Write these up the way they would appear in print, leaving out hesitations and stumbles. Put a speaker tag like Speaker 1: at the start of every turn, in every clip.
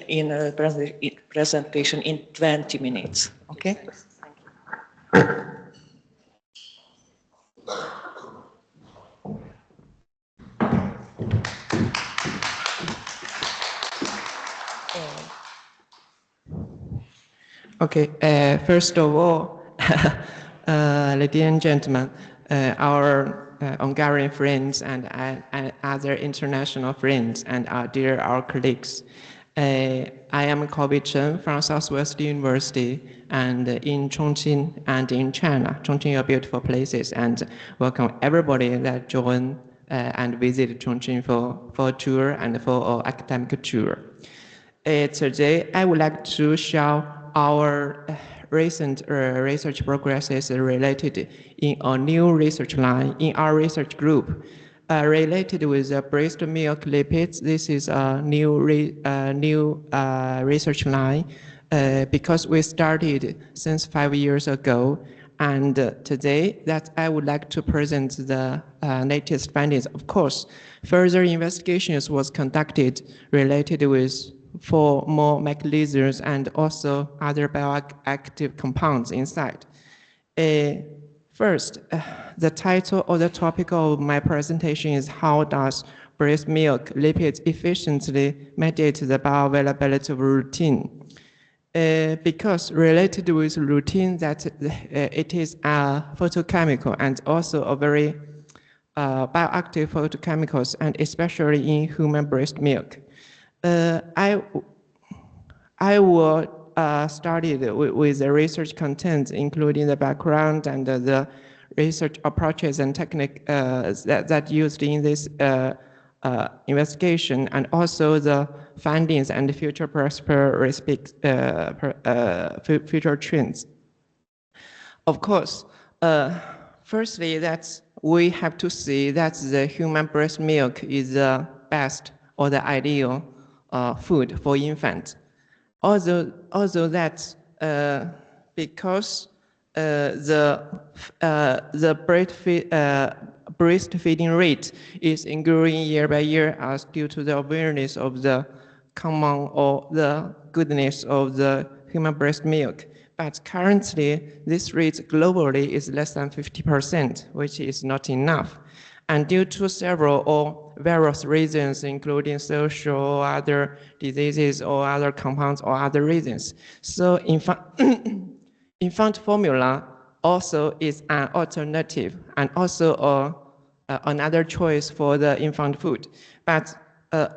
Speaker 1: in a presentation in 20 minutes. Okay?
Speaker 2: Okay, first of all, ladies and gentlemen, our Hungarian friends and other international friends and our colleagues. I am Kobe Chen from Southwest University and in Chongqing and in China. Chongqing are beautiful places, and welcome everybody that join and visit Chongqing for a tour and for our academic tour. Today, I would like to share our recent research progresses related in a new research line in our research group. Related with breast milk lipids, this is a new research line because we started since 5 years ago. And today, that I would like to present the latest findings. Of course, further investigations was conducted related with 4 more mechanisms and also other bioactive compounds inside. First, the title or the topic of my presentation is how does breast milk lipids efficiently mediate the bioavailability of lutein? Because related with lutein, that it is a photochemical and also a very bioactive photochemicals, and especially in human breast milk. I will started with the research content, including the background and the research approaches and technique that used in this investigation, and also the findings and future future trends. Of course, firstly, we have to see that the human breast milk is the best or the ideal food for infants. Although that because the breastfeeding rate is increasing year by year as due to the awareness of the common or the goodness of the human breast milk. But currently, this rate globally is less than 50%, which is not enough. And due to several or various reasons, including social or other diseases or other compounds or other reasons. So infant formula also is an alternative and also another choice for the infant food. But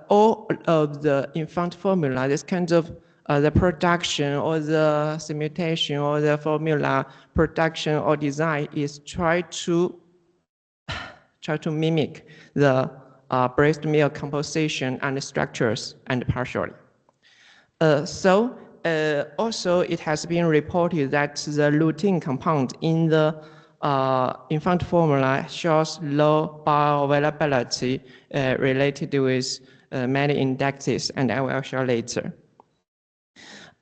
Speaker 2: all of the infant formula, this kind of the production or the simulation or the formula production or design is try to mimic the breast milk composition and structures and partially. Also it has been reported that the lutein compound in the infant formula shows low bioavailability related with many indexes, and I will show later.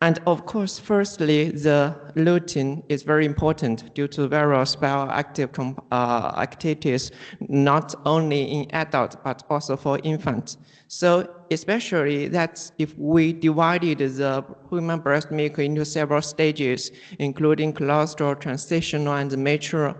Speaker 2: And of course, firstly, the lutein is very important due to various bioactive activities, not only in adults, but also for infants. So especially that if we divided the human breast milk into several stages, including colostral, transitional, and mature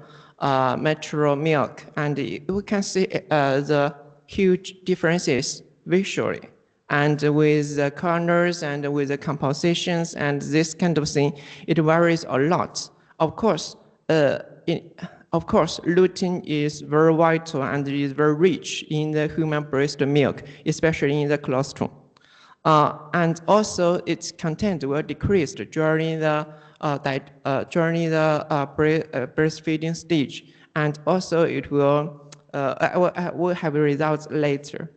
Speaker 2: milk, and we can see the huge differences visually. And with the colors and with the compositions and this kind of thing, it varies a lot. Of course, lutein is very vital and is very rich in the human breast milk, especially in the colostrum. And also, its content will decrease during the breastfeeding stage, and also it will have results later.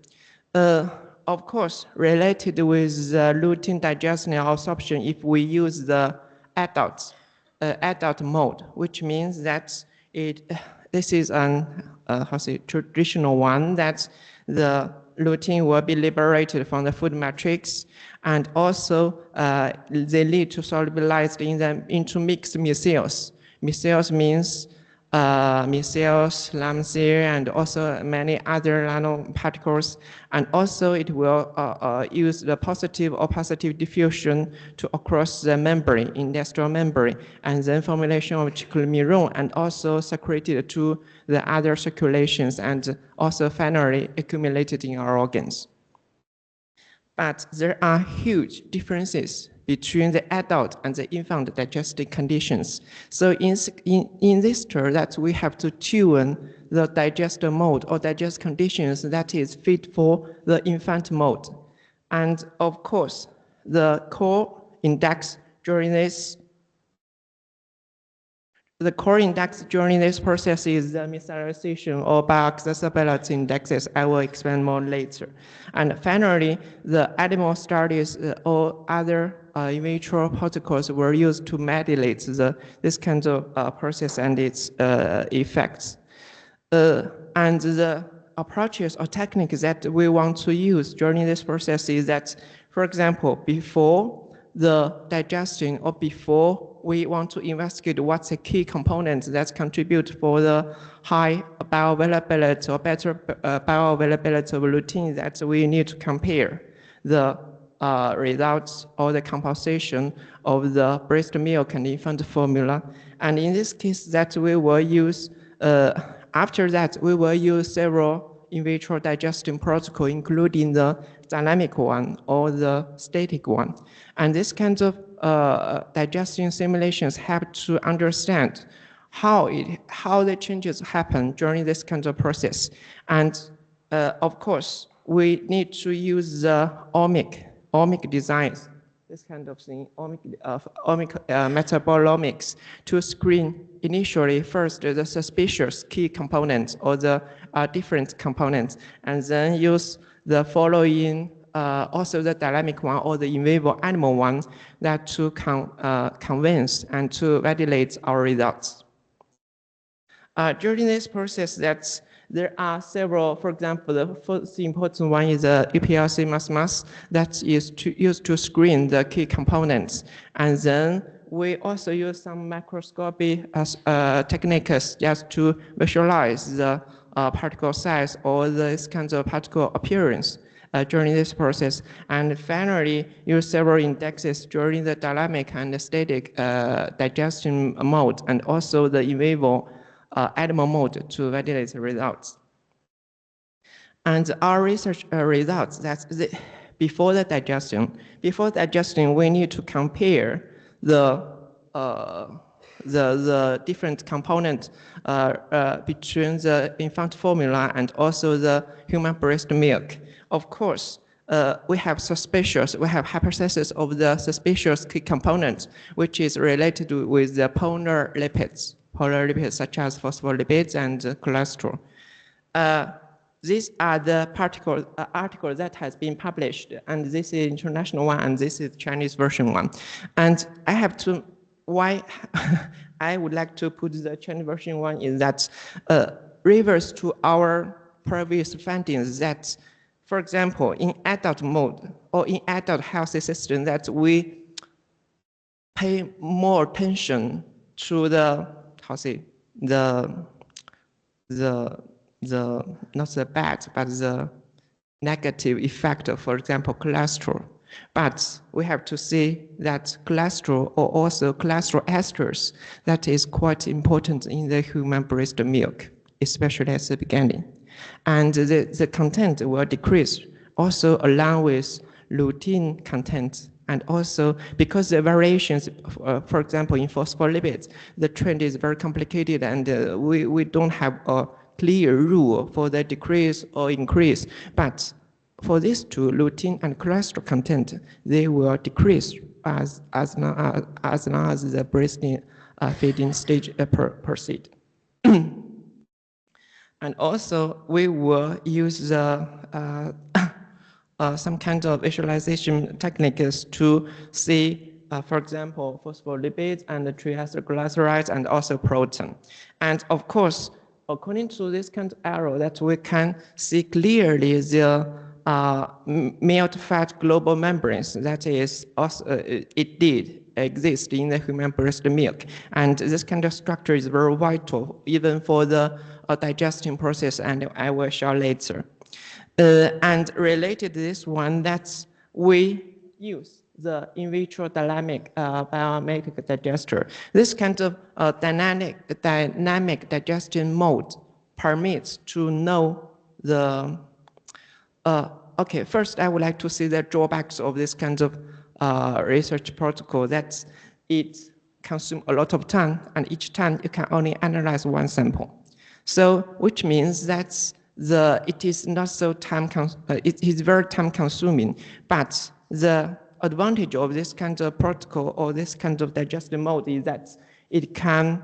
Speaker 2: Of course, related with the lutein digestion and absorption, if we use the adult mode, which means that this is an traditional one, that the lutein will be liberated from the food matrix, and also they lead to solubilized into mixed micelles. Micelles means micelles, lambda, and also many other nanoparticles. And also it will use the positive or positive diffusion to across the membrane, industrial membrane, and then formulation of chiclomiron, and also secreted to the other circulations, and also finally accumulated in our organs. But there are huge differences between the adult and the infant digestive conditions. So in this term, that we have to tune the digestive mode or digest conditions that is fit for the infant mode. And of course, the core index during this process is the methylation or bioaccessibility indexes. I will explain more later. And finally, the animal studies or other in vitro protocols were used to modulate this kind of process and its effects. And the approaches or techniques that we want to use during this process is that, for example, before the digestion or before we want to investigate what's the key components that contribute for the high bioavailability or better bioavailability of lutein, that we need to compare the results or the composition of the breast milk and infant formula. And in this case, that we will use, after that, we will use several in vitro digestion protocol, including the dynamic one or the static one. And this kind of digestion simulations have to understand how the changes happen during this kind of process. And of course, we need to use the omic designs, this kind of thing, omic metabolomics, to screen initially first the suspicious key components or the different components, and then use the following also the dynamic one or the in vivo animal one that to convince and to validate our results. During this process, there are several, for example, the first important one is the UPLC mass that is used to screen the key components. And then we also use some microscopy techniques just to visualize the particle size or this kind of particle appearance during this process. And finally, use several indexes during the dynamic and the static digestion mode, and also the in vivo animal mode to validate the results. And our research results, before digestion, we need to compare the different components between the infant formula and also the human breast milk. Of course, we have hypothesis of the suspicious key components, which is related with the polar lipids such as phospholipids and cholesterol. These are the articles that has been published, and this is international one, and this is Chinese version one. And I have to, why I would like to put the Chinese version one is that reverse to our previous findings that, for example, in adult mode or in adult healthy system, that we pay more attention to the not the bad, but the negative effect of, for example, cholesterol. But we have to see that cholesterol or also cholesterol esters, that is quite important in the human breast milk, especially at the beginning. And the content will decrease also along with lutein content. And also because the variations, for example, in phospholipids, the trend is very complicated, and we don't have a clear rule for the decrease or increase. But for these two, lutein and cholesterol content, they will decrease as long as the breast feeding stage proceed. And also, we will use some kind of visualization techniques to see, for example, phospholipids and the triglycerides and also protein. And of course, according to this kind of arrow, that we can see clearly the milk fat global membranes. That is also it did exist in the human breast milk. And this kind of structure is very vital, even for the digestion process, and I will show later. And related to this one, that's we use the in vitro dynamic biomimetic digester. This kind of dynamic digestion mode permits to know the okay, first I would like to see the drawbacks of this kind of research protocol. That it consumes a lot of time, and each time you can only analyze one sample. So, which means that it is not so it is very time consuming, but the advantage of this kind of protocol or this kind of digestion mode is that it can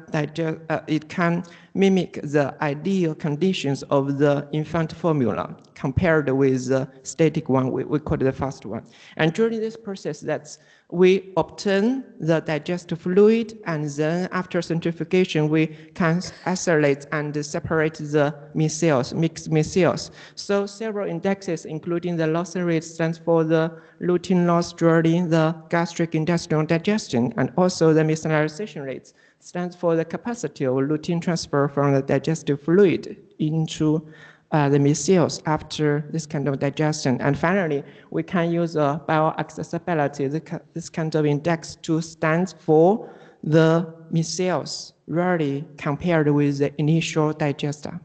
Speaker 2: mimic the ideal conditions of the infant formula compared with the static one, we call it the fast one. And during this process, that's we obtain the digestive fluid, and then after centrifugation, we can isolate and separate the micelles, mixed micelles. So several indexes, including the losing rate, stands for the lutein loss during the gastric intestinal digestion, and also the micellization rates stands for the capacity of lutein transfer from the digestive fluid into the micelles after this kind of digestion. And finally, we can use bioaccessibility, this kind of index, to stand for the micelles really compared with the initial digester.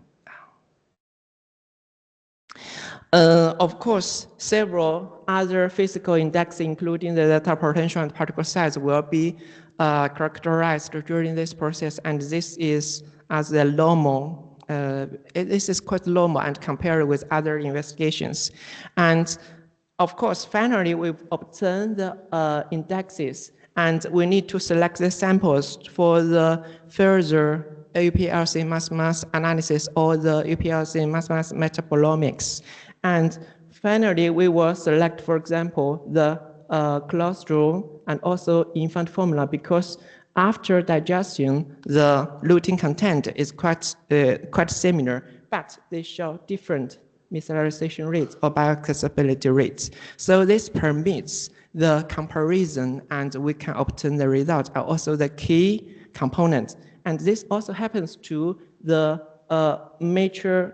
Speaker 2: Of course, several other physical indexes, including the data potential and particle size, will be characterized during this process, and this is as the normal. This is quite normal and compared with other investigations. And of course, finally, we've obtained the indexes, and we need to select the samples for the further UPLC mass analysis or the UPLC mass metabolomics. And finally, we will select, for example, the cholesterol and also infant formula, because after digestion, the lutein content is quite similar, but they show different micellization rates or bioaccessibility rates. So this permits the comparison, and we can obtain the results are also the key components. And this also happens to the mature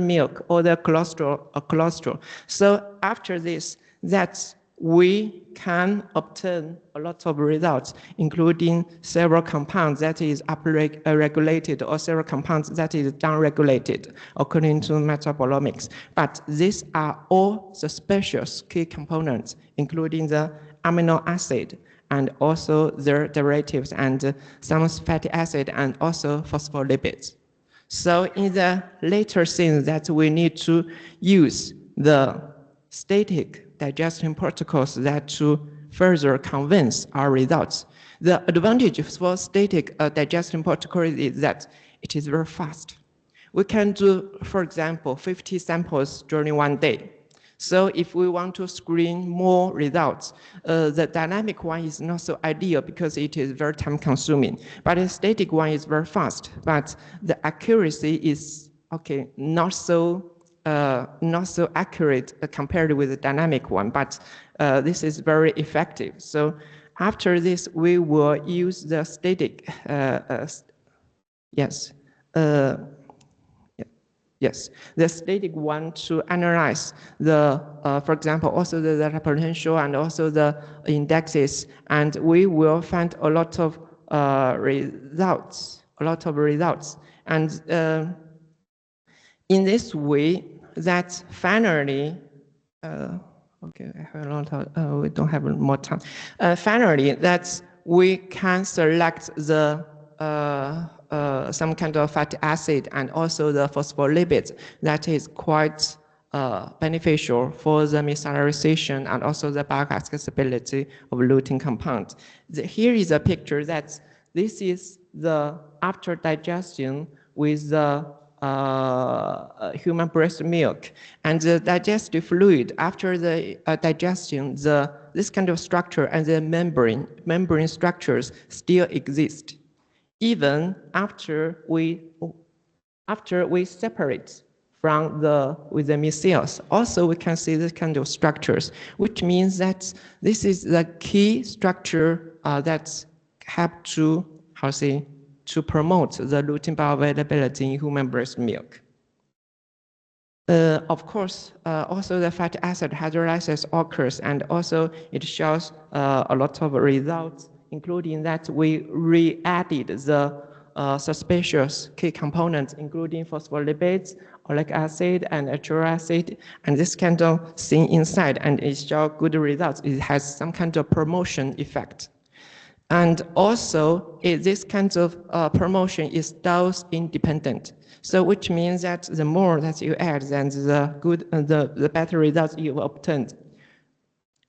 Speaker 2: milk or the cholesterol. So after this, that's we can obtain a lot of results, including several compounds that is upregulated or several compounds that is downregulated according to metabolomics. But these are all suspicious key components, including the amino acid and also their derivatives and some fatty acid and also phospholipids. So in the later things that we need to use the static digestion protocols that to further convince our results. The advantage for static digestion protocol is that it is very fast. We can do, for example, 50 samples during one day. So if we want to screen more results, the dynamic one is not so ideal because it is very time consuming. But the static one is very fast, but the accuracy is not so accurate compared with the dynamic one, but this is very effective. So after this, we will use the static, the static one to analyze the, for example, also the data potential and also the indexes, and we will find a lot of results, and in this way, that finally, okay, I have a lot of, we don't have more time. Finally, that we can select the some kind of fatty acid and also the phospholipids that is quite beneficial for the micellization and also the bioaccessibility of lutein compound. Here is a picture that this is the after digestion with the human breast milk, and the digestive fluid after the digestion, this kind of structure and the membrane structures still exist, even after we separate with the micelles. Also, we can see this kind of structures, which means that this is the key structure that help to, to promote the lutein bioavailability in human breast milk. Of course, also the fatty acid hydrolysis occurs, and also it shows a lot of results, including that we re-added the suspicious key components, including phospholipids, oleic acid, and acetic acid, and this kind of thing inside, and it shows good results. It has some kind of promotion effect. And also, this kind of promotion is dose independent. So which means that the more that you add, then the better results you obtained.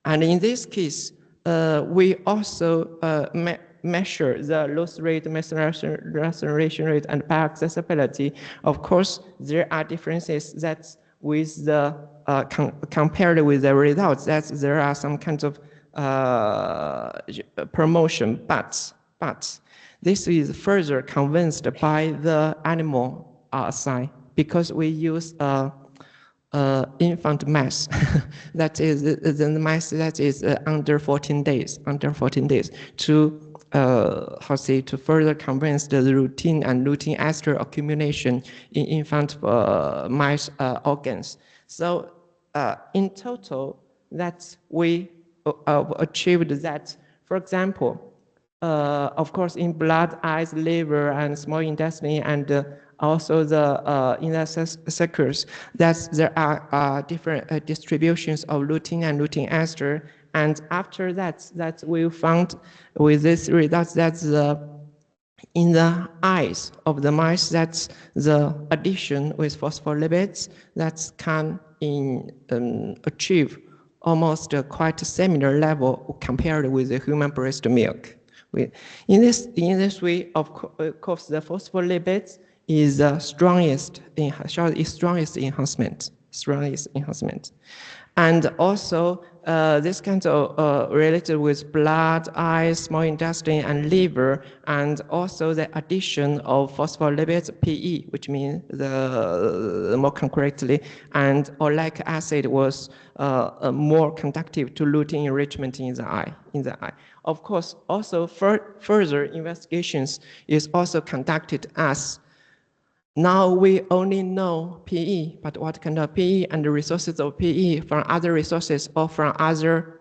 Speaker 2: And in this case, we also measure the loss rate, restoration rate, and bioaccessibility. Of course, there are differences that with the compared with the results, that there are some kinds of promotion, but this is further convinced by the animal side, because we use infant mice, that is the mice that is under 14 days, to to further convince the lutein and lutein ester accumulation in infant mice organs. So in total, that we achieved that, for example, of course, in blood, eyes, liver, and small intestine, and also the in the circles, that there are different distributions of lutein and lutein ester. And after that, we found with this results that in the eyes of the mice, that's the addition with phospholipids that can achieve almost quite a similar level compared with the human breast milk. In this way, of course, the phospholipids is strongest enhancement. And also, this kind of related with blood, eyes, small intestine, and liver, and also the addition of phospholipids, PE, which means more concretely, and oleic acid was more conducive to lutein enrichment in the eye. Of course, also further investigations is also conducted as now we only know PE, but what kind of PE and the resources of PE from other resources or from other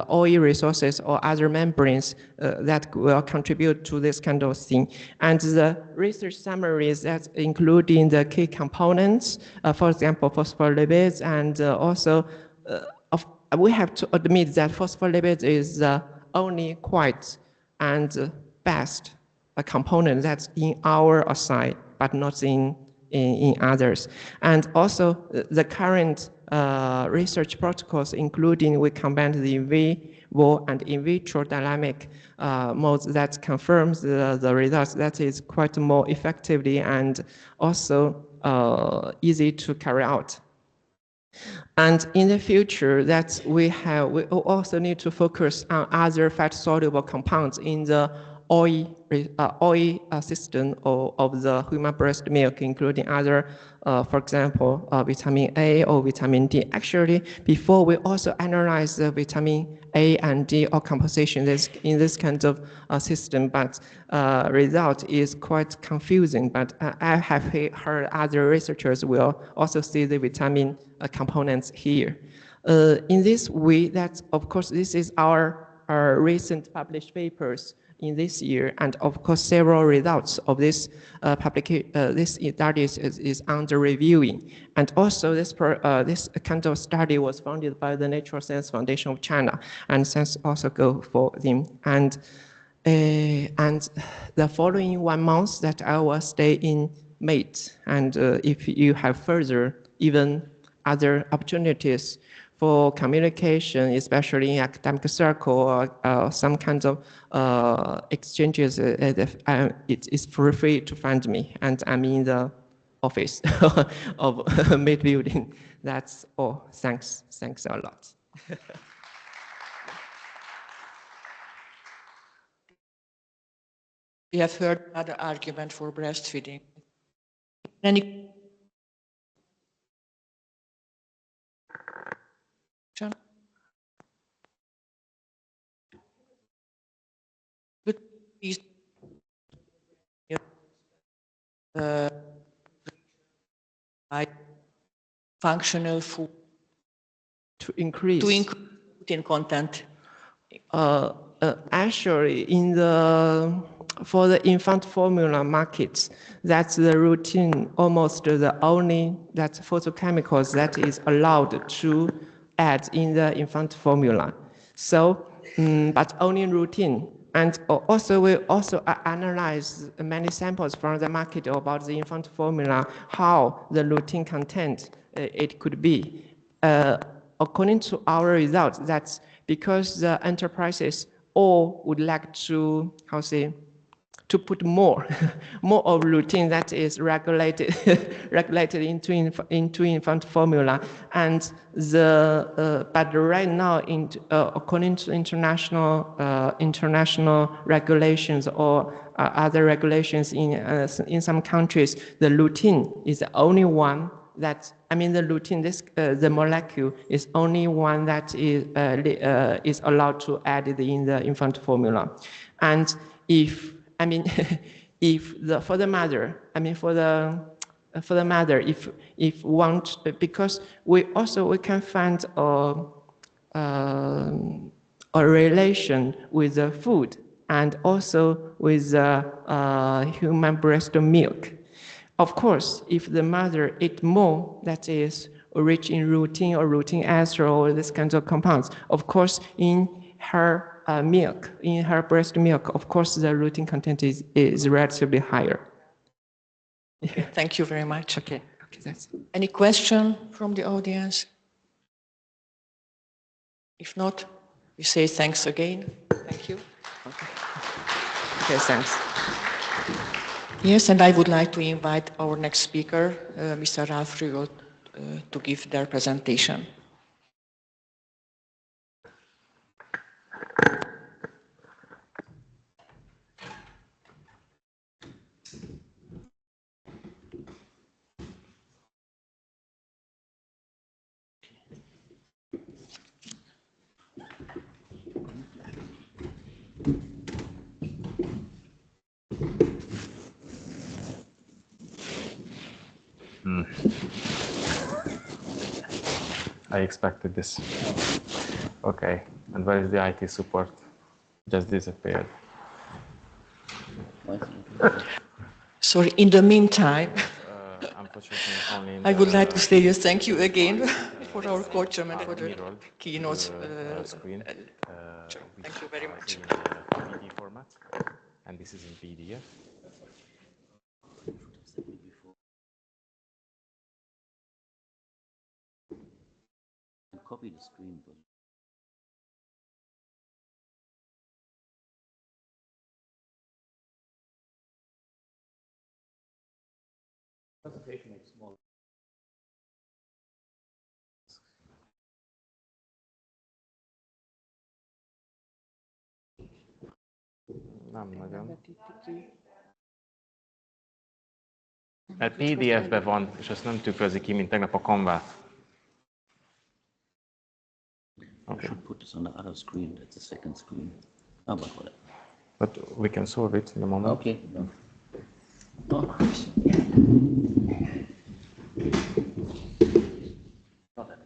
Speaker 2: oil resources or other membranes that will contribute to this kind of thing. And the research summaries that including the key components, for example, phospholipids, and also we have to admit that phospholipids is only quite and best a component that's in our side, but not in others. And also the current research protocols, including we combine the in vivo and in vitro dynamic modes that confirms the results, that is quite more effectively and also easy to carry out. And in the future, that we also need to focus on other fat-soluble compounds in the oil system of the human breast milk, including other, for example, vitamin A or vitamin D. Actually, before we also analyze the vitamin A and D or composition in this kind of system, but result is quite confusing. But I have heard other researchers will also see the vitamin components here. In this way, that of course this is our recent published papers in this year, and of course several results of this publication, this studies is under reviewing. And also this kind of study was funded by the Natural Science Foundation of China, and thanks also go for them. And the following 1 month that I will stay in MATE, and if you have further even other opportunities for communication, especially in academic circle or some kinds of exchanges, it is free to find me, and I'm in the office of MATE building. That's all. Thanks a lot.
Speaker 1: We have heard another argument for breastfeeding. these functional food
Speaker 2: to increase.
Speaker 1: gluten content.
Speaker 2: Actually, for the infant formula markets, that's the routine, almost the only that's phytochemicals that is allowed to add in the infant formula. So, but only routine. And also, we also analyze many samples from the market about the infant formula, how the lutein content it could be. According to our results, that's because the enterprises all would like to, to put more of lutein that is regulated into infant formula, and but right now, according to international regulations or other regulations in some countries, the lutein is the only one that, the lutein, the molecule is only one that is allowed to add it in the infant formula. And for the mother, if want, because we can find a relation with the food and also with human breast milk. Of course, if the mother eat more, that is rich in lutein or lutein ester or this kind of compounds, of course, in her milk, in her breast milk, of course, the lutein content is relatively higher.
Speaker 1: Okay, thank you very much.
Speaker 2: Okay, that's it.
Speaker 1: Any question from the audience? If not, we say thanks again. Thank you.
Speaker 2: Okay, thanks.
Speaker 1: Yes, and I would like to invite our next speaker, Mr. Ralph Riegel, to give their presentation.
Speaker 3: I expected this. Okay, and where is the IT support? Just disappeared.
Speaker 1: Sorry, in the meantime,
Speaker 3: Unfortunately,
Speaker 1: I would like to say thank you again for our co-chairman for the keynote.
Speaker 3: Screen.
Speaker 1: Thank you very much.
Speaker 3: In PD format, and this is in PDF.
Speaker 4: Copy the screen. Presentation is small.
Speaker 3: Nem nagyon. Mert PDF-ben van, és azt nem tükrözi ki, mint tegnap a Canva.
Speaker 4: Okay. I should put this on the other screen. That's the second screen. Oh, but whatever.
Speaker 3: But we can solve it in a moment.
Speaker 4: Okay. No. Oh. Not that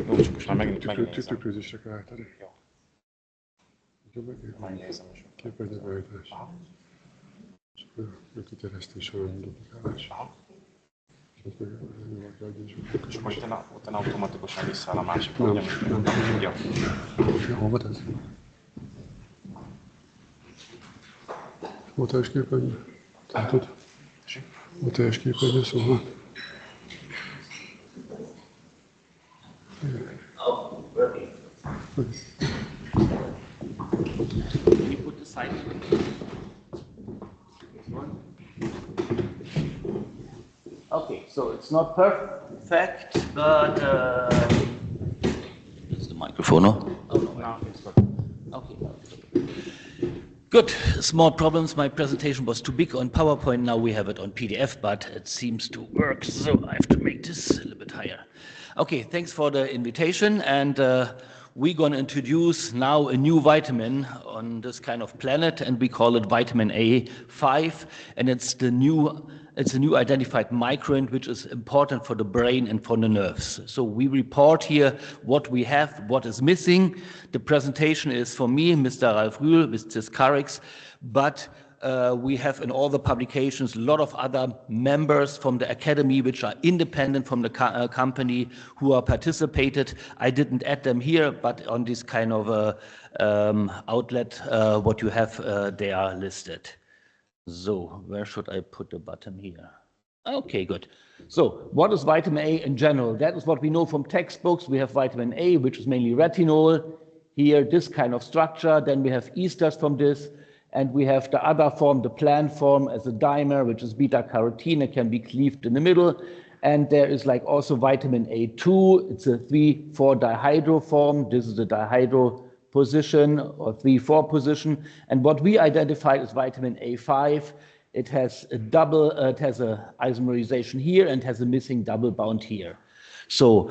Speaker 3: Jó, csak most már megnézem.
Speaker 5: Tükrözésre kell állítani.
Speaker 3: Jó. Megnézem is.
Speaker 5: Képernyőbeállítás. És akkor megkiterjesztés a duplikálás.
Speaker 3: És most utána automatikusan visszaáll a másik.
Speaker 5: Nem.
Speaker 3: Jó.
Speaker 5: Hol volt ez? Volt teljes képernyő? Látod? Volt teljes képernyő, szóval.
Speaker 4: Can you put the side? This one. Okay, so it's not perfect, but this is the microphone, no? Oh no,
Speaker 3: Na, it's good.
Speaker 4: okay. Good. Small problems. My presentation was too big on PowerPoint. Now we have it on PDF, but it seems to work. So I have to make this a little bit higher. Okay, thanks for the invitation. And we're going to introduce now a new vitamin on this kind of planet, and we call it vitamin A5. And it's a new identified micronutrient which is important for the brain and for the nerves. So we report here what we have, what is missing. The presentation is for me, Mr. Ralf Rühl, with Ciscarix, but we have in all the publications a lot of other members from the academy which are independent from the company who are participated. I didn't add them here, but on this kind of outlet, what you have, they are listed. So where should I put the button here? Okay, good. So what is vitamin A in general? That is what we know from textbooks. We have vitamin A, which is mainly retinol. Here, this kind of structure. Then we have esters from this. And we have the other form, the plant form, as a dimer, which is beta-carotene. It can be cleaved in the middle. And there is like also vitamin A2. It's a 3,4 dihydro form. This is the dihydro position or 3,4 position. And what we identified is vitamin A5. It has a double, it has a isomerization here and has a missing double bound here. So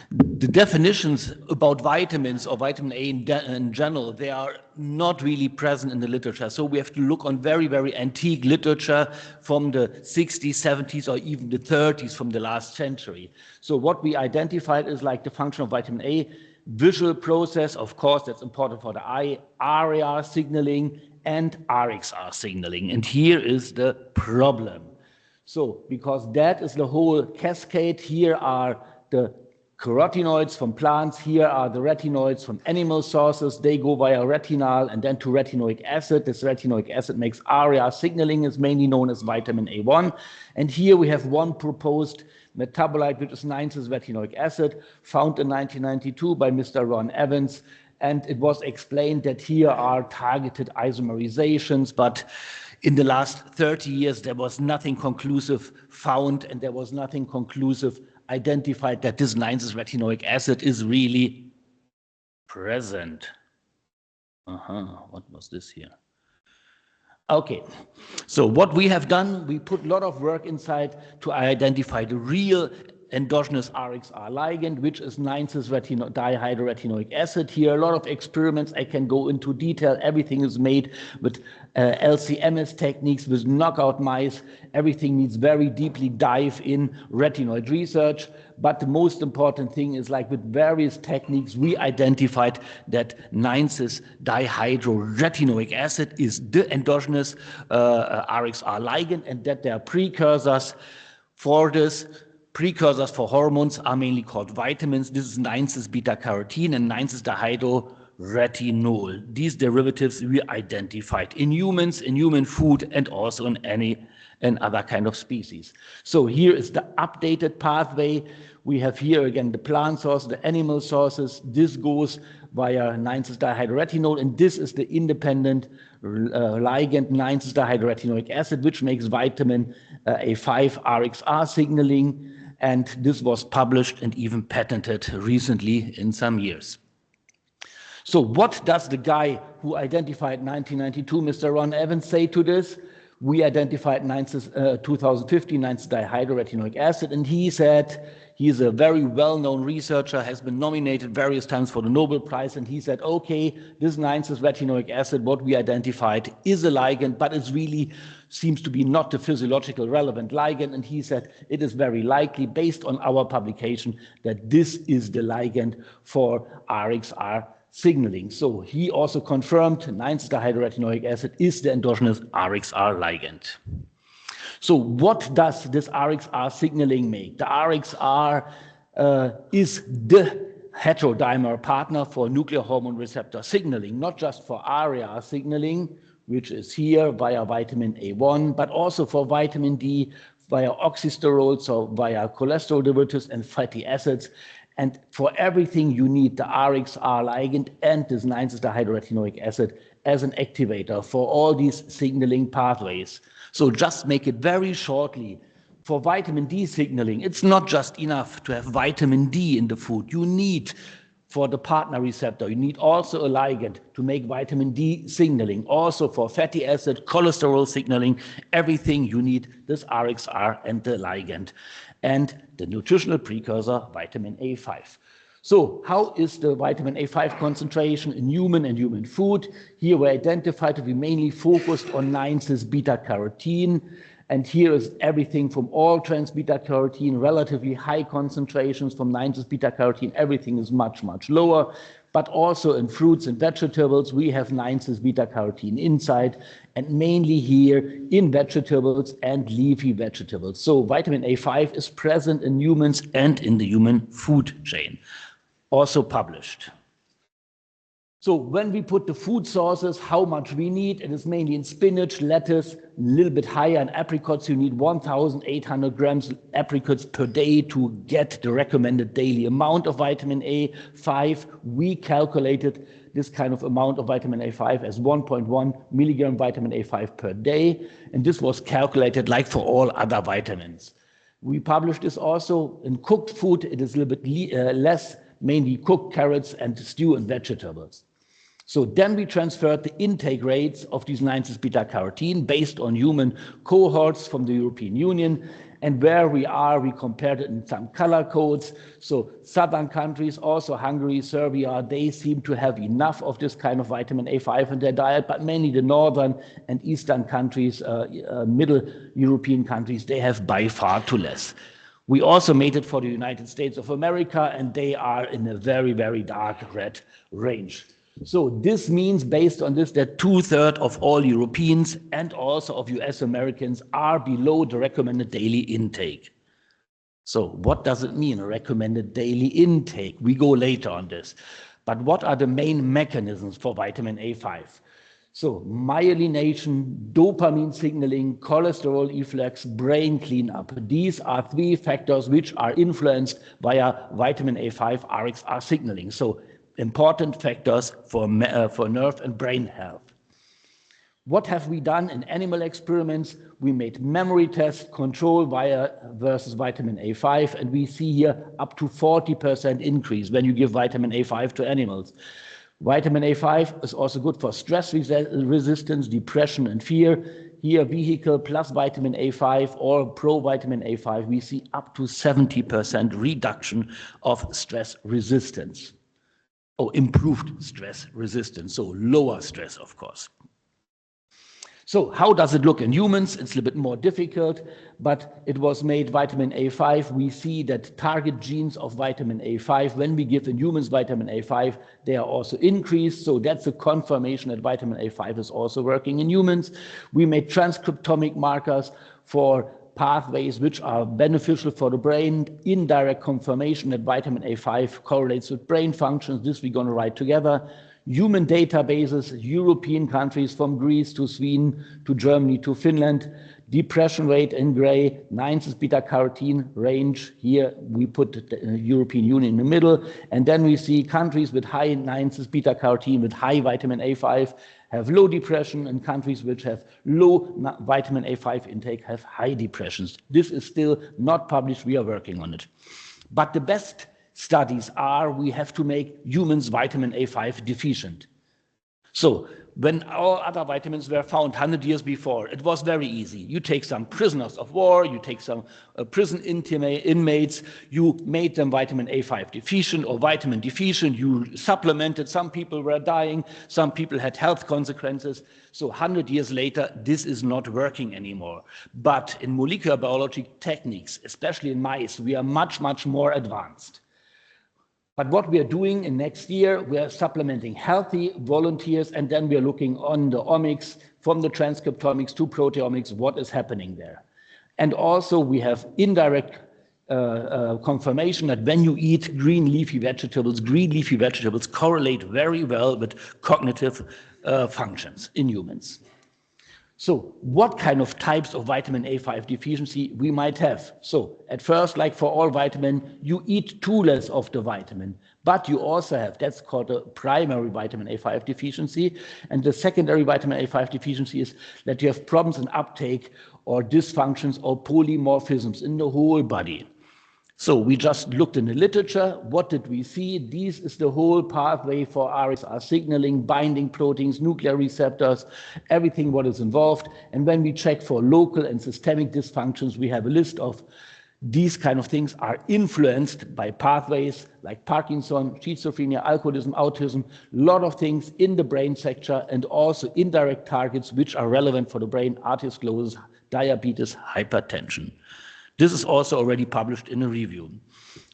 Speaker 4: the definitions about vitamins or vitamin A in general, they are not really present in the literature. So we have to look on very, very antique literature from the 60s, 70s, or even the 30s from the last century. So what we identified is like the function of vitamin A, visual process, of course, that's important for the eye, RAR signaling, and RXR signaling. And here is the problem. So because that is the whole cascade, here are the carotenoids from plants, here are the retinoids from animal sources. They go via retinal and then to retinoic acid. This retinoic acid makes RAR signaling, is mainly known as vitamin A1. And here we have one proposed metabolite, which is 9-cis-retinoic acid, found in 1992 by Mr. Ron Evans. And it was explained that here are targeted isomerizations, but in the last 30 years, there was nothing conclusive found, and there was nothing conclusive identified that this 9-cis-retinoic acid is really present. What was this here? Okay, so what we have done, we put a lot of work inside to identify the real endogenous RXR ligand, which is 9-cis-dihydroretinoic acid. Here, a lot of experiments. I can go into detail. Everything is made with LCMS techniques, with knockout mice. Everything needs very deeply dive in retinoid research. But the most important thing is, like with various techniques, we identified that 9-cis-dihydroretinoic acid is the endogenous RXR ligand, and that there are precursors for this. Precursors for hormones are mainly called vitamins. This is 9-cis-beta-carotene and 9-cis-dihydroretinol. These derivatives we identified in humans, in human food, and also in any and other kind of species. So here is the updated pathway. We have here again the plant source, the animal sources. This goes via 9-cis-dihydroretinol, and this is the independent ligand 9-cis-dihydroretinoic acid, which makes vitamin A5 RXR signaling. And this was published and even patented recently in some years. So what does the guy who identified 1992, Mr. Ron Evans, say to this? We identified 2015 9-cis-dihydroretinoic acid, and he said, he's a very well-known researcher, has been nominated various times for the Nobel Prize, and he said, okay, this 9-cis-retinoic acid, what we identified is a ligand, but it really seems to be not the physiological relevant ligand, and he said it is very likely, based on our publication, that this is the ligand for RXR signaling. So he also confirmed 9-cis-dihydroretinoic acid is the endogenous RXR ligand. So what does this RXR signaling make? The RXR is the heterodimer partner for nuclear hormone receptor signaling, not just for RAR signaling, which is here via vitamin A1, but also for vitamin D, via oxysterols, or via cholesterol derivatives and fatty acids. And for everything, you need the RXR ligand and this 9-cis-dihydroretinoic acid as an activator for all these signaling pathways. So just make it very shortly. For vitamin D signaling, it's not just enough to have vitamin D in the food. You need for the partner receptor. You need also a ligand to make vitamin D signaling. Also for fatty acid, cholesterol signaling, everything you need this RXR and the ligand. And the nutritional precursor, vitamin A5. So how is the vitamin A5 concentration in human and human food? Here we identified that we mainly focused on 9-cis beta-carotene. And here is everything from all trans beta-carotene, relatively high concentrations from 9-cis beta-carotene. Everything is much, much lower. But also in fruits and vegetables, we have 9-cis beta-carotene inside, and mainly here in vegetables and leafy vegetables. So vitamin A5 is present in humans and in the human food chain, also published. So when we put the food sources, how much we need, it is mainly in spinach, lettuce, a little bit higher in apricots. You need 1,800 grams apricots per day to get the recommended daily amount of vitamin A5. We calculated this kind of amount of vitamin A5 as 1.1 milligram vitamin A5 per day. And this was calculated like for all other vitamins. We published this also in cooked food. It is a little bit less, mainly cooked carrots and stew and vegetables. So then we transferred the intake rates of these 9-cis beta-carotene based on human cohorts from the European Union. And where we are, we compared it in some color codes. So southern countries, also Hungary, Serbia, they seem to have enough of this kind of vitamin A5 in their diet, but mainly the northern and eastern countries, middle European countries, they have by far too less. We also made it for the United States of America, and they are in a very, very dark red range. So this means, based on this, that 2/3 of all Europeans and also of US Americans are below the recommended daily intake. So what does it mean, a recommended daily intake? We go later on this. But what are the main mechanisms for vitamin A5? So myelination, dopamine signaling, cholesterol efflux, brain cleanup. These are 3 factors which are influenced via vitamin A5 RXR signaling. So important factors for nerve and brain health. What have we done in animal experiments? We made memory tests, control versus vitamin A5, and we see here up to 40% increase when you give vitamin A5 to animals. Vitamin A5 is also good for stress resistance, depression, and fear. Here, vehicle plus vitamin A5 or pro-vitamin A5, we see up to 70% reduction of stress resistance. Improved stress resistance, so lower stress, of course. So how does it look in humans? It's a little bit more difficult, but it was made vitamin A5. We see that target genes of vitamin A5, when we give in humans vitamin A5, they are also increased. So that's a confirmation that vitamin A5 is also working in humans. We made transcriptomic markers for pathways which are beneficial for the brain, indirect confirmation that vitamin A5 correlates with brain functions. This we're going to write together. Human databases, European countries from Greece to Sweden to Germany to Finland. Depression rate in gray, 9-cis beta-carotene range. Here we put the European Union in the middle. And then we see countries with high 9-cis beta-carotene, with high vitamin A5, have low depression, and countries which have low vitamin A5 intake have high depressions. This is still not published. We are working on it. But the best studies are we have to make humans vitamin A5 deficient. So when all other vitamins were found 100 years before, it was very easy. You take some prisoners of war, you take some prison inmates, you made them vitamin A5 deficient or vitamin deficient, you supplemented, some people were dying, some people had health consequences. So 100 years later, this is not working anymore. But in molecular biology techniques, especially in mice, we are much, much more advanced. But what we are doing in next year, we are supplementing healthy volunteers, and then we are looking on the omics, from the transcriptomics to proteomics, what is happening there. And also we have indirect confirmation that when you eat green leafy vegetables correlate very well with cognitive functions in humans. So what kind of types of vitamin A5 deficiency we might have? So at first, like for all vitamin, you eat too less of the vitamin, but you also have, that's called a primary vitamin A5 deficiency. And the secondary vitamin A5 deficiency is that you have problems in uptake or dysfunctions or polymorphisms in the whole body. So we just looked in the literature. What did we see? This is the whole pathway for RXR signaling, binding proteins, nuclear receptors, everything what is involved. And when we check for local and systemic dysfunctions, we have a list of these kind of things are influenced by pathways like Parkinson, schizophrenia, alcoholism, autism, a lot of things in the brain sector, and also indirect targets which are relevant for the brain, atherosclerosis, diabetes, hypertension. This is also already published in a review.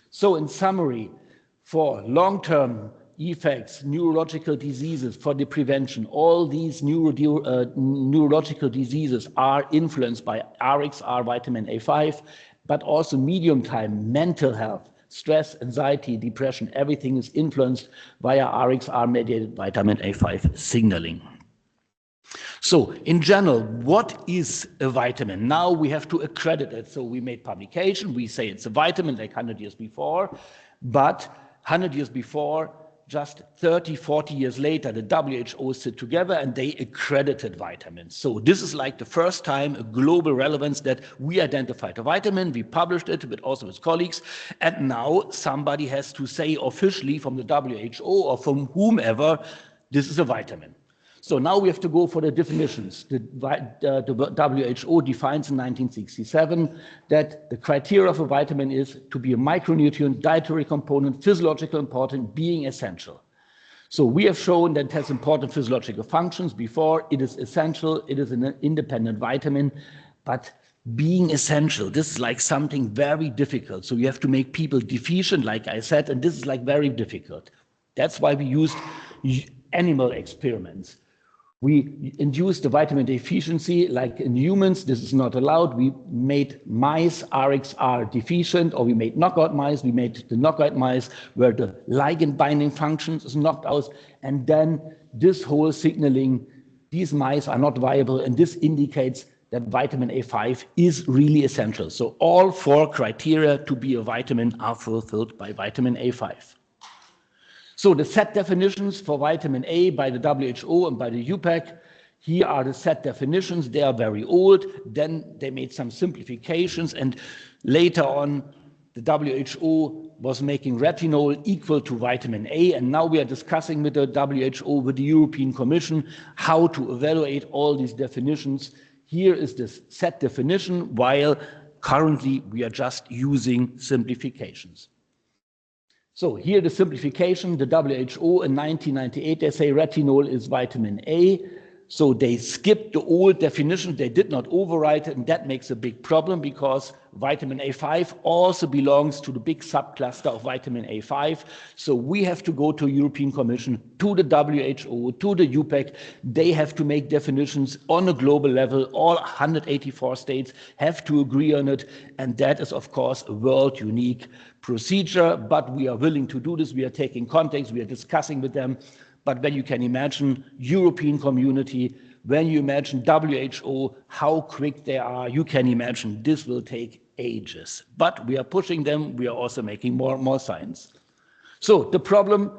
Speaker 4: So in summary, for long-term effects, neurological diseases, for the prevention, all these neurological diseases are influenced by RXR vitamin A5, but also medium time, mental health, stress, anxiety, depression, everything is influenced via RXR-mediated vitamin A5 signaling. So in general, what is a vitamin? Now we have to accredit it. So we made publication, we say it's a vitamin like 100 years before, but 100 years before, just 30, 40 years later, the WHO sit together and they accredited vitamins. So this is like the first time a global relevance that we identified a vitamin, we published it, but also with colleagues, and now somebody has to say officially from the WHO or from whomever, this is a vitamin. So now we have to go for the definitions. The WHO defines in 1967 that the criteria of a vitamin is to be a micronutrient, dietary component, physiological important, being essential. So we have shown that it has important physiological functions before. It is essential, it is an independent vitamin, but being essential, this is like something very difficult. So you have to make people deficient, like I said, and this is like very difficult. That's why we used animal experiments. We induced the vitamin deficiency, like in humans, this is not allowed. We made mice RXR deficient, or we made knockout mice. We made the knockout mice where the ligand binding functions is knocked out, and then this whole signaling, these mice are not viable, and this indicates that vitamin A5 is really essential. So all 4 criteria to be a vitamin are fulfilled by vitamin A5. So the set definitions for vitamin A by the WHO and by the UPAC, here are the set definitions. They are very old. Then they made some simplifications, and later on the WHO was making retinol equal to vitamin A, and now we are discussing with the WHO, with the European Commission, how to evaluate all these definitions. Here is the set definition, while currently we are just using simplifications. So here the simplification, the WHO in 1998, they say retinol is vitamin A. So they skipped the old definition, they did not overwrite it, and that makes a big problem because vitamin A5 also belongs to the big subcluster of vitamin A5. So we have to go to European Commission, to the WHO, to the UPAC. They have to make definitions on a global level. All 184 states have to agree on it, and that is of course a world unique procedure, but we are willing to do this. We are taking contacts, we are discussing with them. But when you can imagine European community, when you imagine WHO, how quick they are, you can imagine this will take ages. But we are pushing them, we are also making more and more science. So the problem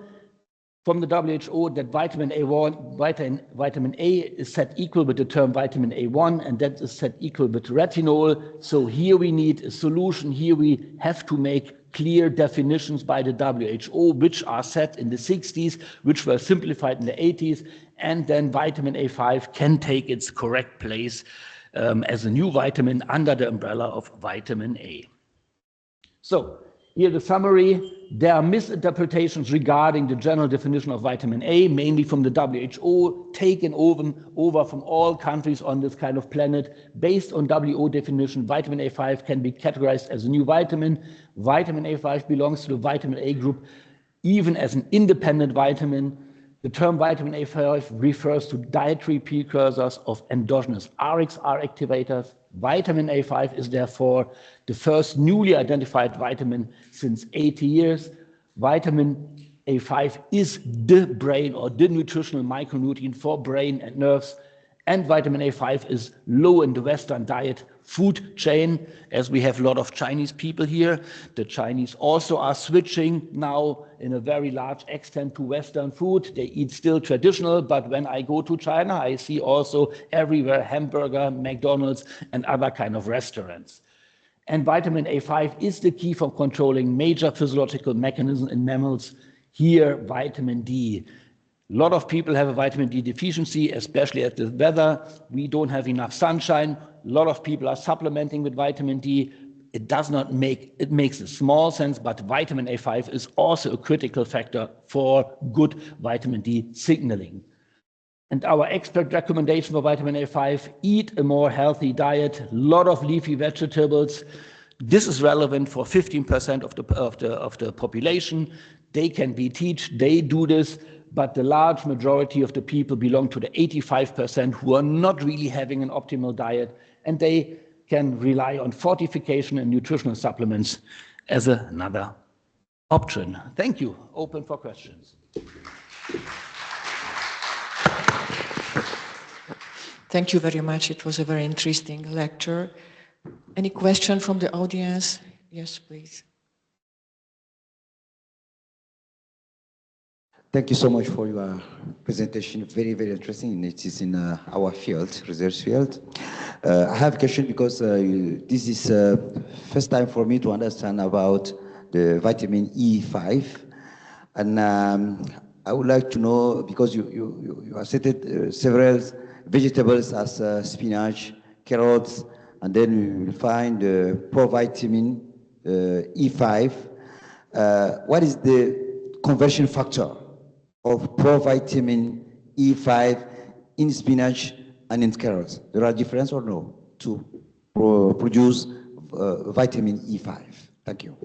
Speaker 4: from the WHO that vitamin A is set equal with the term vitamin A1, and that is set equal with retinol. So here we need a solution. Here we have to make clear definitions by the WHO, which are set in the 60s, which were simplified in the 80s, and then vitamin A5 can take its correct place as a new vitamin under the umbrella of vitamin A. So here the summary. There are misinterpretations regarding the general definition of vitamin A, mainly from the WHO, taken over from all countries on this kind of planet. Based on WHO definition, vitamin A5 can be categorized as a new vitamin. Vitamin A5 belongs to the vitamin A group, even as an independent vitamin. The term vitamin A5 refers to dietary precursors of endogenous RXR activators. Vitamin A5 is therefore the first newly identified vitamin since 80 years. Vitamin A5 is the brain or the nutritional micronutrient for brain and nerves. And vitamin A5 is low in the Western diet food chain, as we have a lot of Chinese people here. The Chinese also are switching now in a very large extent to Western food. They eat still traditional, but when I go to China, I see also everywhere hamburger, McDonald's, and other kind of restaurants. And vitamin A5 is the key for controlling major physiological mechanisms in mammals. Here, vitamin D. A lot of people have a vitamin D deficiency, especially at the weather. We don't have enough sunshine. A lot of people are supplementing with vitamin D. It does not make, it makes a small sense, but vitamin A5 is also a critical factor for good vitamin D signaling. And our expert recommendation for vitamin A5, eat a more healthy diet, a lot of leafy vegetables. This is relevant for 15% of the population. They can be taught, they do this, but the large majority of the people belong to the 85% who are not really having an optimal diet, and they can rely on fortification and nutritional supplements as another option. Thank you. Open for questions.
Speaker 1: Thank you very much. It was a very interesting lecture. Any question from the audience? Yes, please.
Speaker 6: Thank you so much for your presentation. Very, very interesting. It is in our field, research field. I have a question because this is first time for me to understand about the vitamin E5. And I would like to know, because you have stated several vegetables as spinach, carrots, and then you will find provitamin E5. What is the conversion factor of provitamin E5 in spinach and in carrots? There are differences or no to produce vitamin E5? Thank you.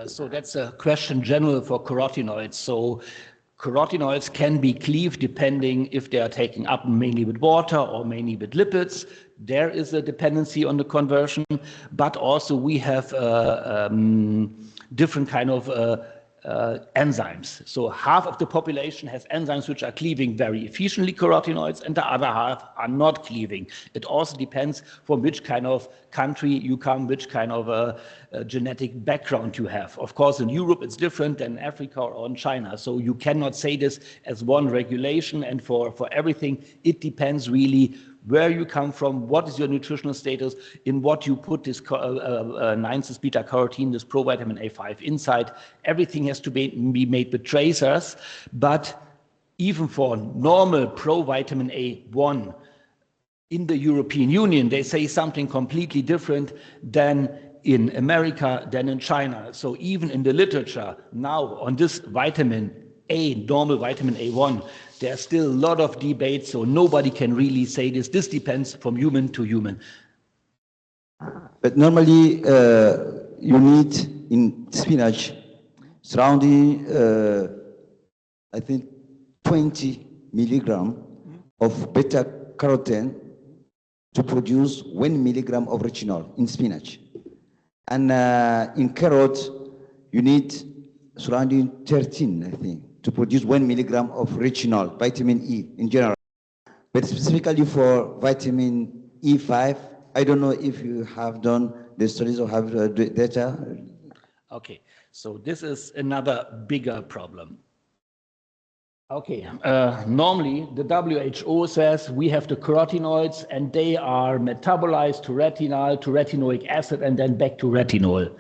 Speaker 4: So that's a question general for carotenoids. So carotenoids can be cleaved depending if they are taken up mainly with water or mainly with lipids. There is a dependency on the conversion, but also we have different kind of enzymes. So half of the population has enzymes which are cleaving very efficiently carotenoids, and the other half are not cleaving. It also depends from which kind of country you come, which kind of genetic background you have. Of course, in Europe it's different than Africa or in China. So you cannot say this as one regulation, and for everything it depends really where you come from, what is your nutritional status, in what you put this 9-cis beta carotene, this provitamin A5 inside. Everything has to be made with tracers, but even for normal provitamin A1 in the European Union, they say something completely different than in America, than in China. So even in the literature now on this vitamin A, normal vitamin A1, there's still a lot of debate, so nobody can really say this. This depends from human to human.
Speaker 6: But normally, you need in spinach surrounding, I think, 20 milligram of beta carotene to produce 1 milligram of retinol in spinach. And in carrot, you need surrounding 13, I think, to produce 1 milligram of retinol, vitamin E in general. But specifically for vitamin E5, I don't know if you have done the studies or have the data.
Speaker 4: Okay, so this is another bigger problem. Okay, normally the WHO says we have the carotenoids and they are metabolized to retinol, to retinoic acid, and then back to retinol.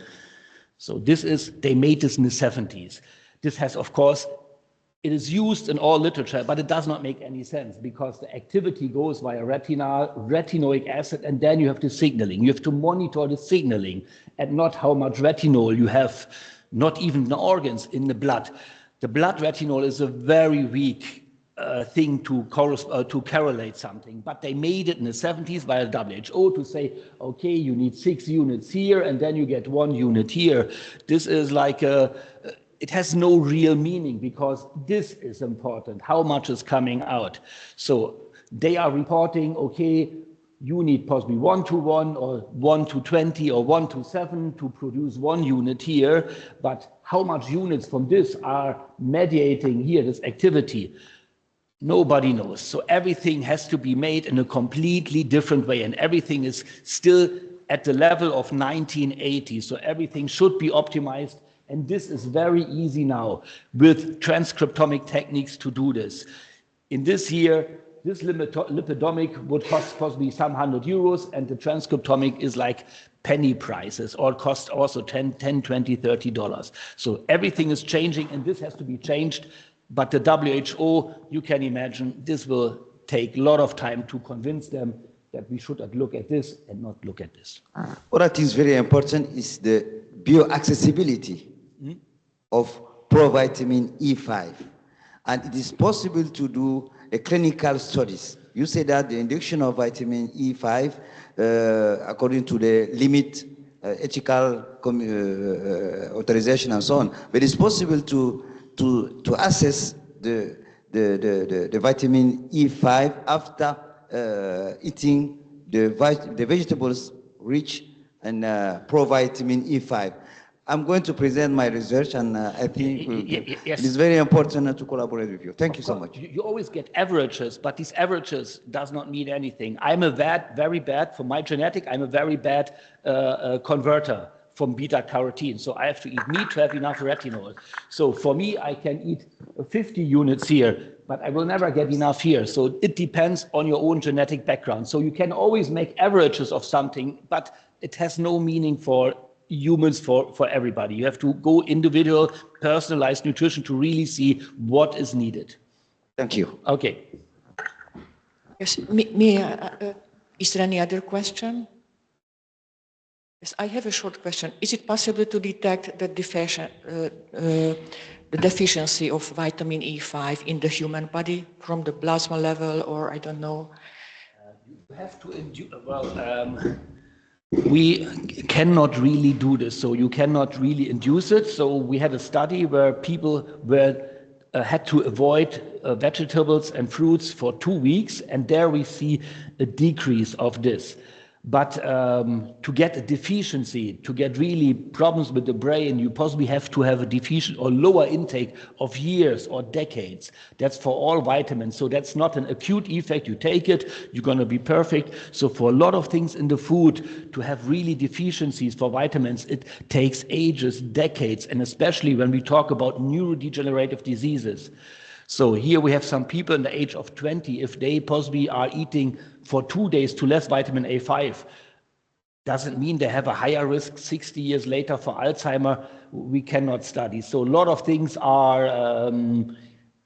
Speaker 4: So this is, they made this in the 70s. This has, of course, it is used in all literature, but it does not make any sense because the activity goes via retinol, retinoic acid, and then you have the signaling. You have to monitor the signaling and not how much retinol you have, not even the organs in the blood. The blood retinol is a very weak thing to correlate something, but they made it in the 70s by the WHO to say, okay, you need 6 units here, and then you get 1 unit here. This is like it has no real meaning because this is important, how much is coming out. So they are reporting, okay, you need possibly 1 to 1 or 1 to 20 or 1 to 7 to produce 1 unit here, but how much units from this are mediating here, this activity? Nobody knows. So everything has to be made in a completely different way, and everything is still at the level of 1980. So everything should be optimized. And this is very easy now with transcriptomic techniques to do this. In this here, this lipidomic would cost possibly some €100, and the transcriptomic is like penny prices, or cost also $10, $20, $30. So everything is changing, and this has to be changed. But the WHO, you can imagine, this will take a lot of time to convince them that we should look at this and not look at this.
Speaker 6: What is very important is the bioaccessibility of provitamin E5. And it is possible to do a clinical studies. You say that the induction of vitamin E5, according to the limit, ethical authorization and so on, but it's possible to assess the vitamin E5 after eating the vegetables rich in provitamin E5. I'm going to present my research, and I think
Speaker 4: yes.
Speaker 6: it is very important to collaborate with you. Thank you so much.
Speaker 4: You always get averages, but these averages does not mean anything. I'm a very bad, for my genetic, I'm a very bad converter from beta carotene. So I have to eat meat to have enough retinol. So for me, I can eat 50 units here, but I will never get enough here. So it depends on your own genetic background. So you can always make averages of something, but it has no meaning for humans, for everybody. You have to go individual, personalized nutrition to really see what is needed.
Speaker 6: Thank you.
Speaker 4: Okay.
Speaker 1: Yes, is there any other question? Yes, I have a short question. Is it possible to detect the deficiency of vitamin E5 in the human body from the plasma level, or I don't know?
Speaker 4: You have to induce, we cannot really do this, so you cannot really induce it. So we had a study where people had to avoid vegetables and fruits for 2 weeks, and there we see a decrease of this. But to get a deficiency, to get really problems with the brain, you possibly have to have a deficient or lower intake of years or decades. That's for all vitamins. So that's not an acute effect. You take it, you're going to be perfect. So for a lot of things in the food, to have really deficiencies for vitamins, it takes ages, decades, and especially when we talk about neurodegenerative diseases. So here we have some people in the age of 20, if they possibly are eating for 2 days to less vitamin A5, doesn't mean they have a higher risk 60 years later for Alzheimer. We cannot study. So a lot of things are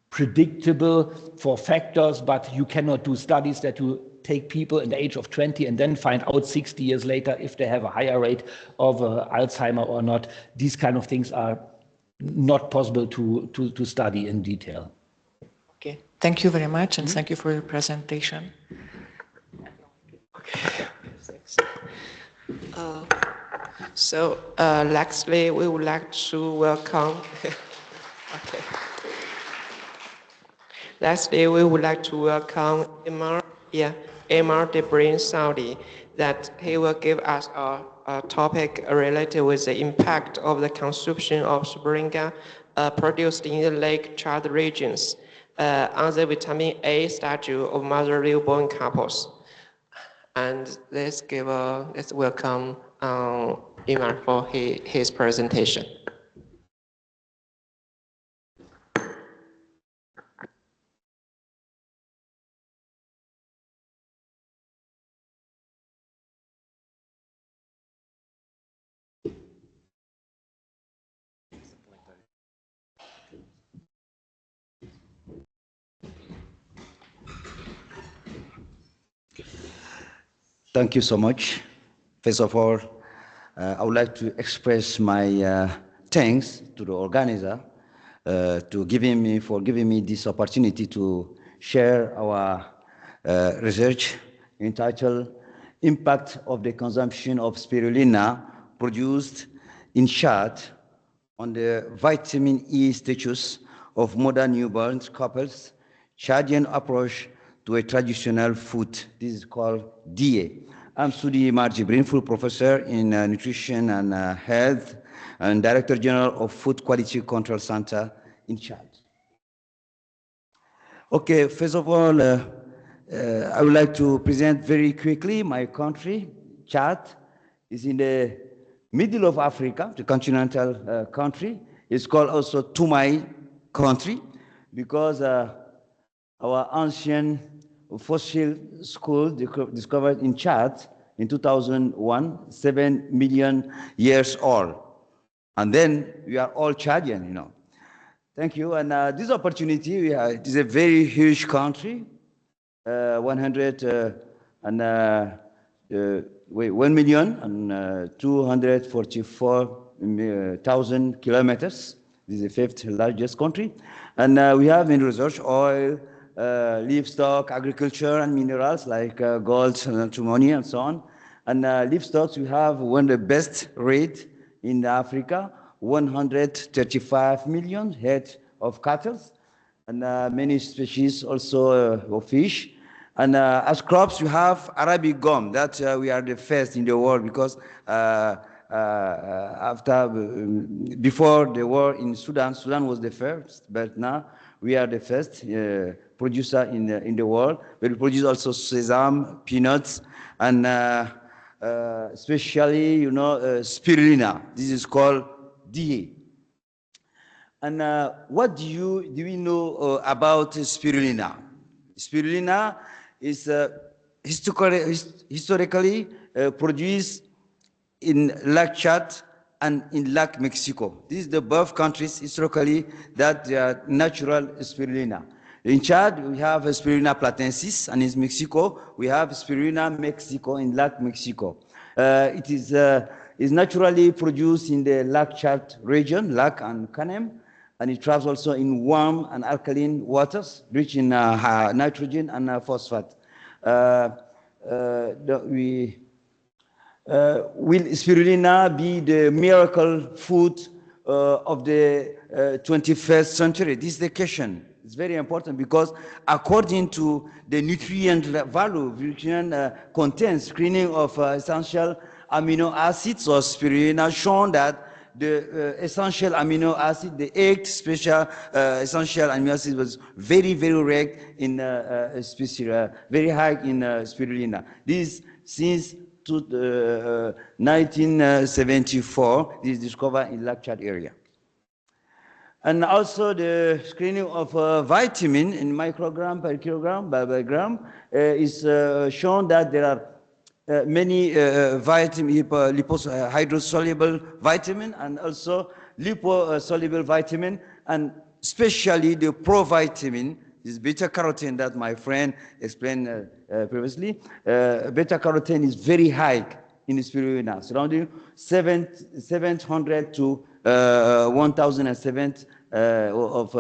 Speaker 4: predictable for factors, but you cannot do studies that you take people in the age of 20 and then find out 60 years later if they have a higher rate of Alzheimer or not. These kind of things are not possible to study in detail.
Speaker 1: Okay, thank you very much, and thank you for your presentation.
Speaker 7: Lastly, we would like to welcome. Okay. Lastly, we would like to welcome Emar de Brain Saudi, that he will give us a topic related with the impact of the consumption of Springa produced in the Lake Chad regions on the vitamin A status of mother newborn couples. And let's welcome Emar for his presentation.
Speaker 6: Thank you so much. First of all, I would like to express my thanks to the organizer for giving me this opportunity to share our research entitled Impact of the Consumption of Spirulina Produced in Chad on the Vitamin E Status of Modern Newborn Couples, Chadian Approach to a Traditional Food. This is called DA. I'm Sudi Marjibrin, full professor in nutrition and health, and Director General of Food Quality Control Center in Chad. Okay, first of all, I would like to present very quickly my country. Chad is in the middle of Africa, the continental country. It's called also Tumai country because our ancient fossil skull discovered in Chad in 2001, 7 million years old. And then we are all Chadian, you know. Thank you. And this opportunity, it is a very huge country, 1,244,000 kilometers. This is the fifth largest country. And we have in research oil, livestock, agriculture, and minerals like gold, antimony, and so on. And livestock, we have one of the best rate in Africa, 135 million head of cattle, and many species also of fish. And as crops, we have Arabic gum. That we are the first in the world because before the war in Sudan, Sudan was the first, but now we are the first producer in the world. But we produce also sesame, peanuts, and especially, you know, spirulina. This is called DA. And what do we know about spirulina? Spirulina is historically produced in Lake Chad and in Lake Mexico. These are the both countries historically that they are natural spirulina. In Chad, we have Spirulina platensis, and in Mexico, we have Spirulina mexico in Lake Mexico. It is naturally produced in the Lake Chad region, Lake and Canem, and it thrives also in warm and alkaline waters, rich in nitrogen and phosphate. Will spirulina be the miracle food of the 21st century? This is the question. It's very important because according to the nutrient value, nutrient content screening of essential amino acids or spirulina shown that the essential amino acid, the 8 special essential amino acids was very, very rare in very high in spirulina. This since 1974, this is discovered in Lake Chad area. And also the screening of vitamin in microgram per kilogram by gram is shown that there are many hydrosoluble vitamin and also liposoluble vitamin, and especially the provitamin, this beta carotene that my friend explained previously. Beta carotene is very high in spirulina, surrounding 700 to 1,007 of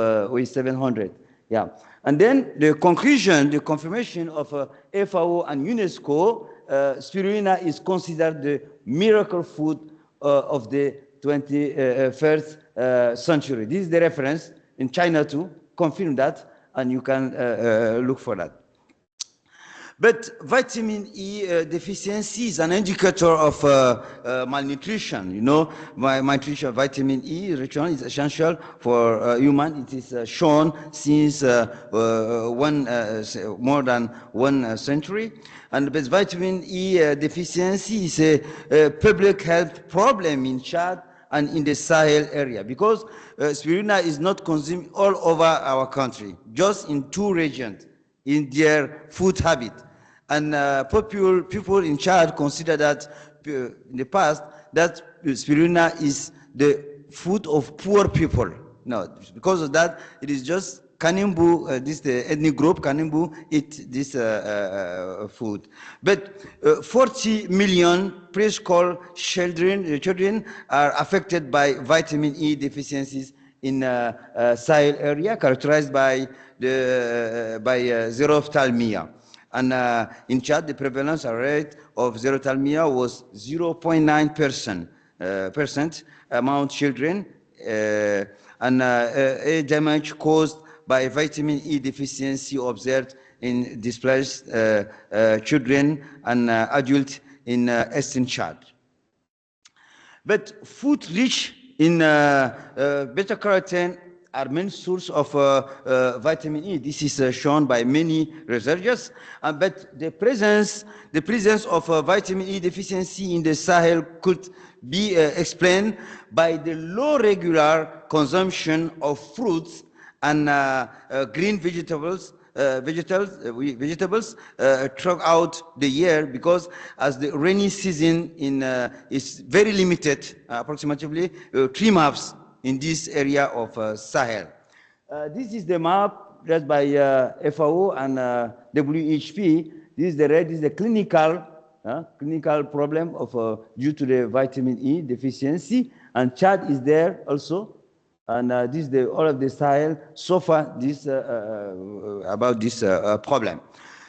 Speaker 6: 700. Yeah. And then the conclusion, the confirmation of FAO and UNESCO, spirulina is considered the miracle food of the 21st century. This is the reference in China too, confirm that, and you can look for that. But vitamin E deficiency is an indicator of malnutrition. You know, malnutrition, vitamin E is essential for human. It is shown since more than 1 century. And but vitamin E deficiency is a public health problem in Chad and in the Sahel area because spirulina is not consumed all over our country, just in 2 regions in their food habit. And people in Chad consider that in the past that spirulina is the food of poor people. No, because of that, it is just Kanimbu, the ethnic group Kanimbu eat this food. But 40 million preschool children are affected by vitamin E deficiencies in Sahel area, characterized by xerophthalmia. And in Chad, the prevalence rate of xerophthalmia was 0.9% among children, and a damage caused by vitamin E deficiency observed in displaced children and adults in Eastern Chad. But food rich in beta carotene are main source of vitamin E. This is shown by many researchers. But the presence of vitamin E deficiency in the Sahel could be explained by the low regular consumption of fruits and green vegetables vegetables throughout the year, because as the rainy season is very limited, approximately 3 months in this area of Sahel. This is the map drawn by FAO and WHP. This is the red. This is the clinical problem of due to the vitamin E deficiency, and Chad is there also. And this is all of the Sahel so far about this problem.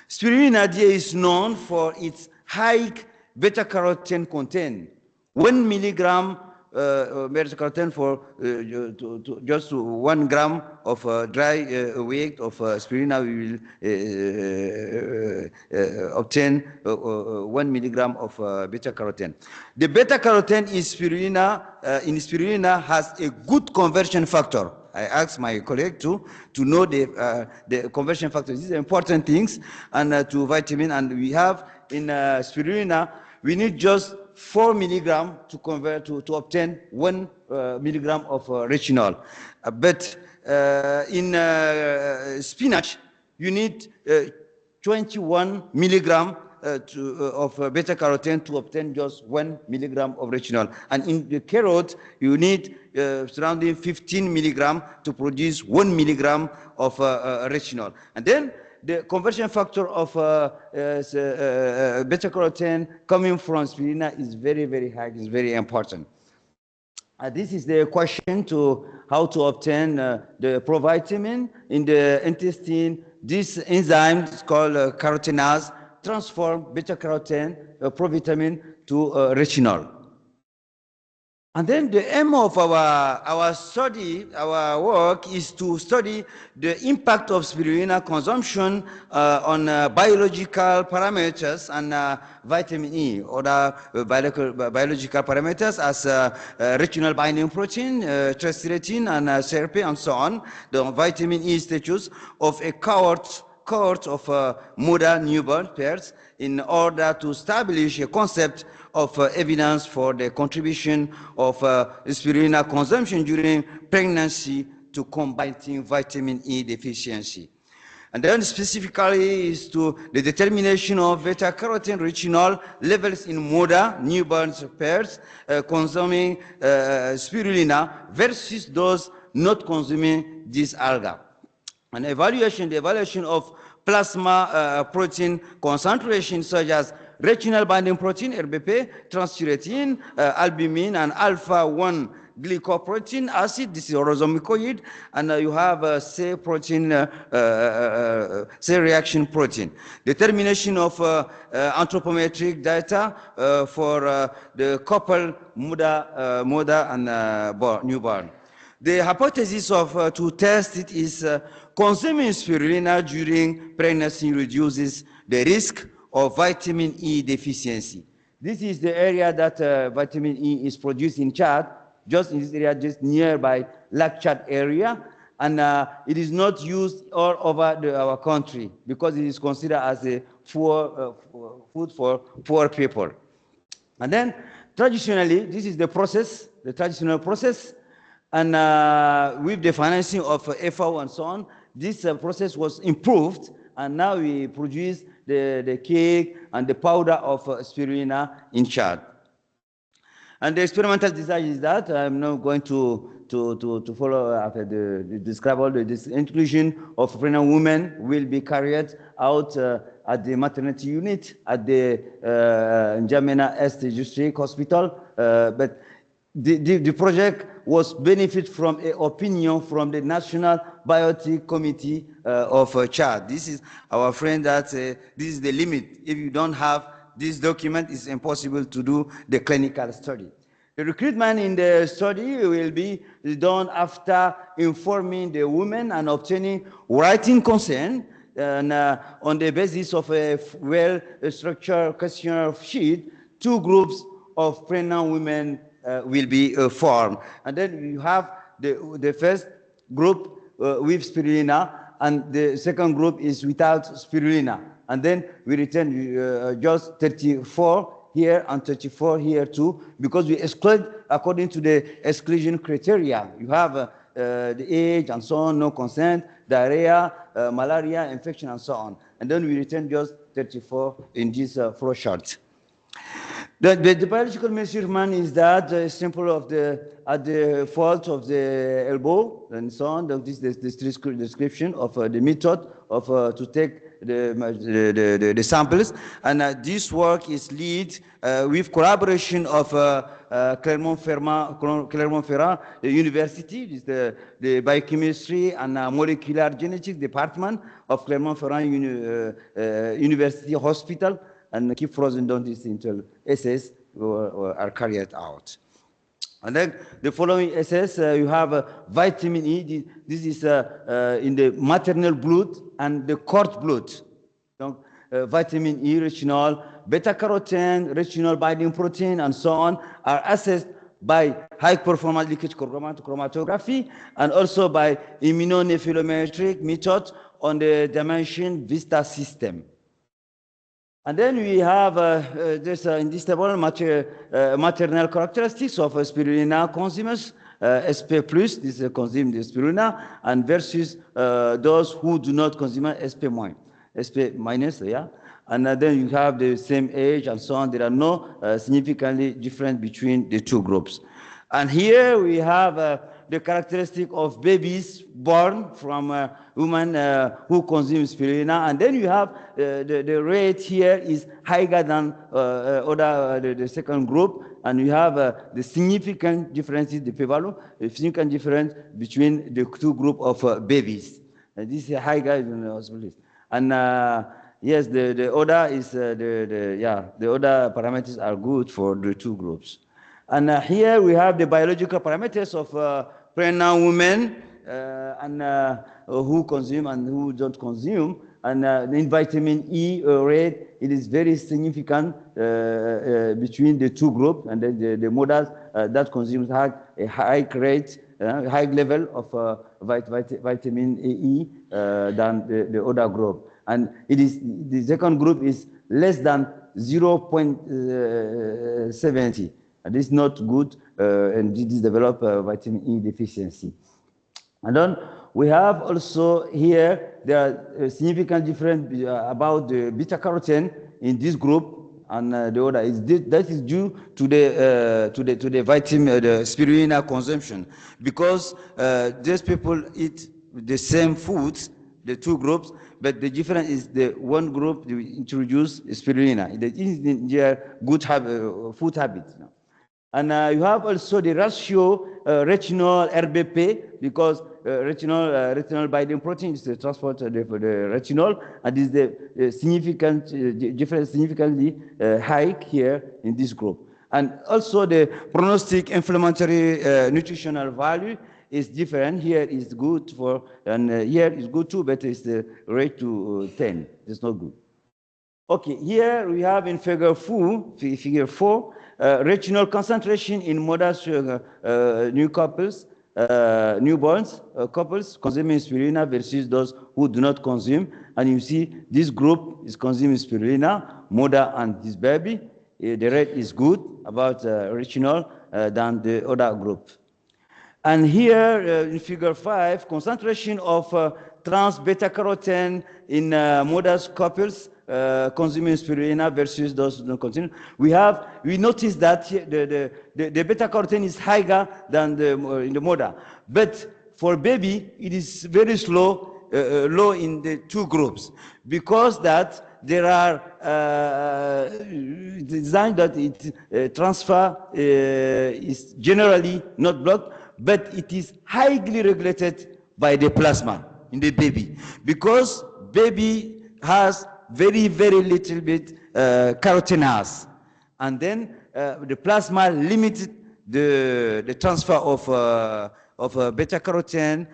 Speaker 6: Spirulina is known for its high beta-carotene content. 1 milligram beta-carotene for just 1 gram of dry weight of spirulina, we will obtain 1 milligram of beta-carotene. The beta-carotene in spirulina has a good conversion factor. I asked my colleague to know the conversion factor. These are important things, and to vitamin. And we have in spirulina, we need just 4 milligram to convert to obtain 1 milligram of retinol. But in spinach, you need 21 milligram of beta-carotene to obtain just 1 milligram of retinol. And in the carrot, you need surrounding 15 milligram to produce 1 milligram of retinol. And then the conversion factor of beta-carotene coming from spirulina is very, very high. It's very important. This is the question to how to obtain the provitamin in the intestine. This enzyme is called carotenase, transform beta-carotene, provitamin to retinol. And then the aim of our study, our work, is to study the impact of spirulina consumption on biological parameters and vitamin E, or biological parameters as retinol binding protein, traceratin, and CRP, and so on, the vitamin E status of a cohort of mother newborn pairs, in order to establish a concept of evidence for the contribution of spirulina consumption during pregnancy to combating vitamin E deficiency. And then specifically is to the determination of beta-carotene retinol levels in mother newborn pairs consuming spirulina versus those not consuming this alga. And the evaluation of plasma protein concentration, such as retinol binding protein, RBP, transthyretin, albumin, and alpha-1 glycoprotein acid. This is orozomucoid, and you have C protein, C reaction protein. Determination of anthropometric data for the couple mother and newborn. The hypothesis of to test it is consuming spirulina during pregnancy reduces the risk of vitamin E deficiency. This is the area that vitamin E is produced in Chad, just in this area, just nearby Lake Chad area, and it is not used all over our country because it is considered as a food for poor people. And then traditionally, this is the process, the traditional process, and with the financing of FAO and so on, this process was improved, and now we produce the cake and the powder of spirulina in Chad. And the experimental design is that I'm now going to follow after describe all this inclusion of pregnant women will be carried out at the maternity unit at the N'Djamena Est District Hospital. But the project was benefit from an opinion from the National Biotic Committee of Chad. This is our friend that this is the limit. If you don't have this document, it's impossible to do the clinical study. The recruitment in the study will be done after informing the women and obtaining writing consent, and on the basis of a well-structured questionnaire sheet. 2 groups of pregnant women will be formed. And then you have the first group with spirulina, and the second group is without spirulina. And then we return just 34 here and 34 here too, because we exclude according to the exclusion criteria. You have
Speaker 8: the age and so on, no consent, diarrhea, malaria, infection, and so on. And then we return just 34 in this flow chart. The biological measurement is that simple of at the fault of the elbow and so on. This is the description of the method of to take the samples, and this work is led with collaboration of Clermont-Ferrand University, is the biochemistry and molecular genetics department of Clermont-Ferrand University Hospital, and keep frozen down this until assays are carried out. And then the following assays, you have vitamin E. This is in the maternal blood and the cord blood. So, vitamin E, retinol, beta-carotene, retinol binding protein, and so on are assessed by high-performance leakage chromatography and also by immunonepheliometric method on the dimension VISTA system. And then we have this in this table maternal characteristics of spirulina consumers, SP+, this consume the spirulina, and versus those who do not consume SP-, yeah. And then you have the same age and so on. There are no significantly different between the two groups. And here we have the characteristic of babies born from women who consume spirulina, and then you have the rate here is higher than the second group, and you have the significant differences, the p-value, the significant difference between the two groups of babies. And this is higher than the hospitals. And yes, the order is the order parameters are good for the two groups. And here we have the biological parameters of pregnant women who consume and who don't consume. And in vitamin E rate, it is very significant between the two groups. And then the mothers that consume have a high rate, high level of vitamin E than the other group. And it is the second group is less than 0.70. And this is not good, and this develop vitamin E deficiency. And then we have also here, there are significant difference about the beta-carotene in this group, and the other is that is due to the vitamin, the spirulina consumption, because these people eat the same foods, the two groups, but the difference is the one group introduce spirulina. It is their good food habits. And you have also the ratio retinol RBP, because retinol binding protein is the transport for the retinol, and is the significant difference significantly high here in this group. And also the prognostic inflammatory nutritional value is different. Here is good for, and here is good too, but it's the rate to 10. It's not good. Okay, here we have in figure 4, retinol concentration in mothers, new couples, newborns, couples consuming spirulina versus those who do not consume. And you see this group is consuming spirulina, mother and this baby. The rate is good about retinol than the other group. And here in figure 5, concentration of trans beta-carotene in mothers couples consuming spirulina versus those who don't consume. We notice that the beta-carotene is higher than in the mother, but for baby it is very low in the two groups, because that there are design that it transfer is generally not blocked, but it is highly regulated by the plasma in the baby, because baby has very little bit carotenase, and then the plasma limited the transfer of beta carotene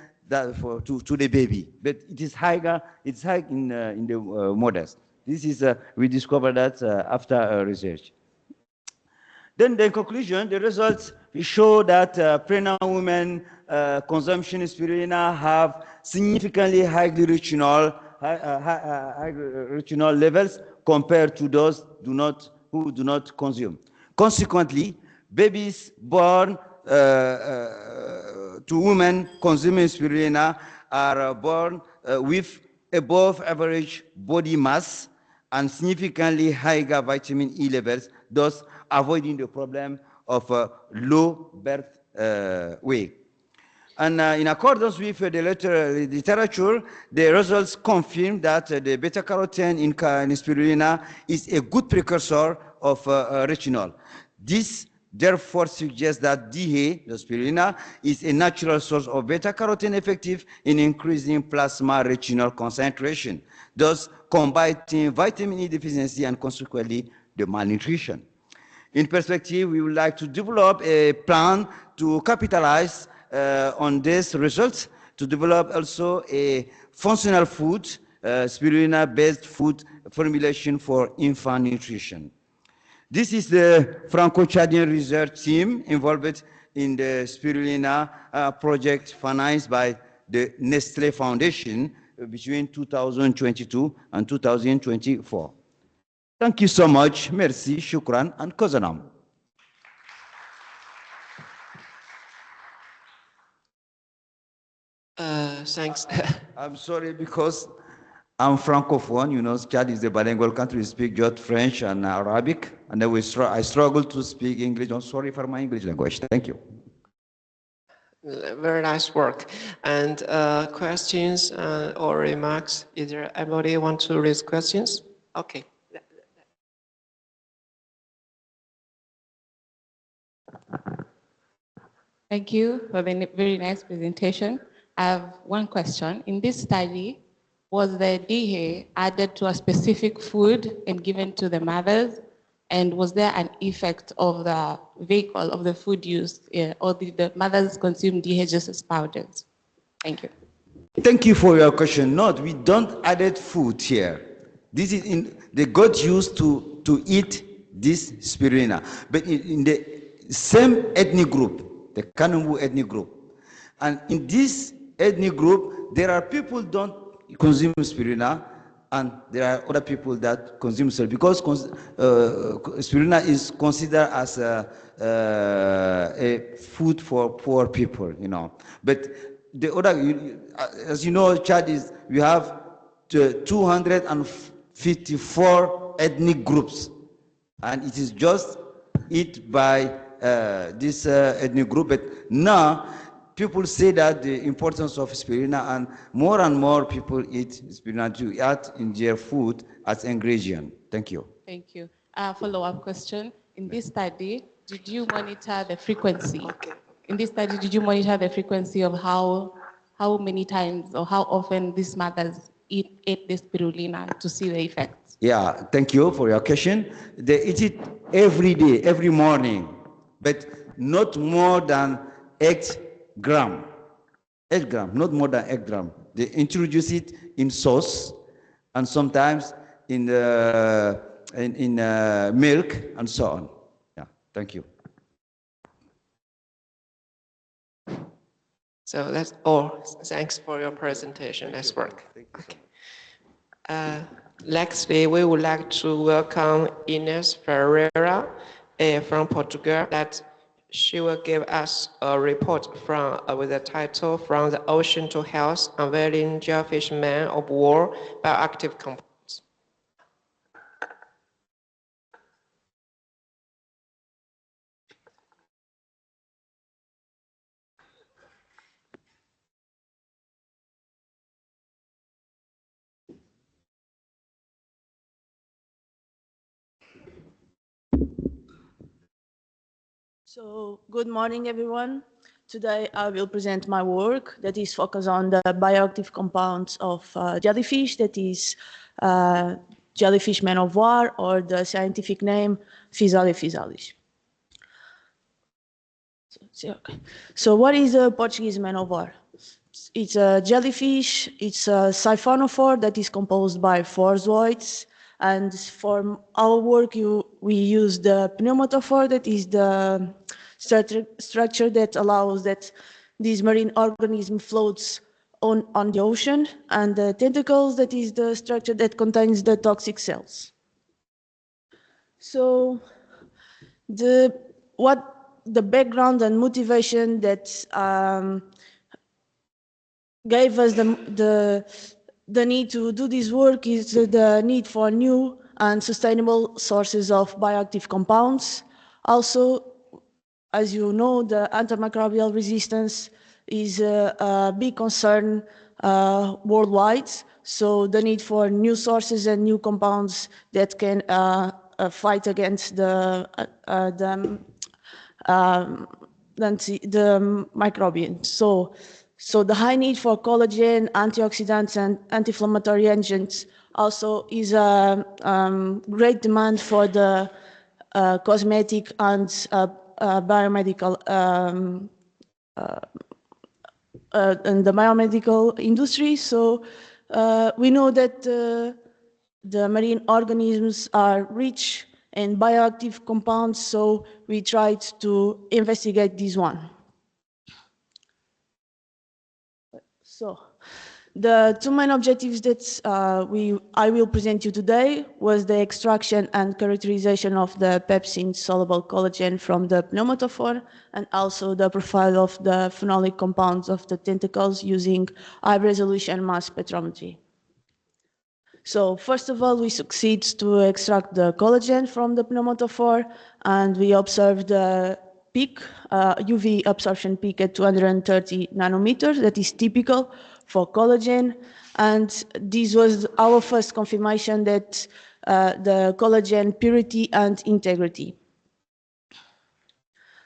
Speaker 8: to the baby, but it is higher. It's high in the mothers. This is we discovered that after research. Then the conclusion, the results show that pregnant women consumption of spirulina have significantly high retinol levels compared to those who do not consume. Consequently, babies born to women consuming spirulina are born with above average body mass and significantly higher vitamin E levels, thus avoiding the problem of low birth weight. And in accordance with the literature, the results confirm that the beta-carotene in spirulina is a good precursor of retinol. This therefore suggests that DHA, the spirulina, is a natural source of beta-carotene effective in increasing plasma retinol concentration, thus combating vitamin E deficiency and consequently the malnutrition. In perspective, we would like to develop a plan to capitalize on these results, to develop also a functional food, spirulina-based food formulation for infant nutrition. This is the Franco-Chadian research team involved in the spirulina project financed by the Nestlé Foundation between 2022 and 2024. Thank you so much. Merci, shukran, and kozanam.
Speaker 7: Thanks.
Speaker 8: I'm sorry because I'm Francophone. You know, Chad is a bilingual country. We speak just French and Arabic, and then I struggle to speak English. I'm sorry for my English language. Thank you.
Speaker 7: Very nice work. And questions or remarks? Is there anybody want to raise questions? Okay.
Speaker 9: Thank you for the very nice presentation. I have one question. In this study, was the DHA added to a specific food and given to the mothers? And was there an effect of the vehicle of the food used, or did the mothers consume DHA just as powders? Thank you.
Speaker 8: Thank you for your question. No, we don't added food here. This is they got used to eat this spirulina, but in the same ethnic group, the Kanumbu ethnic group, and in this ethnic group, there are people don't consume spirulina, and there are other people that consume spirulina because spirulina is considered as a food for poor people, you know. But the other, as you know, Chad is we have 254 ethnic groups, and it is just eaten by this ethnic group. But now people say that the importance of spirulina, and more people eat spirulina to add in their food as ingredient. Thank you.
Speaker 9: Thank you. Follow-up question. In this study, did you monitor the frequency?
Speaker 7: Okay.
Speaker 9: In this study, did you monitor the frequency of how many times or how often these mothers ate this spirulina to see the effects?
Speaker 8: Yeah, thank you for your question. They eat it every day, every morning, but not more than 8 grams. 8 grams, not more than 8 grams. They introduce it in sauce and sometimes in milk and so on. Yeah, thank you.
Speaker 7: So that's all. Thanks for your presentation. Nice work. Okay. Lastly, we would like to welcome Ines Ferreira from Portugal. That she will give us a report from with the title "From the Ocean to Health: Unveiling Jellyfish Man of War Bioactive Compounds."
Speaker 10: So, good morning, everyone. Today I will present my work that is focused on the bioactive compounds of jellyfish, that is jellyfish man of war, or the scientific name Physalia physalis. So what is a Portuguese man of war? It's a jellyfish, it's a siphonophore that is composed by 4 zooids. And for our work, we use the pneumatophore, that is the structure that allows that this marine organism floats on the ocean, and the tentacles, that is the structure that contains the toxic cells. So what the background and motivation that gave us the need to do this work is the need for new and sustainable sources of bioactive compounds. Also, as you know, the antimicrobial resistance is a big concern worldwide. So the need for new sources and new compounds that can fight against the microbians. So the high need for collagen, antioxidants, and anti-inflammatory agents also is a great demand for the cosmetic and biomedical and the biomedical industry. So we know that the marine organisms are rich in bioactive compounds, so we tried to investigate this one. So the two main objectives that I will present you today was the extraction and characterization of the pepsin-soluble collagen from the pneumatophore, and also the profile of the phenolic compounds of the tentacles using high-resolution mass spectrometry. So first of all, we succeed to extract the collagen from the pneumatophore, and we observed the peak, UV absorption peak at 230 nanometers. That is typical for collagen, and this was our first confirmation that the collagen purity and integrity.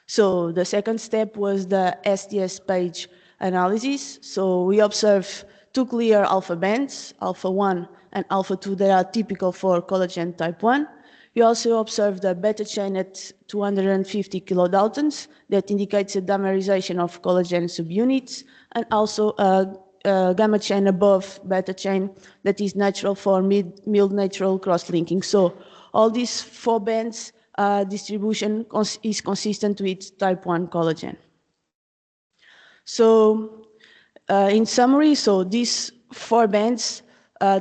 Speaker 10: So the second step was the STS page analysis. So we observed two clear alpha bands, alpha 1 and alpha 2, that are typical for collagen type 1. We also observed a beta chain at 250 kilodaltons that indicates a dimerization of collagen subunits, and also a gamma chain above beta chain that is natural for mild natural cross-linking. So all these four bands distribution is consistent with type 1 collagen. So in summary, so these four bands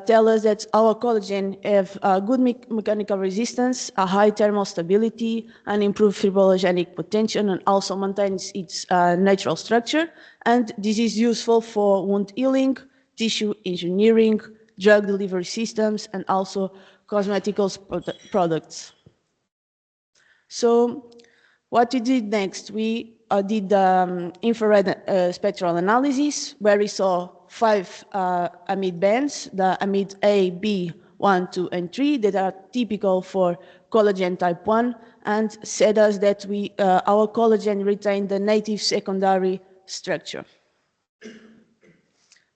Speaker 10: tell us that our collagen have good mechanical resistance, a high thermal stability, and improved fibrillogenic potential, and also maintains its natural structure. And this is useful for wound healing, tissue engineering, drug delivery systems, and also cosmetics products. So what we did next, we did the infrared spectral analysis, where we saw 5 amide bands, the amide A, B, 1, 2, and 3, that are typical for collagen type 1, and said us that our collagen retained the native secondary structure.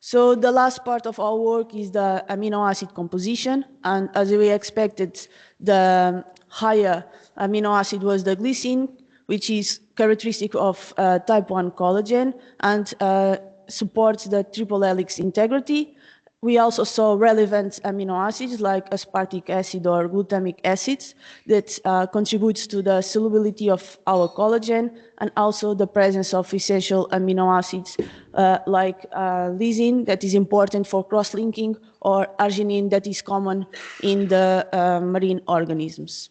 Speaker 10: So the last part of our work is the amino acid composition, and as we expected, the higher amino acid was the glycine, which is characteristic of type 1 collagen and supports the triple helix integrity. We also saw relevant amino acids like aspartic acid or glutamic acids that contributes to the solubility of our collagen, and also the presence of essential amino acids like lysine, that is important for cross-linking, or arginine, that is common in the marine organisms.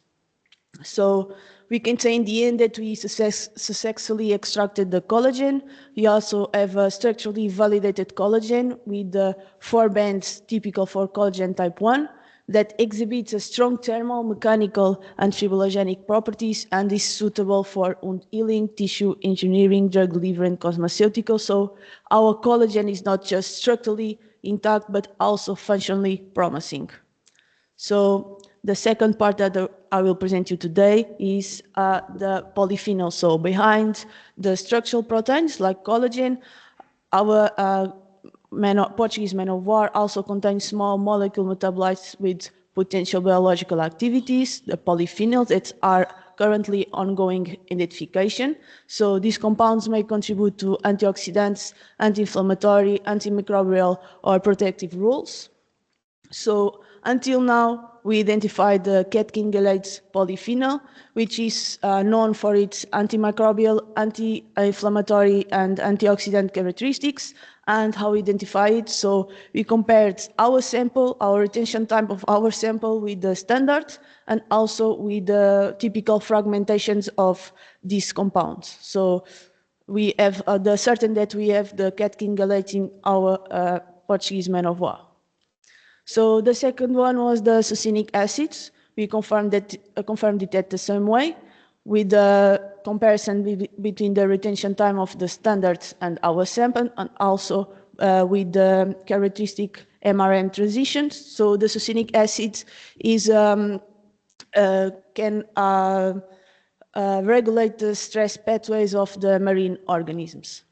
Speaker 10: So we can say in the end that we successfully extracted the collagen. We also have a structurally validated collagen with the 4 bands typical for collagen type 1 that exhibits a strong thermal, mechanical, and fibrillogenic properties, and is suitable for wound healing, tissue engineering, drug delivery, and cosmeceuticals. So our collagen is not just structurally intact, but also functionally promising. So the second part that I will present you today is the polyphenol. So behind the structural proteins like collagen, our Portuguese man of war also contains small molecule metabolites with potential biological activities, the polyphenols that are currently ongoing identification. So these compounds may contribute to antioxidants, anti-inflammatory, antimicrobial, or protective roles. So until now, we identified the catechingellate polyphenol, which is known for its antimicrobial, anti-inflammatory, and antioxidant characteristics, and how we identify it. So we compared our sample, our retention time of our sample with the standard, and also with the typical fragmentations of these compounds. So we have the certain that we have the catechingellate in our Portuguese man of war. So the second one was the succinic acids. We confirmed it at the same way with the comparison between the retention time of the standards and our sample, and also with the characteristic MRM transitions. So the succinic acids is can regulate the stress pathways of the marine organisms.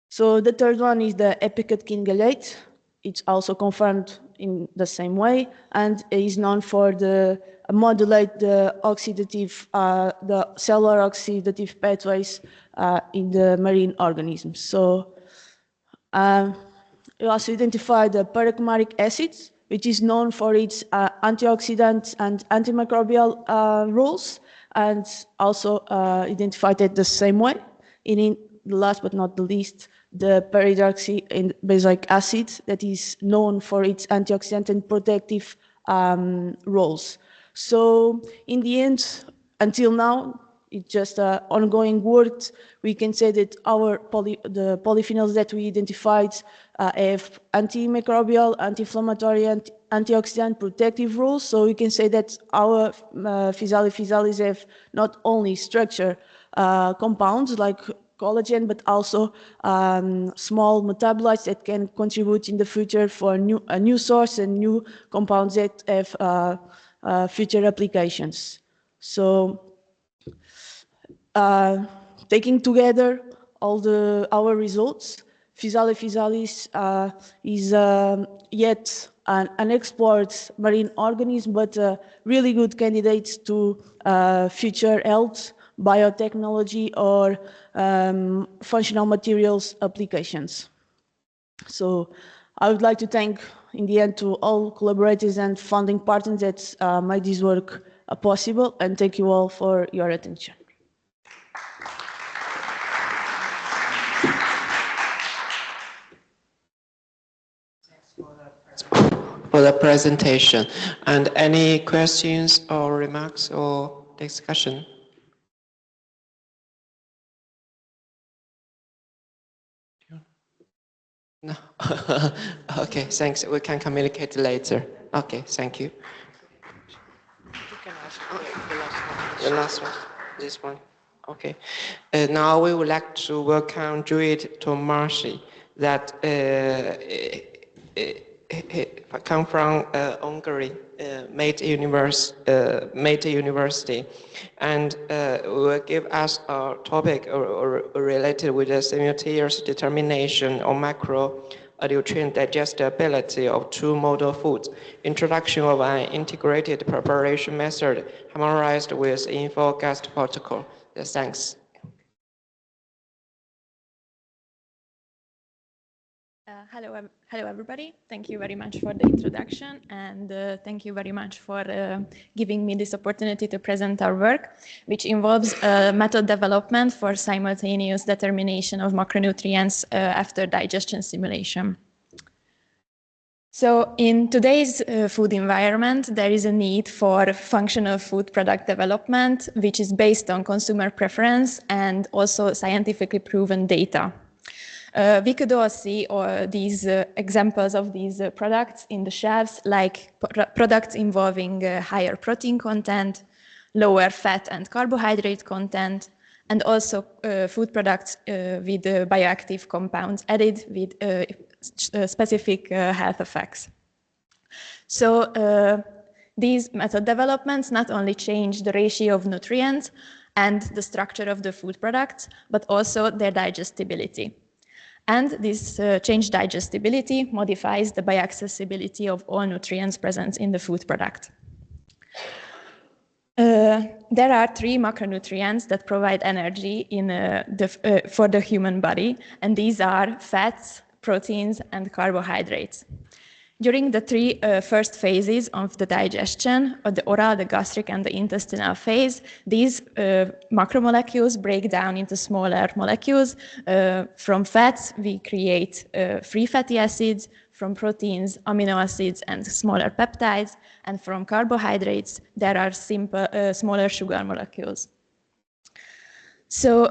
Speaker 10: So the third one is the epicatechingellate. It's also confirmed in the same way, and is known for the modulate the oxidative, the cellular oxidative pathways in the marine organisms. So we also identified the paraquamaric acids, which is known for its antioxidant and antimicrobial roles, and also identified it the same way. In last but not the least, the pyridoxy and benzoic acid that is known for its antioxidant and protective roles. So in the end, until now, it's just ongoing work. We can say that the polyphenols that we identified have antimicrobial, anti-inflammatory, and antioxidant protective roles. So we can say that our physalis have not only structure compounds like collagen, but also small metabolites that can contribute in the future for a new source and new compounds that have future applications. So taking together all our results, physalis is yet an unexplored marine organism, but really good candidates to future health, biotechnology, or functional materials applications. So I would like to thank, in the end, to all collaborators and funding partners that made this work possible, and thank you all for your attention.
Speaker 7: For the presentation. And any questions or remarks or discussion? No. Okay, thanks. We can communicate later. Okay, thank you.
Speaker 1: You can ask
Speaker 7: The last one, this one. Okay. Now we would like to welcome Judith Tomashi that come from Hungary, Mate University, and will give us a topic related with the simultaneous determination of macronutrient digestibility of two model foods, introduction of an integrated preparation method harmonized with InfoGast protocol. Thanks.
Speaker 11: Hello, everybody. Thank you very much for the introduction, and thank you very much for giving me this opportunity to present our work, which involves method development for simultaneous determination of macronutrients after digestion simulation. So in today's food environment, there is a need for functional food product development, which is based on consumer preference and also scientifically proven data. We could all see these examples of these products in the shelves, like products involving higher protein content, lower fat and carbohydrate content, and also food products with bioactive compounds added with specific health effects. So these method developments not only change the ratio of nutrients and the structure of the food products, but also their digestibility. And this changed digestibility modifies the bioaccessibility of all nutrients present in the food product. There are three macronutrients that provide energy for the human body, and these are fats, proteins, and carbohydrates. During the three first phases of the digestion, the oral, the gastric, and the intestinal phase, these macromolecules break down into smaller molecules. From fats, we create free fatty acids. From proteins, amino acids, and smaller peptides. And from carbohydrates, there are simple, smaller sugar molecules. So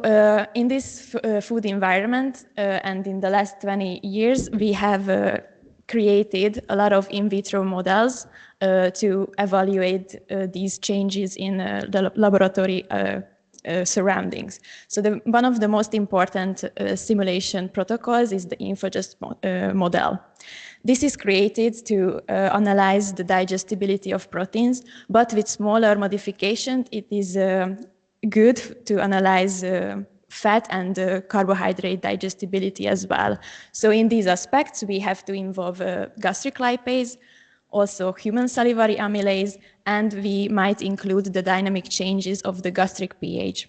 Speaker 11: in this food environment, and in the last 20 years, we have created a lot of in vitro models to evaluate these changes in the laboratory surroundings. So one of the most important simulation protocols is the InfoGest model. This is created to analyze the digestibility of proteins, but with smaller modifications, it is good to analyze fat and carbohydrate digestibility as well. So in these aspects, we have to involve gastric lipase, also human salivary amylase, and we might include the dynamic changes of the gastric pH.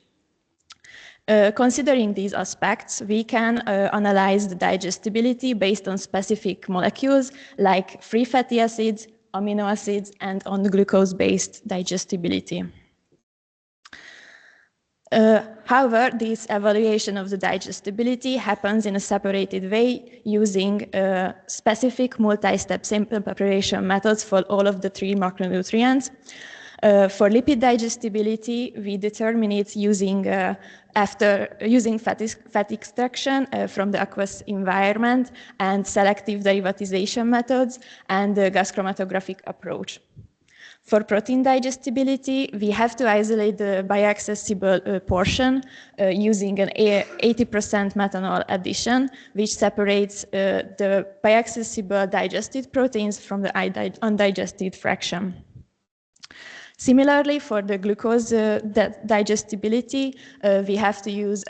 Speaker 11: Considering these aspects, we can analyze the digestibility based on specific molecules like free fatty acids, amino acids, and on glucose-based digestibility. However, this evaluation of the digestibility happens in a separated way using specific multi-step sample preparation methods for all of the three macronutrients. For lipid digestibility, we determine it using fat extraction from the aqueous environment and selective derivatization methods and the gas chromatographic approach. For protein digestibility, we have to isolate the bioaccessible portion using an 80% methanol addition, which separates the bioaccessible digested proteins from the undigested fraction. Similarly, for the glucose digestibility, we have to use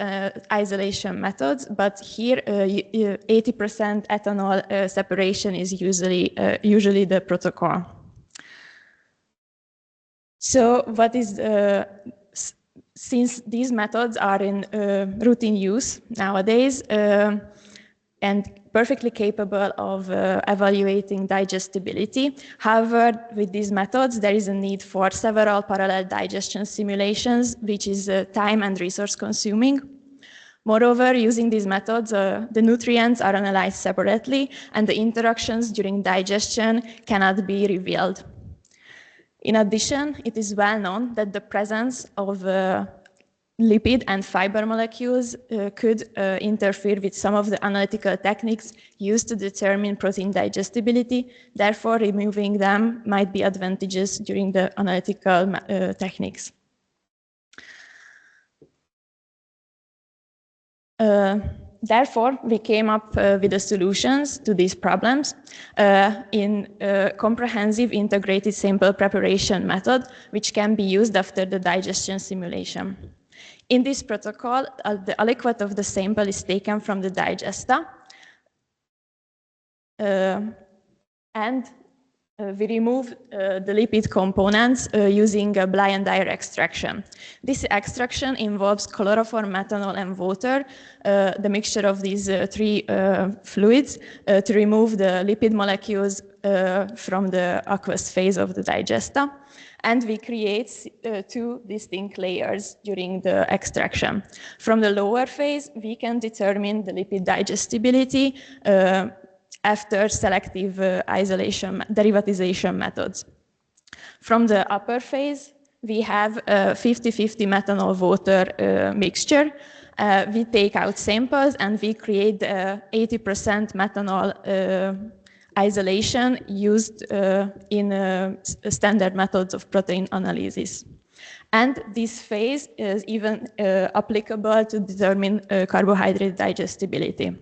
Speaker 11: isolation methods, but here 80% ethanol separation is usually the protocol. So what is, since these methods are in routine use nowadays and perfectly capable of evaluating digestibility, however, with these methods, there is a need for several parallel digestion simulations, which is time and resource consuming. Moreover, using these methods, the nutrients are analyzed separately and the interactions during digestion cannot be revealed. In addition, it is well known that the presence of lipid and fiber molecules could interfere with some of the analytical techniques used to determine protein digestibility. Therefore, removing them might be advantageous during the analytical techniques. Therefore, we came up with the solutions to these problems in a comprehensive integrated sample preparation method, which can be used after the digestion simulation. In this protocol, the aliquot of the sample is taken from the digesta, and we remove the lipid components using a blind dye extraction. This extraction involves chloroform, methanol, and water, the mixture of these three fluids, to remove the lipid molecules from the aqueous phase of the digesta. And we create two distinct layers during the extraction. From the lower phase, we can determine the lipid digestibility after selective derivatization methods. From the upper phase, we have a 50-50 methanol-water mixture. We take out samples and we create 80% methanol isolation used in standard methods of protein analysis. And this phase is even applicable to determine carbohydrate digestibility.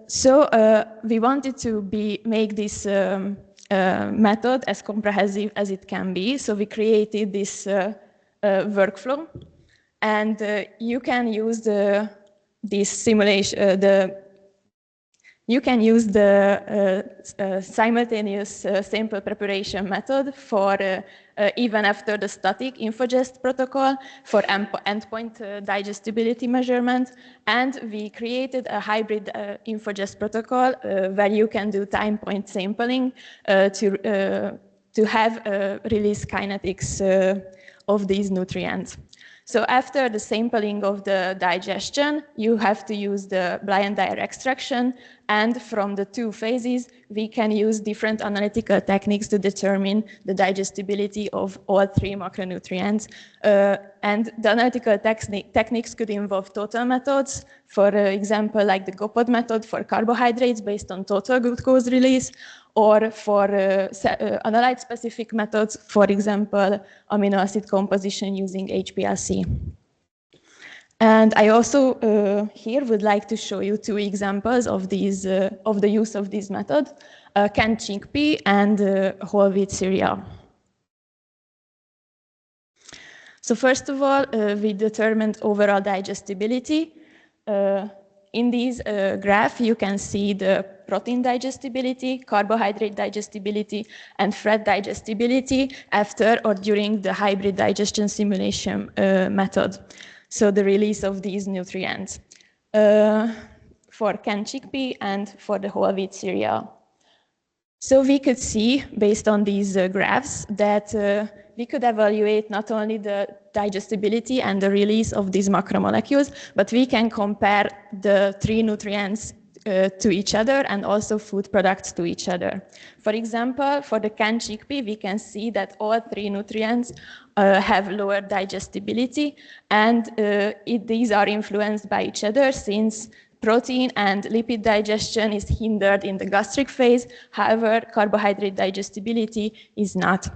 Speaker 11: So we wanted to make this method as comprehensive as it can be. So we created this workflow, and you can use this simulation. You can use the simultaneous sample preparation method for even after the static InfoGest protocol for endpoint digestibility measurement. And we created a hybrid InfoGest protocol where you can do time point sampling to have release kinetics of these nutrients. So after the sampling of the digestion, you have to use the Blind-Dyer extraction, and from the two phases, we can use different analytical techniques to determine the digestibility of all three macronutrients. And the analytical techniques could involve total methods, for example, like the GOPOD method for carbohydrates based on total glucose release, or for analyte-specific methods, for example, amino acid composition using HPLC. And I also here would like to show you two examples of these of the use of this method: canned chickpea and whole wheat cereal. So first of all, we determined overall digestibility. In this graph, you can see the protein digestibility, carbohydrate digestibility, and fat digestibility after or during the hybrid digestion simulation method. So the release of these nutrients for canned chickpea and for the whole wheat cereal. So we could see, based on these graphs, that we could evaluate not only the digestibility and the release of these macromolecules, but we can compare the three nutrients to each other and also food products to each other. For example, for the canned chickpea, we can see that all three nutrients have lower digestibility, and these are influenced by each other, since protein and lipid digestion is hindered in the gastric phase. However, carbohydrate digestibility is not.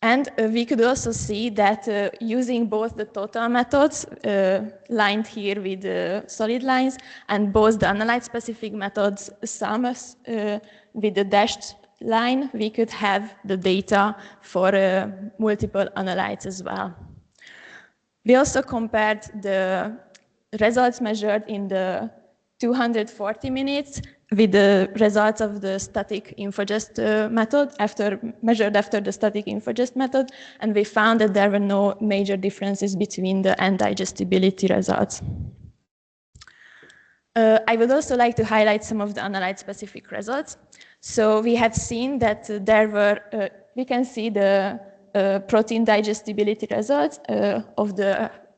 Speaker 11: And we could also see that using both the total methods, lined here with solid lines, and both the analyte-specific methods, SAMS, with the dashed line, we could have the data for multiple analytes as well. We also compared the results measured in the 240 minutes with the results of the static InfoGest method, measured after the static InfoGest method, and we found that there were no major differences between the end digestibility results. I would also like to highlight some of the analyte-specific results. So we have seen that there were, we can see the protein digestibility results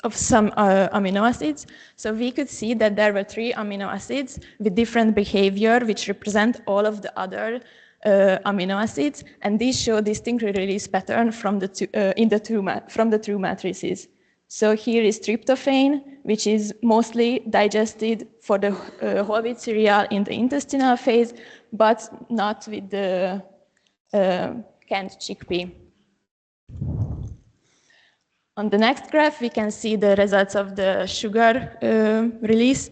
Speaker 11: of some amino acids. So we could see that there were 3 amino acids with different behavior, which represent all of the other amino acids, and these show distinct release pattern from the two matrices. So here is tryptophan, which is mostly digested for the whole wheat cereal in the intestinal phase, but not with the canned chickpea. On the next graph, we can see the results of the sugar release.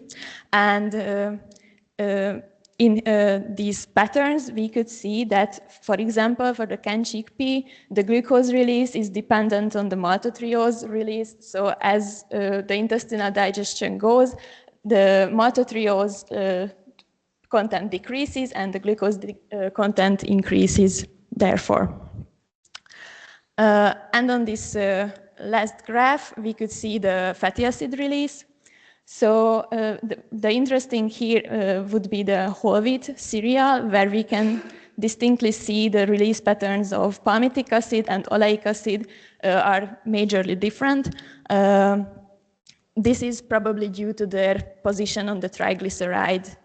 Speaker 11: And in these patterns, we could see that, for example, for the canned chickpea, the glucose release is dependent on the maltodextrose release. So as the intestinal digestion goes, the maltodextrose content decreases and the glucose content increases, therefore. And on this last graph, we could see the fatty acid release. So the interesting here would be the whole wheat cereal, where we can distinctly see the release patterns of palmitic acid and oleic acid are majorly different. This is probably due to their position on the triglyceride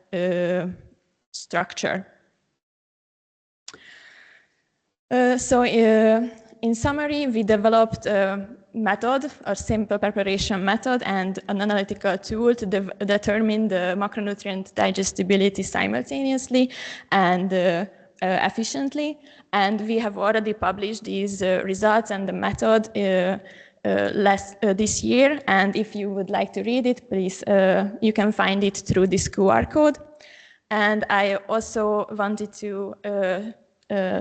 Speaker 11: structure. In summary, we developed a method, a simple preparation method, and an analytical tool to determine the macronutrient digestibility simultaneously and efficiently. And we have already published these results and the method this year. And if you would like to read it, please, you can find it through this QR code. And I also wanted to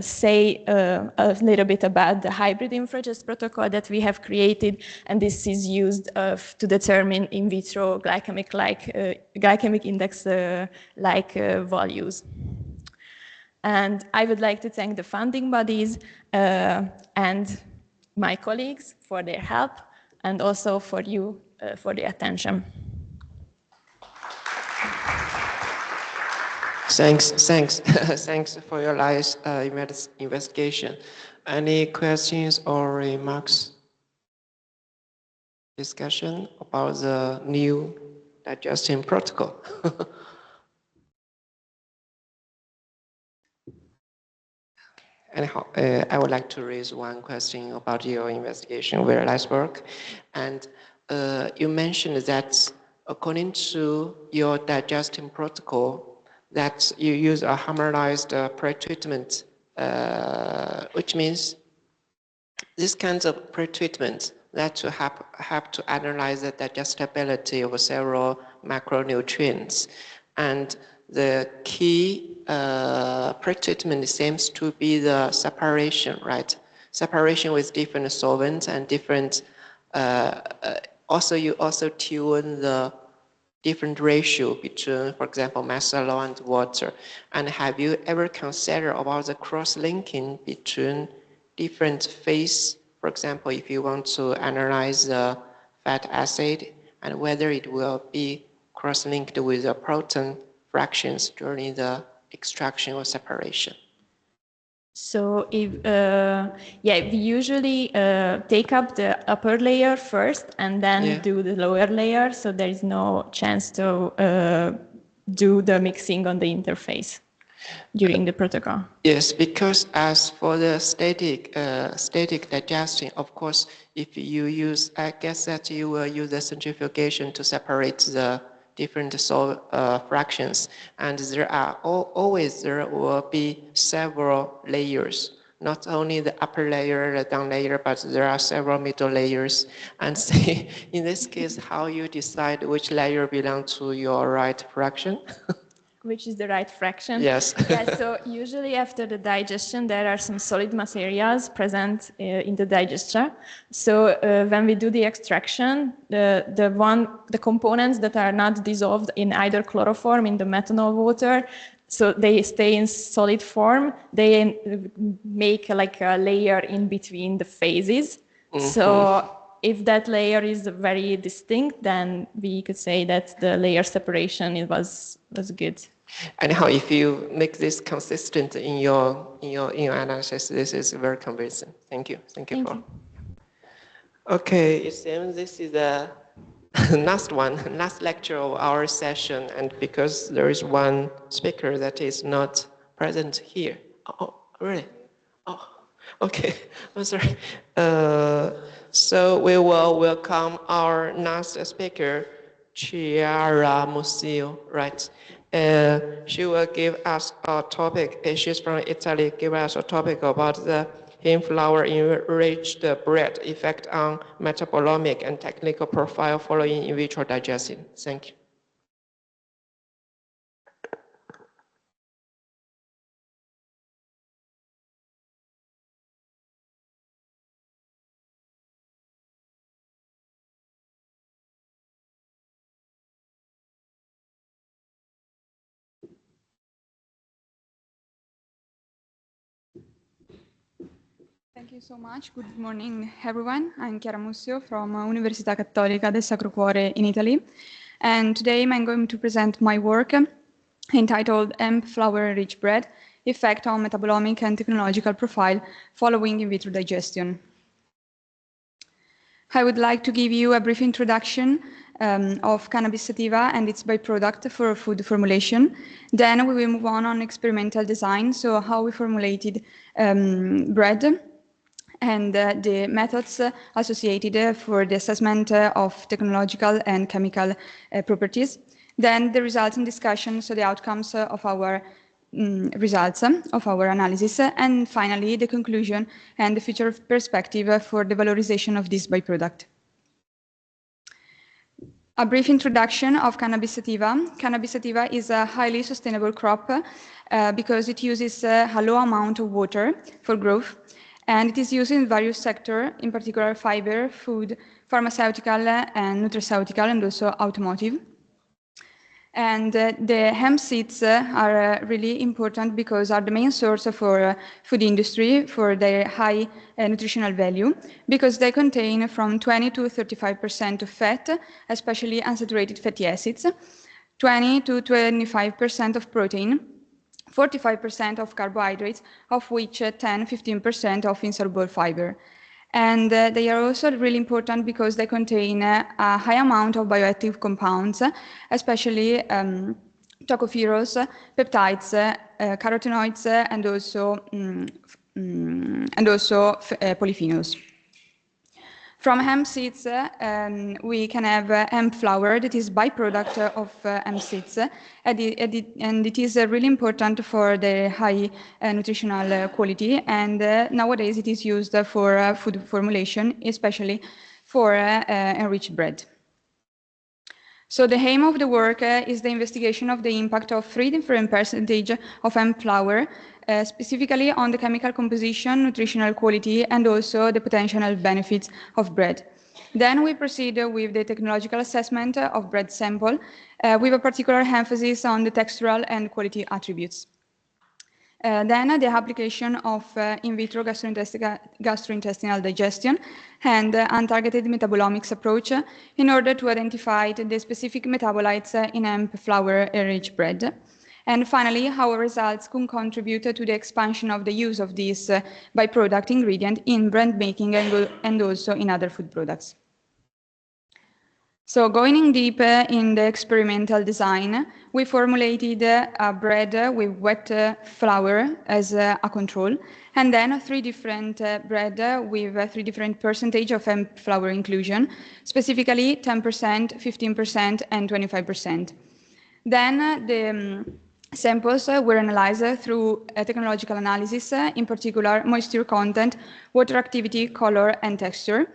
Speaker 11: say a little bit about the hybrid InfoGest protocol that we have created, and this is used to determine in vitro glycemic index values. And I would like to thank the funding bodies and my colleagues for their help, and also for you for the attention.
Speaker 7: Thanks for your nice investigation. Any questions or remarks? Discussion about the new digestion protocol. Anyhow, I would like to raise one question about your investigation. Very nice work. And you mentioned that according to your digestion protocol, that you use a harmonized pre-treatment, which means this kind of pre-treatment that you have to analyze the digestibility of several macronutrients. And the key pre-treatment seems to be the separation, right? Separation with different solvents and different, you also tune the different ratio between, for example, micellar and water. And have you ever considered about the cross-linking between different phase? For example, if you want to analyze the fat acid and whether it will be cross-linked with the protein fractions during the extraction or separation.
Speaker 11: So if we usually take up the upper layer first and then do the lower layer, so there is no chance to do the mixing on the interface during the protocol.
Speaker 7: Yes, because as for the static digestion, of course, if you use, I guess that you will use the centrifugation to separate the different fractions, and there are there will be several layers, not only the upper layer, the down layer, but there are several middle layers. And say, in this case, how you decide which layer belongs to your right fraction?
Speaker 11: Which is the right fraction?
Speaker 7: Yes.
Speaker 11: So usually after the digestion, there are some solid materials present in the digester. So when we do the extraction, the components that are not dissolved in either chloroform in the methanol water, so they stay in solid form, they make like a layer in between the phases. Mm-hmm. So if that layer is very distinct, then we could say that the layer separation was good.
Speaker 7: Anyhow, if you make this consistent in your analysis, this is very convincing. Thank you. Thank you. Okay, it seems this is the last lecture of our session, and because there is one speaker that is not present here. Oh, really? Oh, okay. I'm sorry. So we will welcome our next speaker, Chiara Musio, right? She will give us a topic. She's from Italy. Give us a topic about the heme flour enriched bread effect on metabolomic and technical profile following in vitro digestion. Thank you.
Speaker 12: Thank you so much. Good morning, everyone. I'm Chiara Musio from Università Cattolica del Sacro Cuore in Italy. And today I'm going to present my work entitled Hemp Flour Enriched Bread, Effect on Metabolomic and Technological Profile Following in Vitro Digestion. I would like to give you a brief introduction of cannabis sativa and its byproduct for food formulation. Then we will move on experimental design, so how we formulated bread, and the methods associated for the assessment of technological and chemical properties. Then the results and discussion, so the outcomes of our results of our analysis, and finally the conclusion and the future perspective for the valorization of this byproduct. A brief introduction of cannabis sativa. Cannabis sativa is a highly sustainable crop because it uses a low amount of water for growth, and it is used in various sectors, in particular fiber, food, pharmaceutical and nutraceutical, and also automotive. And the hemp seeds are really important because are the main source for food industry for their high nutritional value, because they contain from 20 to 35% of fat, especially unsaturated fatty acids, 20 to 25% of protein, 45% of carbohydrates, of which 10-15% of insoluble fiber. And they are also really important because they contain a high amount of bioactive compounds, especially tocopherols, peptides, carotenoids, and also polyphenols. From hemp seeds, we can have hemp flour that is byproduct of hemp seeds, and it is really important for the high nutritional quality. And nowadays it is used for food formulation, especially for enriched bread. So the aim of the work is the investigation of the impact of 3 different percentages of hemp flour, specifically on the chemical composition, nutritional quality, and also the potential benefits of bread. Then we proceed with the technological assessment of bread sample, with a particular emphasis on the textural and quality attributes. Then the application of in vitro gastrointestinal digestion and untargeted metabolomics approach in order to identify the specific metabolites in hemp flour-enriched bread. And finally, our results can contribute to the expansion of the use of this byproduct ingredient in bread making and also in other food products. So going in deep in the experimental design, we formulated a bread with wet flour as a control, and then 3 different bread with 3 different percentage of hemp flour inclusion, specifically 10%, 15%, and 25%. Then the samples were analyzed through a technological analysis, in particular moisture content, water activity, color, and texture.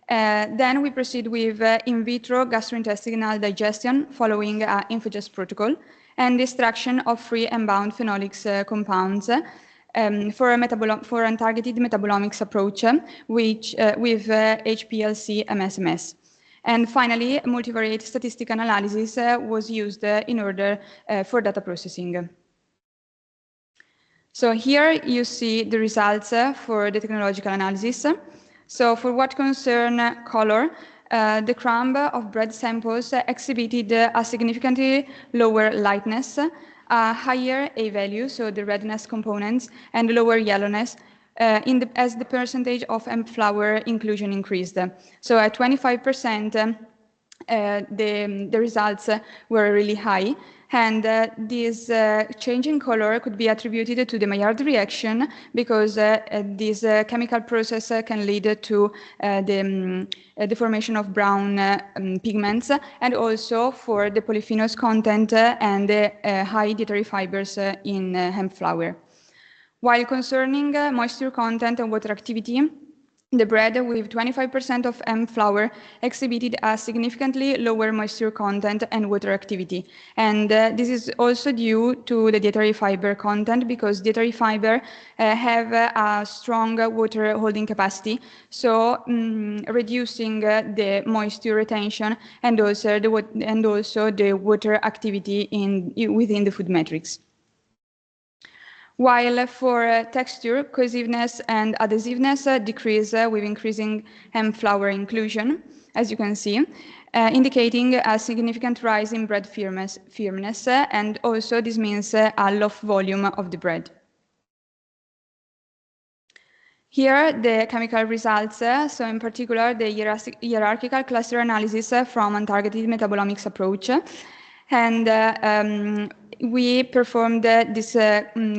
Speaker 12: Then we proceed with in vitro gastrointestinal digestion following an InfoGest protocol and the extraction of free and bound phenolics compounds for untargeted metabolomics approach with HPLC MSMS. And finally, multivariate statistical analysis was used in order for data processing. So here you see the results for the technological analysis. So for what concern color, the crumb of bread samples exhibited a significantly lower lightness, a higher A value, so the redness components, and lower yellowness as the percentage of hemp flour inclusion increased. So at 25%, the results were really high. And this change in color could be attributed to the Maillard reaction because this chemical process can lead to the formation of brown pigments, and also for the polyphenols content and the high dietary fibers in hemp flour. While concerning moisture content and water activity, the bread with 25% of hemp flour exhibited a significantly lower moisture content and water activity. And this is also due to the dietary fiber content, because dietary fiber have a strong water holding capacity, so reducing the moisture retention and also the water activity within the food matrix. While for texture, cohesiveness and adhesiveness decrease with increasing hemp flour inclusion, as you can see, indicating a significant rise in bread firmness, and also this means a low volume of the bread. Here, the chemical results, so in particular, the hierarchical cluster analysis from untargeted metabolomics approach, and we performed this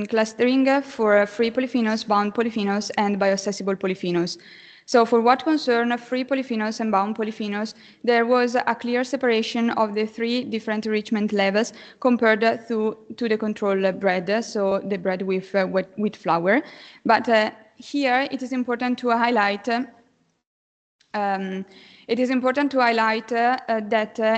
Speaker 12: clustering for free polyphenols, bound polyphenols, and bioaccessible polyphenols. So for what concern free polyphenols and bound polyphenols, there was a clear separation of the 3 different enrichment levels compared to the control bread, so the bread with wheat flour. But here it is important to highlight that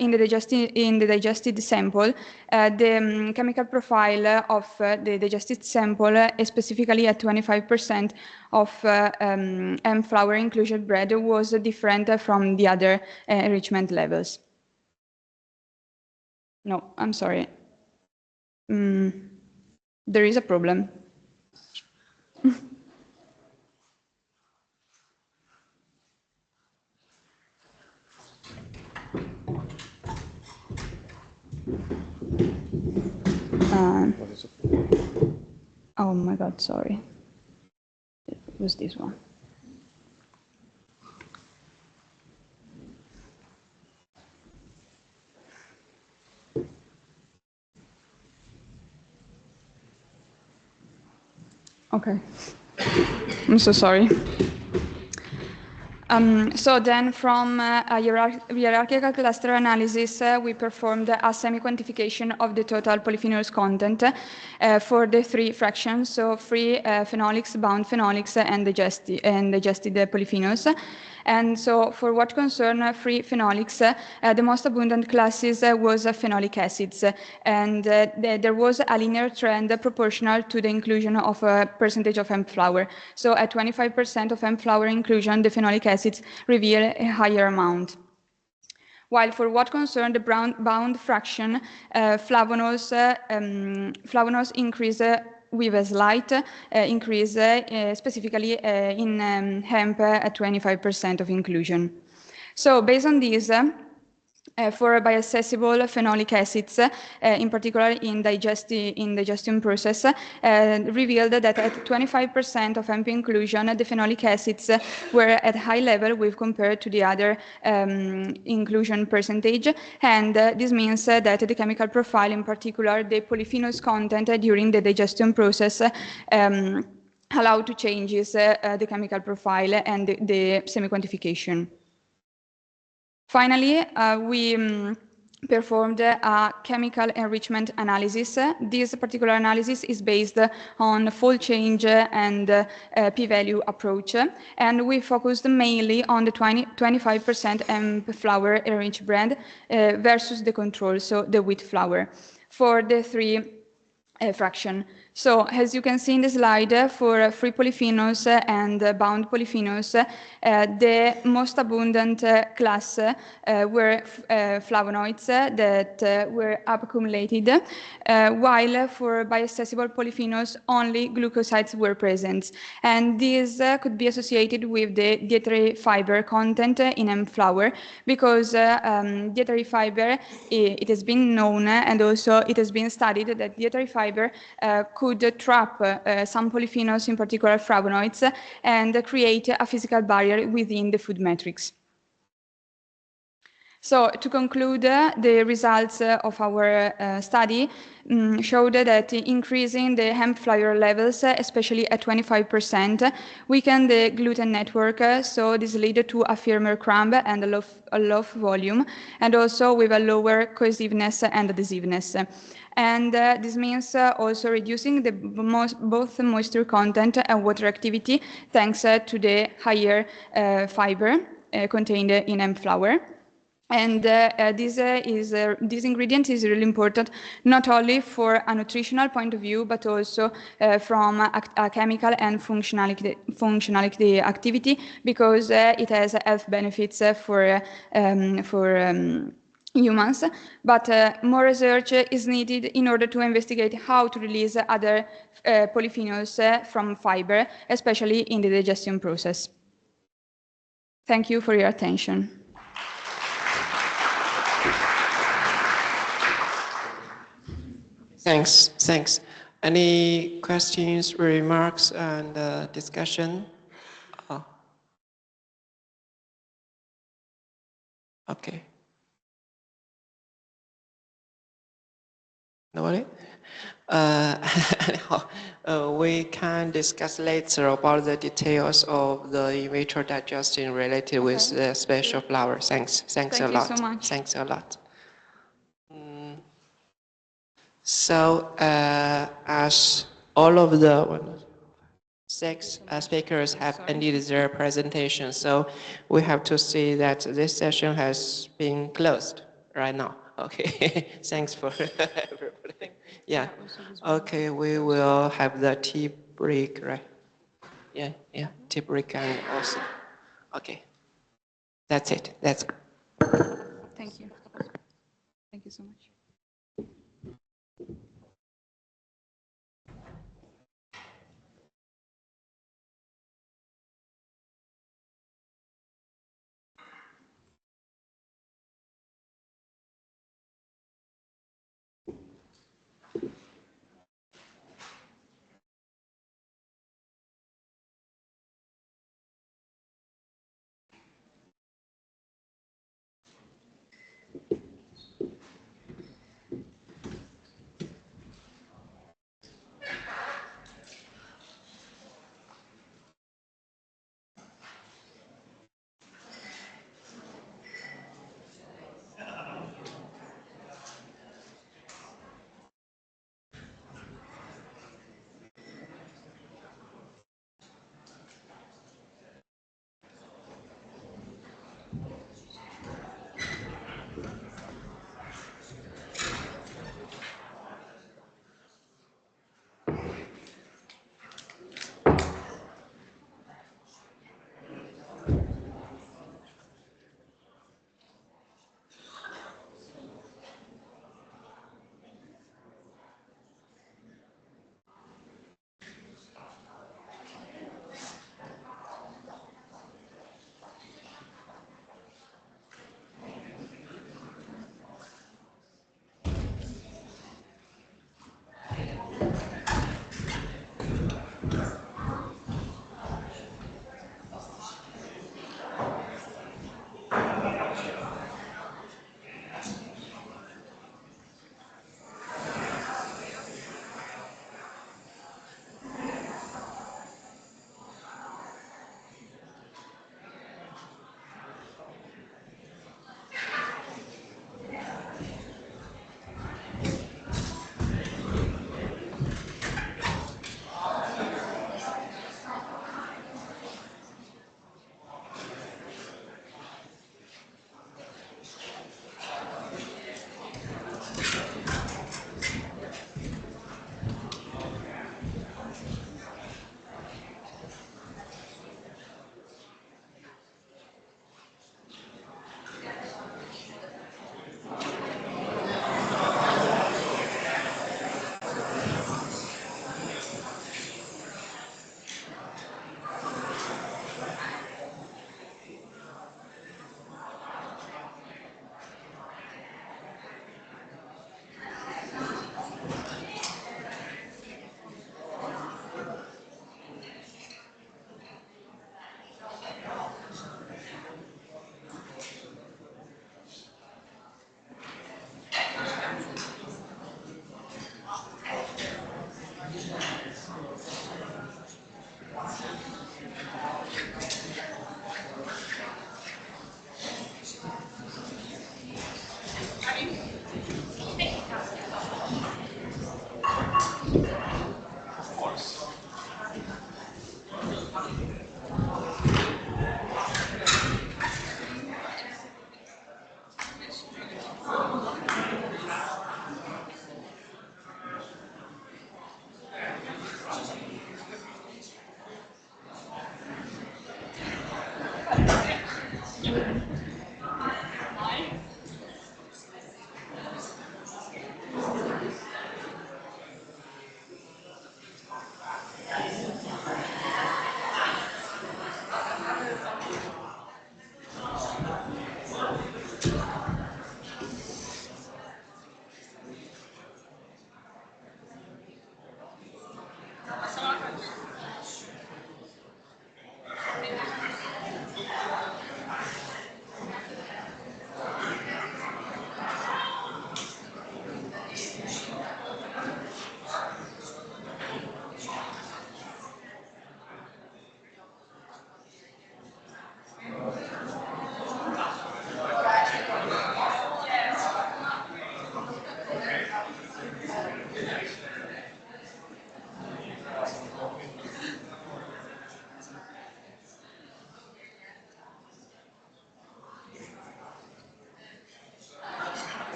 Speaker 12: in the digested sample, the chemical profile of the digested sample, specifically at 25% of hemp flour inclusion bread, was different from the other enrichment levels. No, I'm sorry. There is a problem. Oh my God, sorry. It was this one. Okay. I'm so sorry. So then from a hierarchical cluster analysis, we performed a semi-quantification of the total polyphenols content for the three fractions, so free phenolics, bound phenolics, and digested polyphenols. And so for what concern free phenolics, the most abundant classes was phenolic acids. And there was a linear trend proportional to the inclusion of a percentage of hemp flour. So at 25% of hemp flour inclusion, the phenolic acids reveal a higher amount. While for what concerned the bound fraction, flavonols increase with a slight increase, specifically in hemp at 25% of inclusion. So based on this, for bioaccessible phenolic acids, in particular in digestion process, revealed that at 25% of hemp inclusion, the phenolic acids were at high level with compared to the other inclusion percentage. And this means that the chemical profile, in particular the polyphenols content during the digestion process, allowed to changes the chemical profile and the semi-quantification. Finally, we performed a chemical enrichment analysis. This particular analysis is based on fold change and p-value approach, and we focused mainly on the 25% hemp flour enriched brand versus the control, so the wheat flour, for the three fraction. So as you can see in the slide, for free polyphenols and bound polyphenols, the most abundant class were flavonoids that were accumulated, while for bioaccessible polyphenols, only glucosides were present. And this could be associated with the dietary fiber content in hemp flour, because dietary fiber, it has been known, and also it has been studied that dietary fiber could trap some polyphenols, in particular flavonoids, and create a physical barrier within the food matrix. So to conclude, the results of our study showed that increasing the hemp flour levels, especially at 25%, weakened the gluten network, so this led to a firmer crumb and a low volume, and also with a lower cohesiveness and adhesiveness. And this means also reducing both moisture content and water activity, thanks to the higher fiber contained in hemp flour. And this ingredient is really important, not only for a nutritional point of view, but also from a chemical and functionality activity, because it has health benefits for humans. But more research is needed in order to investigate how to release other polyphenols from fiber, especially in the digestion process. Thank you for your attention.
Speaker 7: Thanks. Any questions, remarks, and discussion? Oh. Okay. Nobody? We can discuss later about the details of the in vitro digestion related with the special flour. Thanks a lot. Thank you so much. Thanks a lot. So, as all of the 6 speakers have ended their presentation, so we have to see that this session has been closed right now. Okay, thanks for everybody. Yeah, okay, we will have the tea break, right? Yeah, tea break and also. Okay, that's it. That's.
Speaker 12: Thank you. Thank you so much.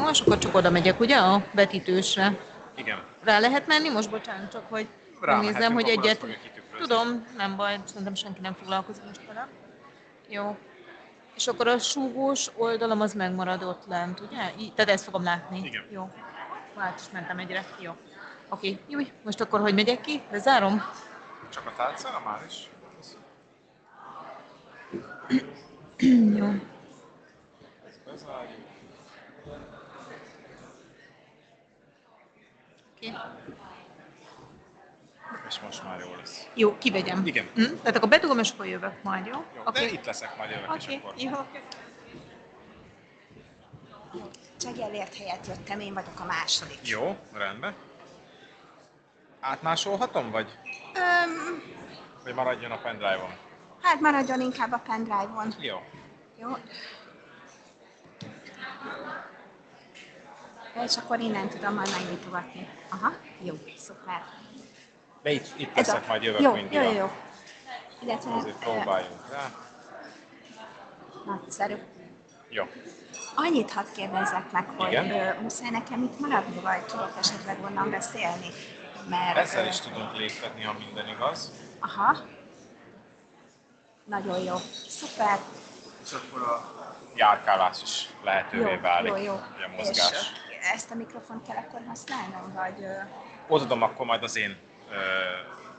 Speaker 13: Most akkor csak oda megyek, ugye, a vetítősre?
Speaker 14: Igen.
Speaker 13: Rá lehet menni most? Bocsánat, csak hogy megnézem, hogy egyet... Tudom, nem baj, szerintem senki nem foglalkozik most vele. Jó. És akkor a súgós oldalam az megmaradott lent, ugye? Tehát ezt fogom látni.
Speaker 14: Igen.
Speaker 13: Jó. Hát is mentem egyre. Jó. Oké. Jó. Most akkor hogy megyek ki? Bezárom?
Speaker 14: Csak a tálcára már is?
Speaker 13: Jó.
Speaker 14: Ezt bezárjuk.
Speaker 13: Oké.
Speaker 14: És most már jó lesz.
Speaker 13: Jó, kivegyem.
Speaker 14: Igen.
Speaker 13: Tehát akkor bedugom, és akkor jövök majd, jó?
Speaker 14: Jó,
Speaker 13: Oké.
Speaker 14: de itt leszek, majd jövök, és akkor...
Speaker 13: Jó.
Speaker 15: Csegellért helyett jöttem, én vagyok a második.
Speaker 14: Jó, rendben. Átmásolhatom, vagy maradjon a pendrive-on?
Speaker 15: Hát maradjon inkább a pendrive-on.
Speaker 14: Jó.
Speaker 15: Jó. És akkor innen tudom majd megnyitogatni. Aha, jó, szuper.
Speaker 14: De itt leszek, majd jövök
Speaker 15: jó,
Speaker 14: mindig.
Speaker 15: Jó. Illetve,
Speaker 14: Azért próbáljunk rá.
Speaker 15: nagyszerű.
Speaker 14: Jó.
Speaker 15: Annyit hadd kérdezzek meg, hogy muszáj nekem itt maradni, vagy tudok esetleg onnan beszélni? Mert,
Speaker 14: ezzel is tudunk léptetni, ha minden igaz.
Speaker 15: Aha. Nagyon jó. Szuper.
Speaker 14: És akkor a járkálás is lehetővé válik,
Speaker 15: Jó.
Speaker 14: ugye a mozgás.
Speaker 15: És ezt a mikrofont kell akkor használnom, vagy...
Speaker 14: Odaadom akkor majd az én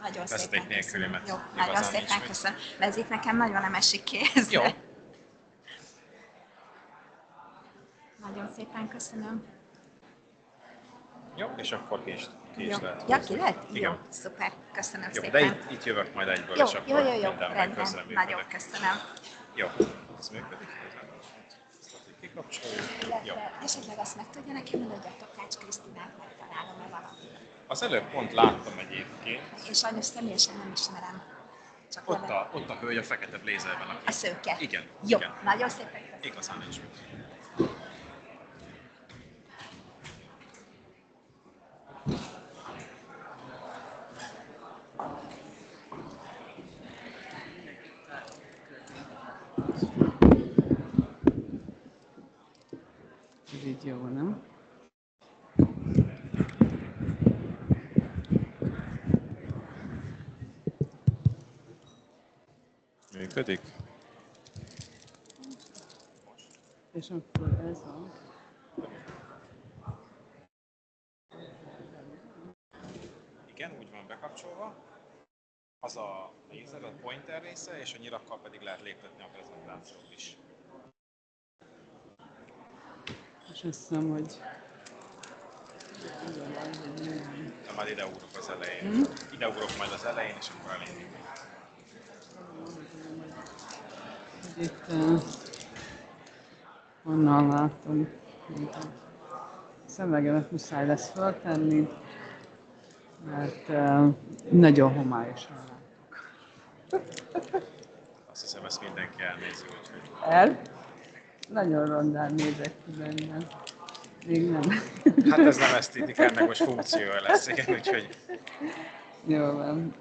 Speaker 15: nagyon
Speaker 14: vezeték nélkülimet.
Speaker 15: Jó, nagyon szépen köszönöm. Ez itt nekem nagyon nem esik kézbe.
Speaker 14: Jó.
Speaker 15: Nagyon szépen köszönöm.
Speaker 14: Jó, és akkor ki is lehet.
Speaker 15: Ja, ki lehet?
Speaker 14: Igen.
Speaker 15: Jó, szuper, köszönöm
Speaker 14: jó,
Speaker 15: szépen.
Speaker 14: de itt jövök majd egyből,
Speaker 15: Jó,
Speaker 14: és akkor
Speaker 15: jó,
Speaker 14: mindenben
Speaker 15: rendben,
Speaker 14: közreműködök.
Speaker 15: nagyon köszönöm.
Speaker 14: Jó, ez működik. Ezt kikapcsoljuk. Jó.
Speaker 15: Esetleg azt meg tudja nekem mondani, hogy a Takács Krisztinát megtalálom-e valami.
Speaker 14: Az előbb pont láttam egyébként.
Speaker 15: Én sajnos személyesen nem ismerem. Csak
Speaker 14: Ott a hölgy a fekete blézerben.
Speaker 15: A szőke?
Speaker 14: Igen.
Speaker 15: Jó,
Speaker 14: igen.
Speaker 15: nagyon szépen köszönöm.
Speaker 14: Igazán nincs mit.
Speaker 16: Ez így jó, nem?
Speaker 14: Működik?
Speaker 16: És akkor ez a...
Speaker 14: Igen, úgy van bekapcsolva. Az a lézer, a pointer része, és a nyilakkal pedig lehet léptetni a prezentációt is.
Speaker 16: És azt hiszem, hogy...
Speaker 14: De majd ide ugrok az elején. Ide ugrok majd az elején, és akkor elindulunk.
Speaker 16: Itt onnan látom, hogy a szemüvegemet muszáj lesz föltenni, mert nagyon homályosan látok.
Speaker 14: Azt hiszem, ezt mindenki elnézi, úgyhogy...
Speaker 16: Nagyon rondán nézek ki bennem. Még nem.
Speaker 14: Hát ez nem esztétika, ennek most funkciója lesz, igen, úgyhogy...
Speaker 16: Jó van.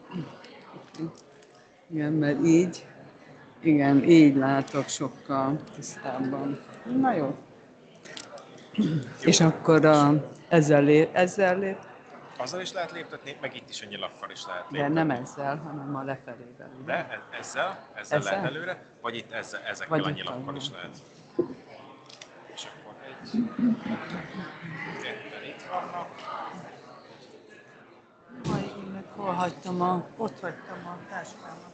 Speaker 16: Igen, mert így, igen, így látok sokkal tisztábban. Na jó. És akkor ezzel lép.
Speaker 14: Azzal is lehet léptetni, meg itt is a nyilakkal is lehet léptetni.
Speaker 16: De nem ezzel, hanem a lefelével.
Speaker 14: De ezzel lehet előre, vagy itt ezekkel a nyilakkal is lehet. És akkor ketten itt vannak.
Speaker 16: Majd én meg ott hagytam a táskámat.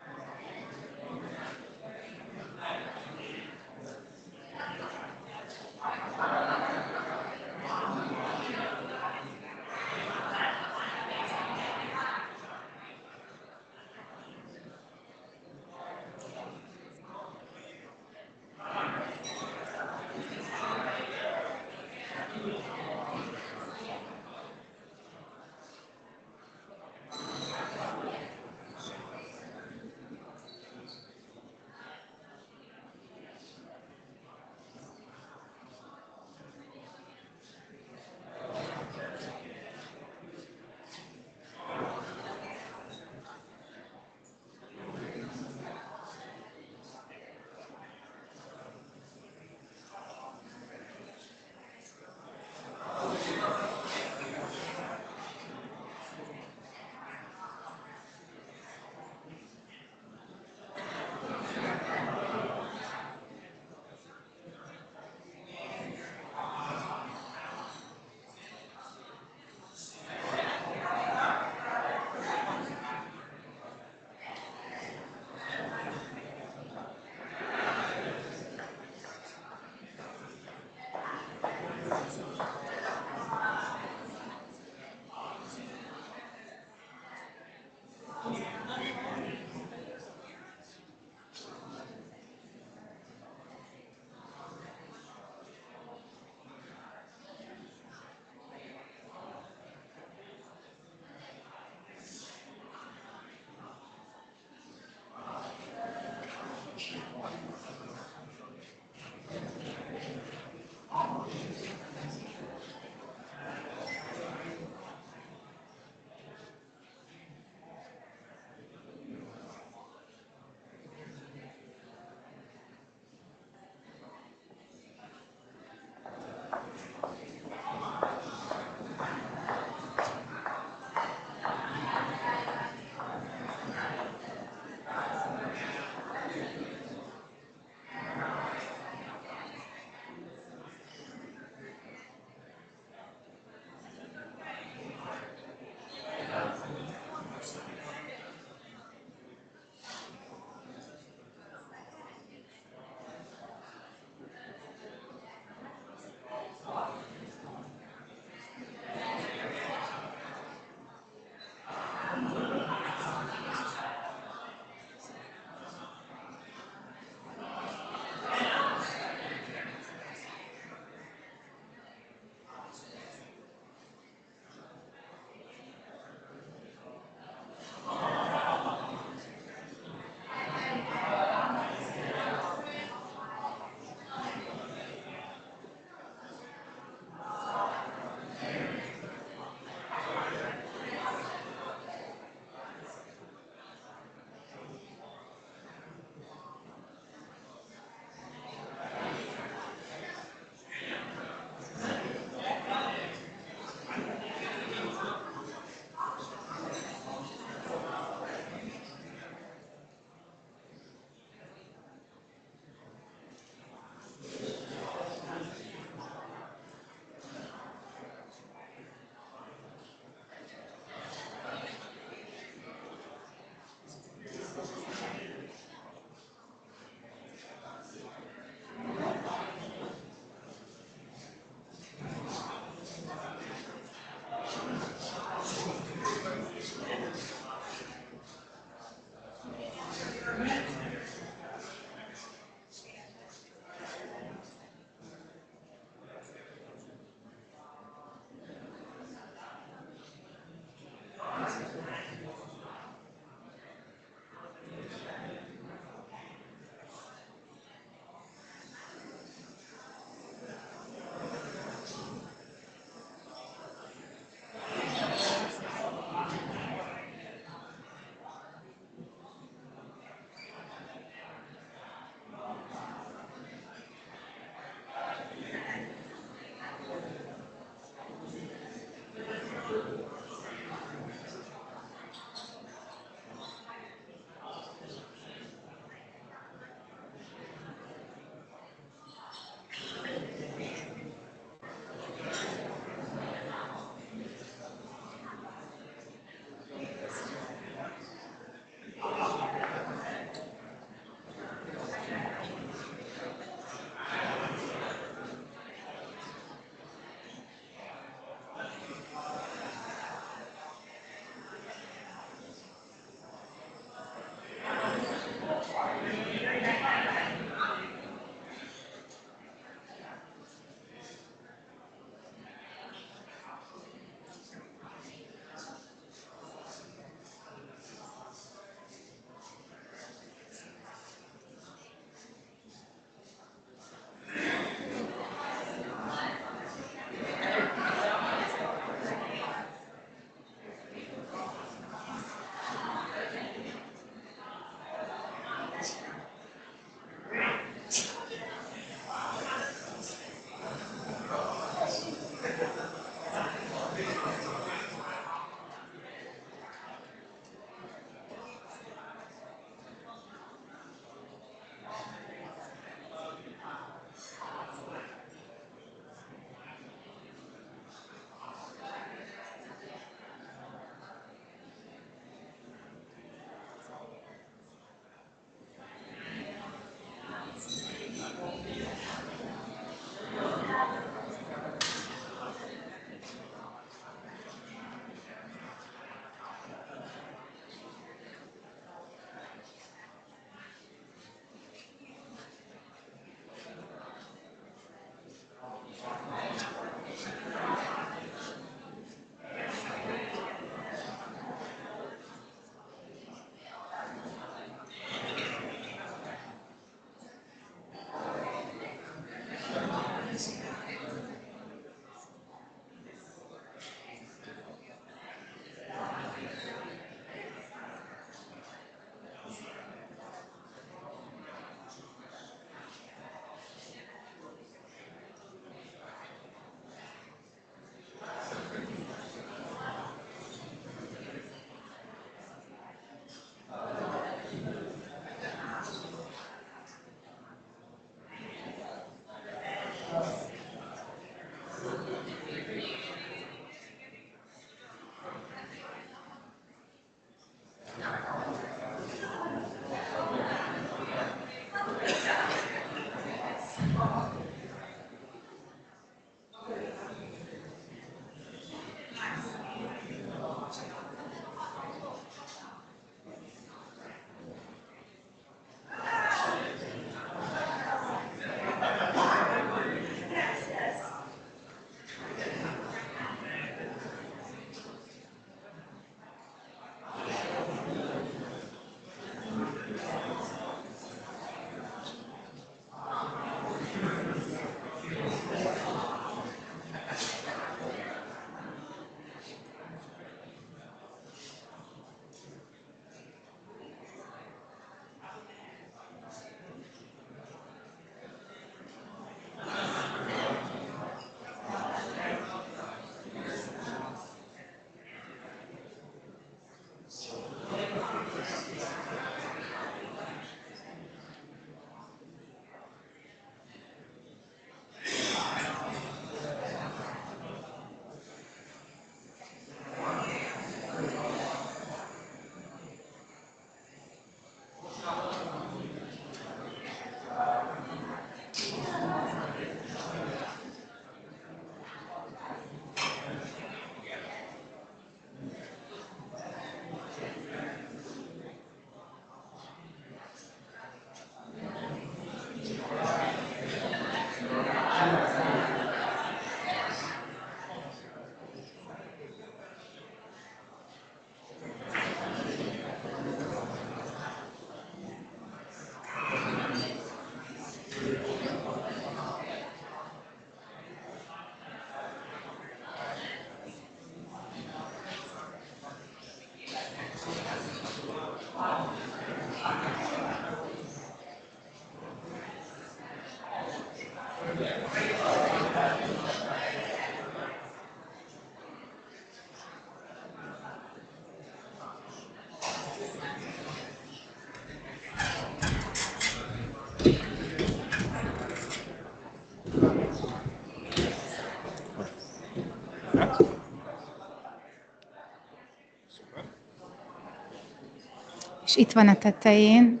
Speaker 17: és itt van a tetején.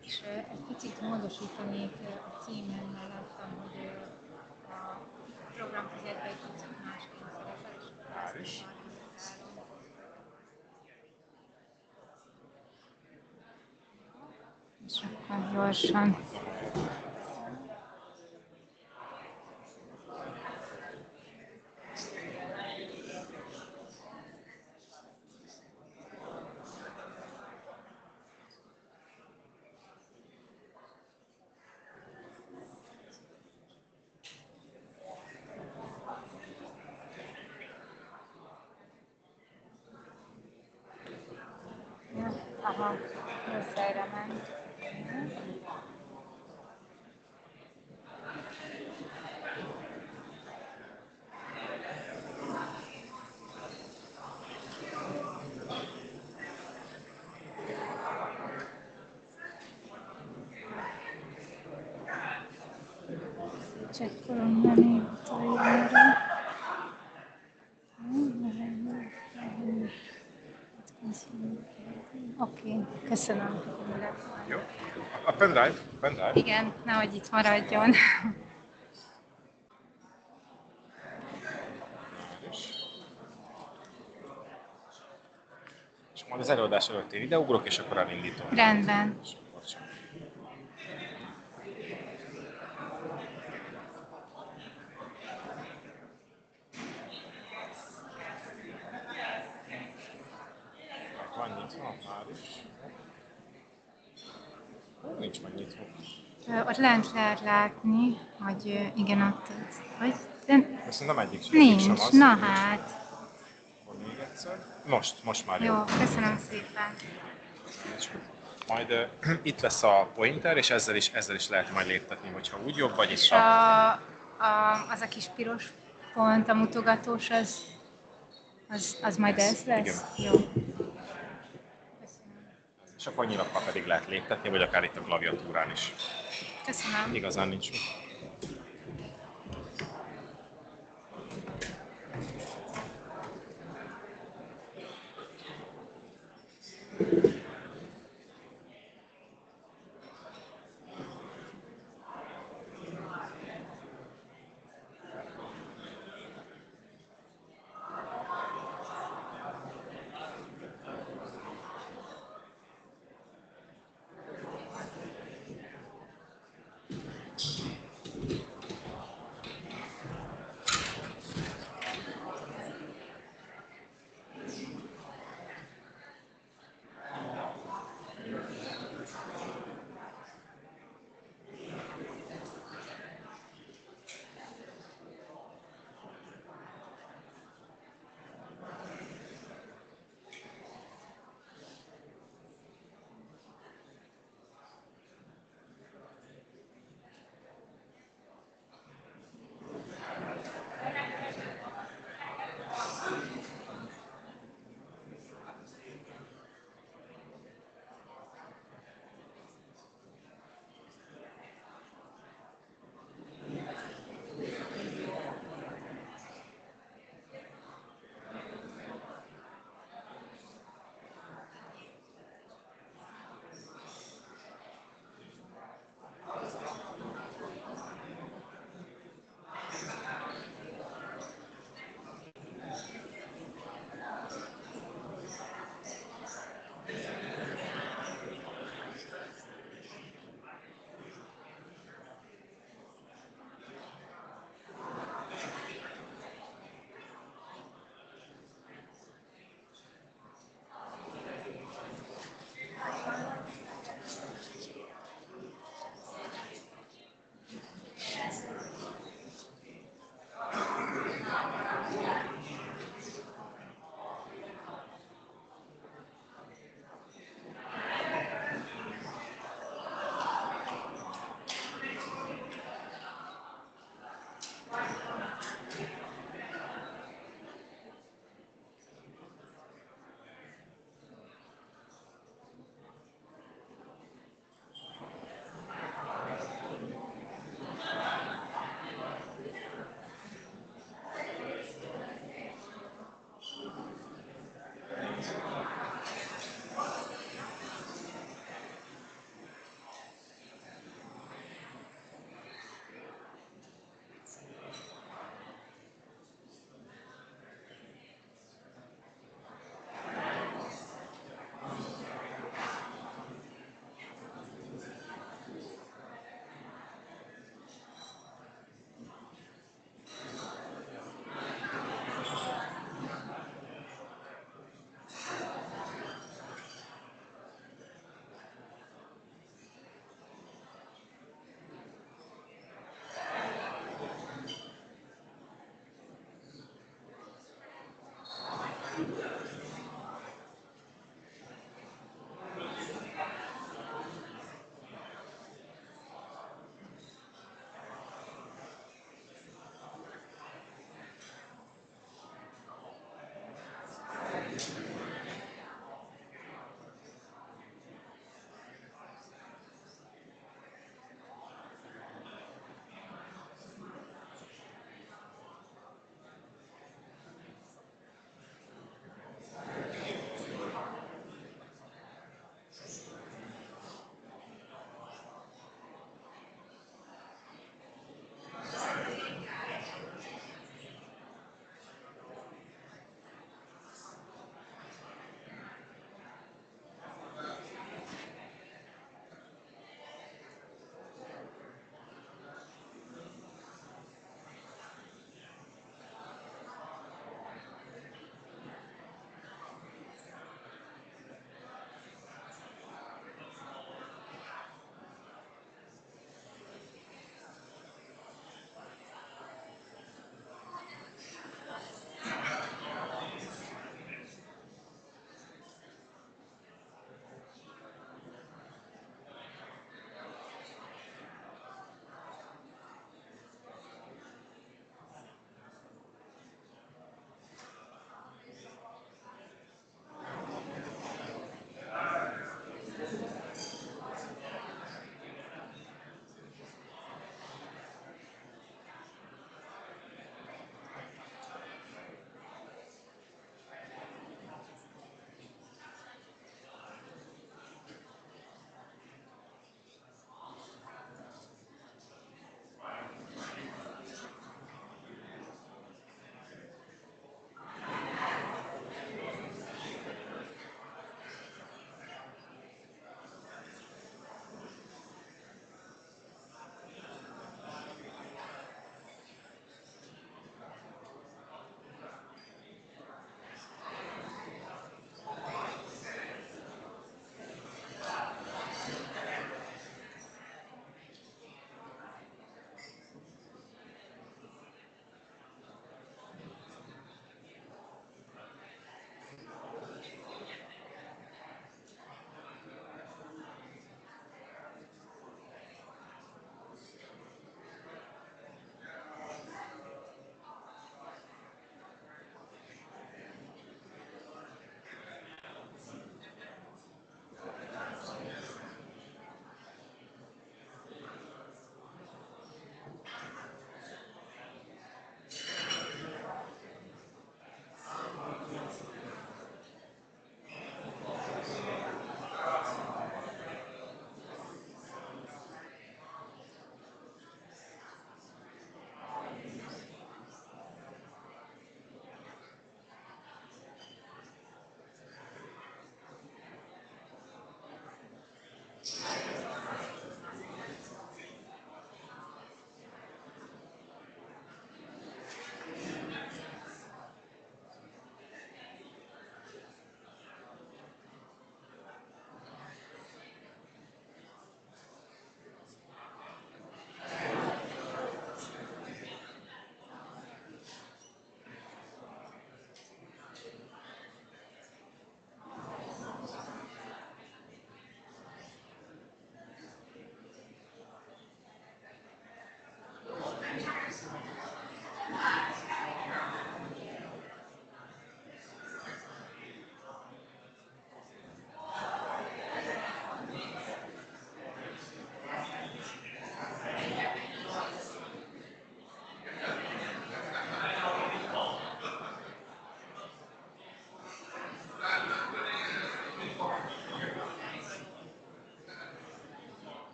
Speaker 17: És egy picit módosítanék a címen, mert láttam, hogy a programfüzetben egy picit másként szerepel, és és akkor gyorsan. Aha, rossz helyre ment. Csekkolom, nem én utoljára. Oké, köszönöm.
Speaker 14: Jó. A pendrive?
Speaker 17: Igen, nehogy itt maradjon.
Speaker 14: És majd az előadás előtt én ideugrok, és akkor elindítom.
Speaker 17: Rendben.
Speaker 14: Van nyitva már is. Nincs megnyitva.
Speaker 17: Ott lent lehet látni, hogy igen, ott hogy? De
Speaker 14: Szerintem egyik
Speaker 17: nincs,
Speaker 14: sem az.
Speaker 17: na
Speaker 14: nincs.
Speaker 17: hát.
Speaker 14: Akkor még egyszer. Most már
Speaker 17: Jó, köszönöm szépen.
Speaker 14: Majd itt lesz a pointer, és ezzel is lehet majd léptetni, hogyha úgy jobb, vagy
Speaker 17: És
Speaker 14: itt a...
Speaker 17: az a kis piros pont, a mutogatós, az majd ez lesz?
Speaker 14: Igen.
Speaker 17: Jó.
Speaker 14: És akkor nyilakkal pedig lehet léptetni, vagy akár itt a klaviatúrán is.
Speaker 17: Köszönöm.
Speaker 14: Igazán nincs mit.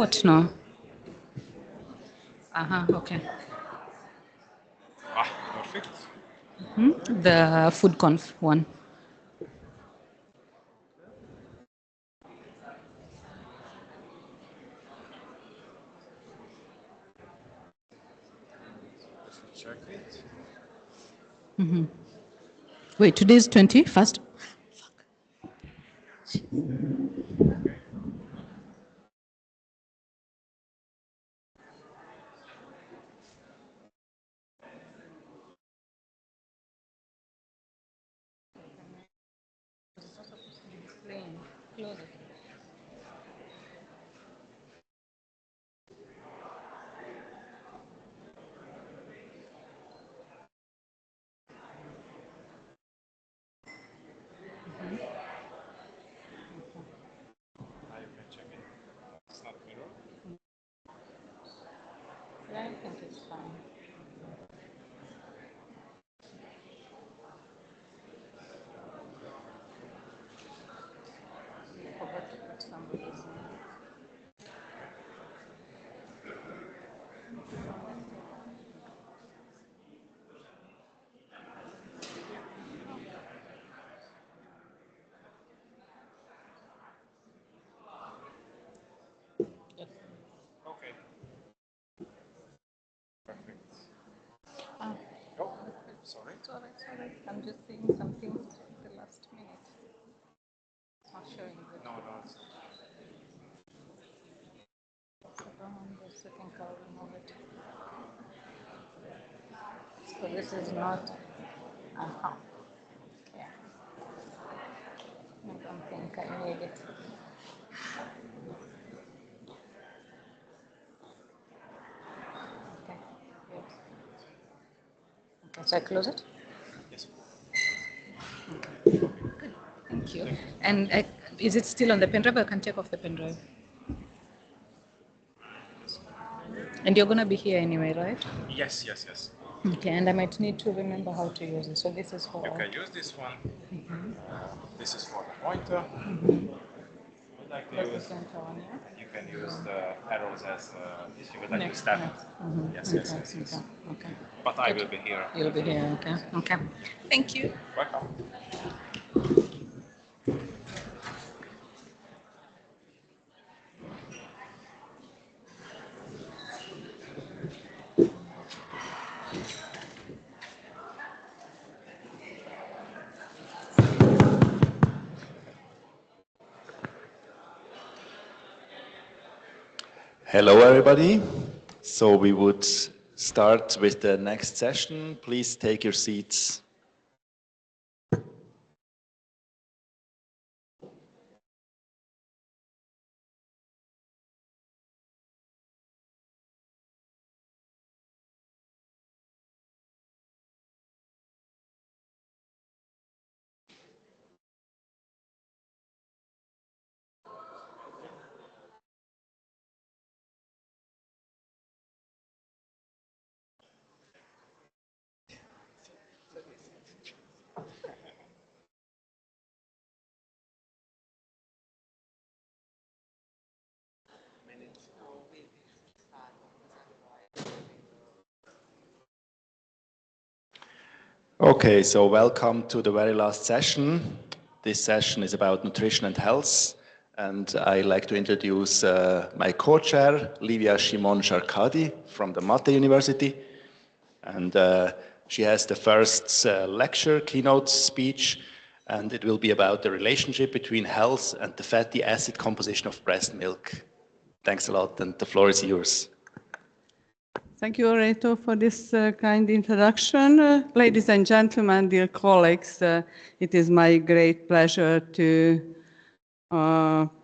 Speaker 18: What? No. Okay.
Speaker 14: Perfect.
Speaker 18: The FoodConf one.
Speaker 14: Check it.
Speaker 18: Wait, today's 21st?
Speaker 14: Now you can check it. It's not mirror.
Speaker 18: Yeah, I think it's fine. I forgot to put somebody's name.
Speaker 14: Okay. Perfect.
Speaker 18: Ah.
Speaker 14: Oh, sorry.
Speaker 18: Sorry. I'm just seeing something at the last minute. It's not showing good.
Speaker 14: No, it's
Speaker 18: The second call, remove it. So this is not. Okay. I don't think I need it. Okay. Good. Okay, so I close it?
Speaker 14: Yes.
Speaker 18: Okay. Good. Thank you. And is it still on the pen drive? I can take off the pen drive. And you're going to be here anyway, right?
Speaker 14: Yes.
Speaker 18: Okay, and I might need to remember how to use it. So this is for...
Speaker 14: You can use this one. This is for the pointer. Would like to
Speaker 18: That's the
Speaker 14: use,
Speaker 18: center one, yeah?
Speaker 14: and you can use the arrows as if you would like to stab it. Yes.
Speaker 18: Okay.
Speaker 14: But I will be here.
Speaker 18: You'll be here, okay. Thank you.
Speaker 14: Welcome.
Speaker 19: Hello, everybody. So we would start with the next session. Please take your seats. Okay, so welcome to the very last session. This session is about nutrition and health. And I'd like to introduce my co-chair, Livia Shimon-Sharkadi from the Mate University. And she has the first lecture, keynote speech, and it will be about the relationship between health and the fatty acid composition of breast milk. Thanks a lot, and the floor is yours.
Speaker 16: Thank you, Reto, for this kind introduction. Ladies and gentlemen, dear colleagues, it is my great pleasure to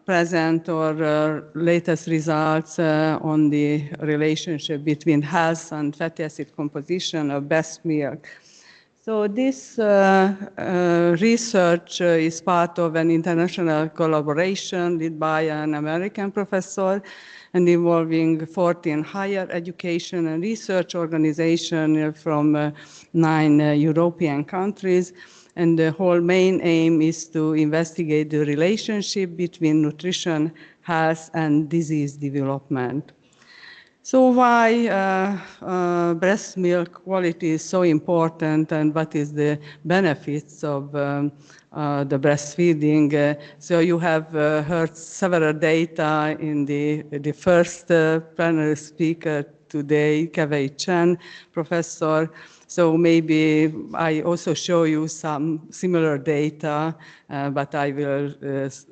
Speaker 16: present our latest results on the relationship between health and fatty acid composition of breast milk. So this research is part of an international collaboration led by an American professor and involving 14 higher education and research organizations from 9 European countries. And the whole main aim is to investigate the relationship between nutrition, health, and disease development. So why breast milk quality is so important, and what is the benefits of the breastfeeding? So you have heard several data in the first panel speaker today, Kevei Chen, professor. So maybe I also show you some similar data, but I will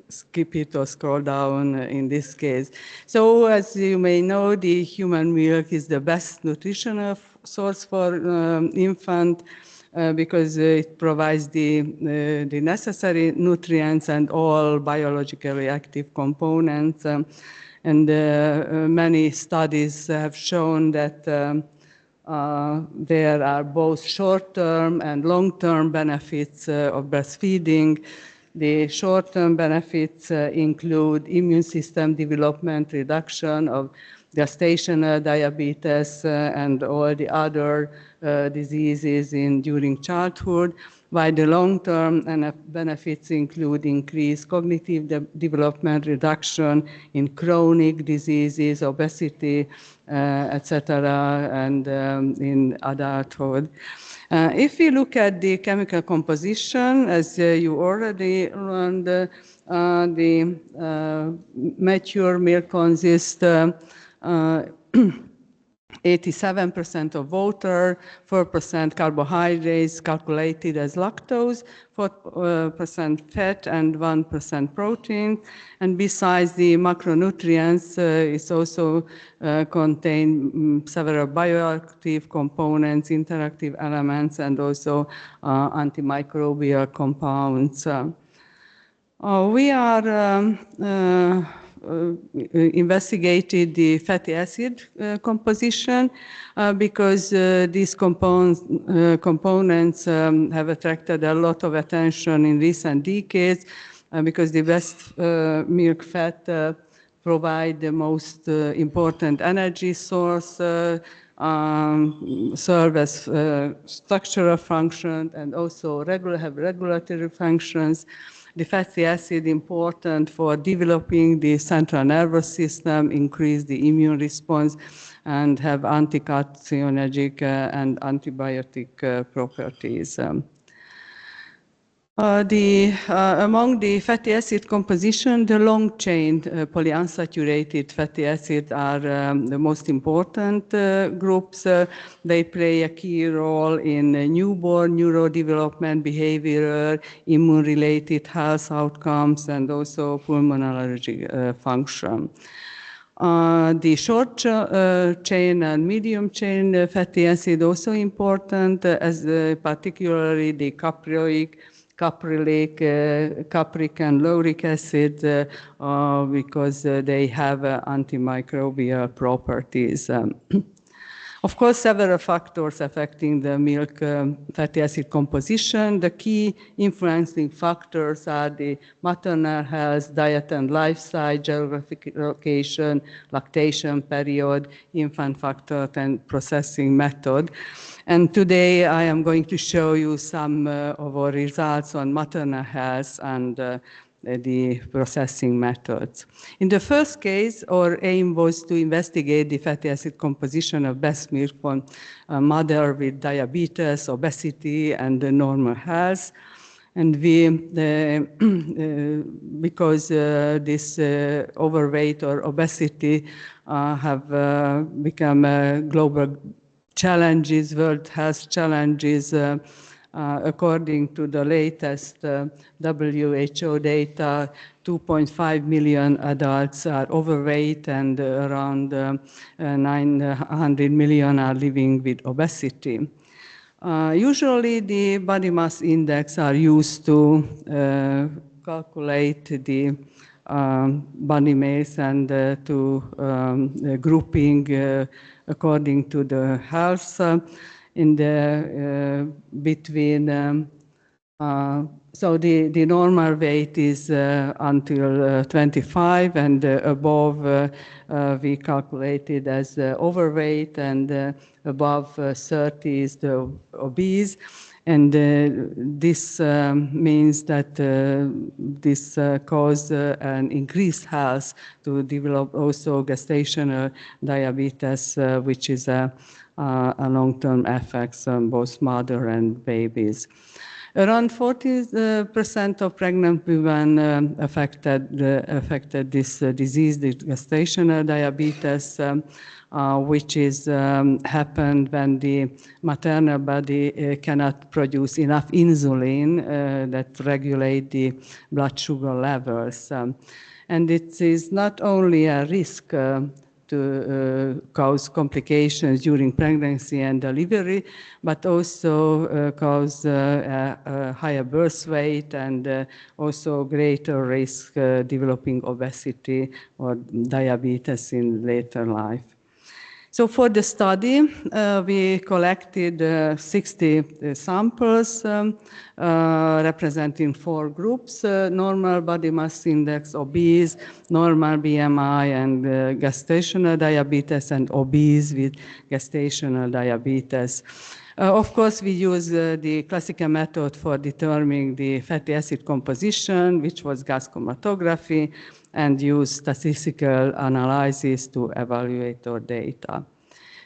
Speaker 16: skip it or scroll down in this case. So as you may know, the human milk is the best nutritional source for infant because it provides the necessary nutrients and all biologically active components. And many studies have shown that there are both short-term and long-term benefits of breastfeeding. The short-term benefits include immune system development, reduction of gestational diabetes, and all the other diseases during childhood, while the long-term benefits include increased cognitive development, reduction in chronic diseases, obesity, etc., and in adulthood. If we look at the chemical composition, as you already learned, the mature milk consists 87% of water, 4% carbohydrates calculated as lactose, 4% fat, and 1% protein. And besides the macronutrients, it also contains several bioactive components, interactive elements, and also antimicrobial compounds. We are investigated the fatty acid composition because these components have attracted a lot of attention in recent decades because the best milk fat provide the most important energy source, serve as structural function, and also have regulatory functions. The fatty acid important for developing the central nervous system, increase the immune response, and have anti-carcinogenic and antibiotic properties. Among the fatty acid composition, the long-chain polyunsaturated fatty acids are the most important groups. They play a key role in newborn neurodevelopment, behavioral, immune-related health outcomes, and also pulmonology function. The short chain and medium chain fatty acid also important, as particularly the caproic, caprylic, capric, and lauric acid because they have antimicrobial properties. Of course, several factors affecting the milk fatty acid composition. The key influencing factors are the maternal health, diet and lifestyle, geographic location, lactation period, infant factor, and processing method. And today I am going to show you some of our results on maternal health and the processing methods. In the first case, our aim was to investigate the fatty acid composition of breast milk from a mother with diabetes, obesity, and normal health. And we, because this overweight or obesity have become global challenges, world health challenges, according to the latest WHO data, 2.5 million adults are overweight and around 900 million are living with obesity. Usually the body mass index are used to calculate the body mass and to grouping according to the health in the between so the normal weight is until 25 and above we calculated as overweight and above 30 is the obese. And this means that this causes an increased health to develop also gestational diabetes, which is a long-term effects on both mother and babies. Around 40% of pregnant women affected this disease, the gestational diabetes, which is happened when the maternal body cannot produce enough insulin that regulate the blood sugar levels. And it is not only a risk to cause complications during pregnancy and delivery, but also cause a higher birth weight and also greater risk developing obesity or diabetes in later life. So for the study, we collected 60 samples representing 4 groups, normal body mass index, obese, normal BMI, and gestational diabetes, and obese with gestational diabetes. Of course, we use the classical method for determining the fatty acid composition, which was gas chromatography, and use statistical analysis to evaluate our data.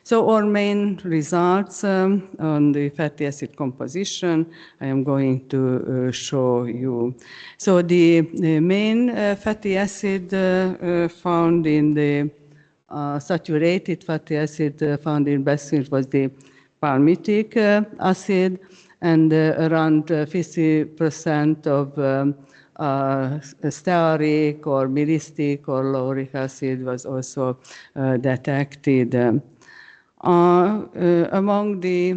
Speaker 16: So our main results on the fatty acid composition, I am going to show you. So the main fatty acid found in the saturated fatty acid found in breast milk was the palmitic acid, and around 50% of stearic or myristic or lauric acid was also detected. Among the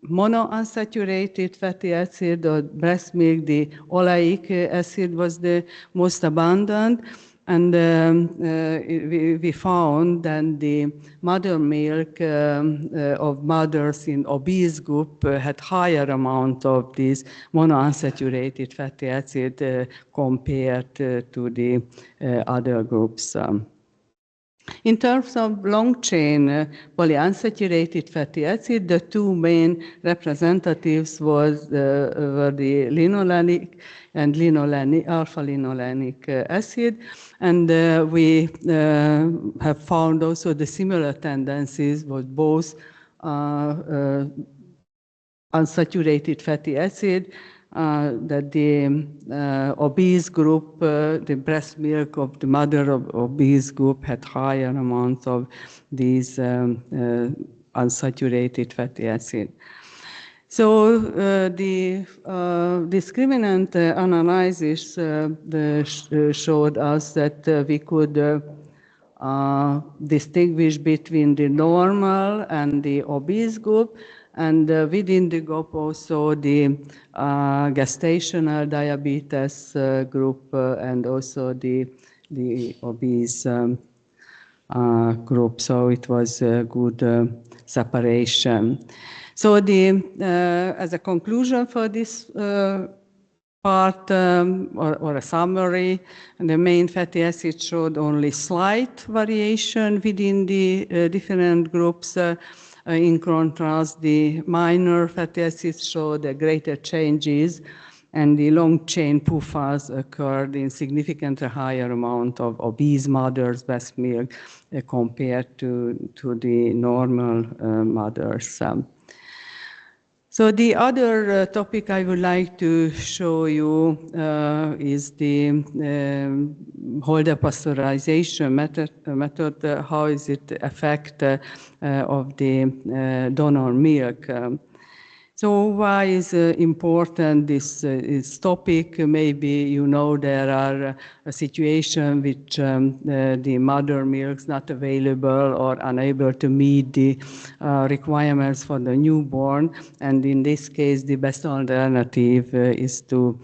Speaker 16: monounsaturated fatty acid or breast milk, the oleic acid was the most abundant, and we found that the mother milk of mothers in obese group had higher amount of this monounsaturated fatty acid compared to the other groups. In terms of long-chain polyunsaturated fatty acid, the 2 main representatives were the linolenic and alpha-linolenic acid, and we have found also the similar tendencies with both unsaturated fatty acid, that the obese group, the breast milk of the mother of obese group had higher amounts of these unsaturated fatty acid. So the discriminant analysis showed us that we could distinguish between the normal and the obese group, and within the group also the gestational diabetes group and also the obese group. So it was a good separation. So as a conclusion for this part or a summary, the main fatty acids showed only slight variation within the different groups. In contrast, the minor fatty acids showed greater changes, and the long-chain PUFAs occurred in significantly higher amount of obese mothers' breast milk compared to the normal mothers. So the other topic I would like to show you is the Holder pasteurization method. How is it affect of the donor milk? So why is important this topic? Maybe you know there are a situation which the mother milk is not available or unable to meet the requirements for the newborn, and in this case the best alternative is to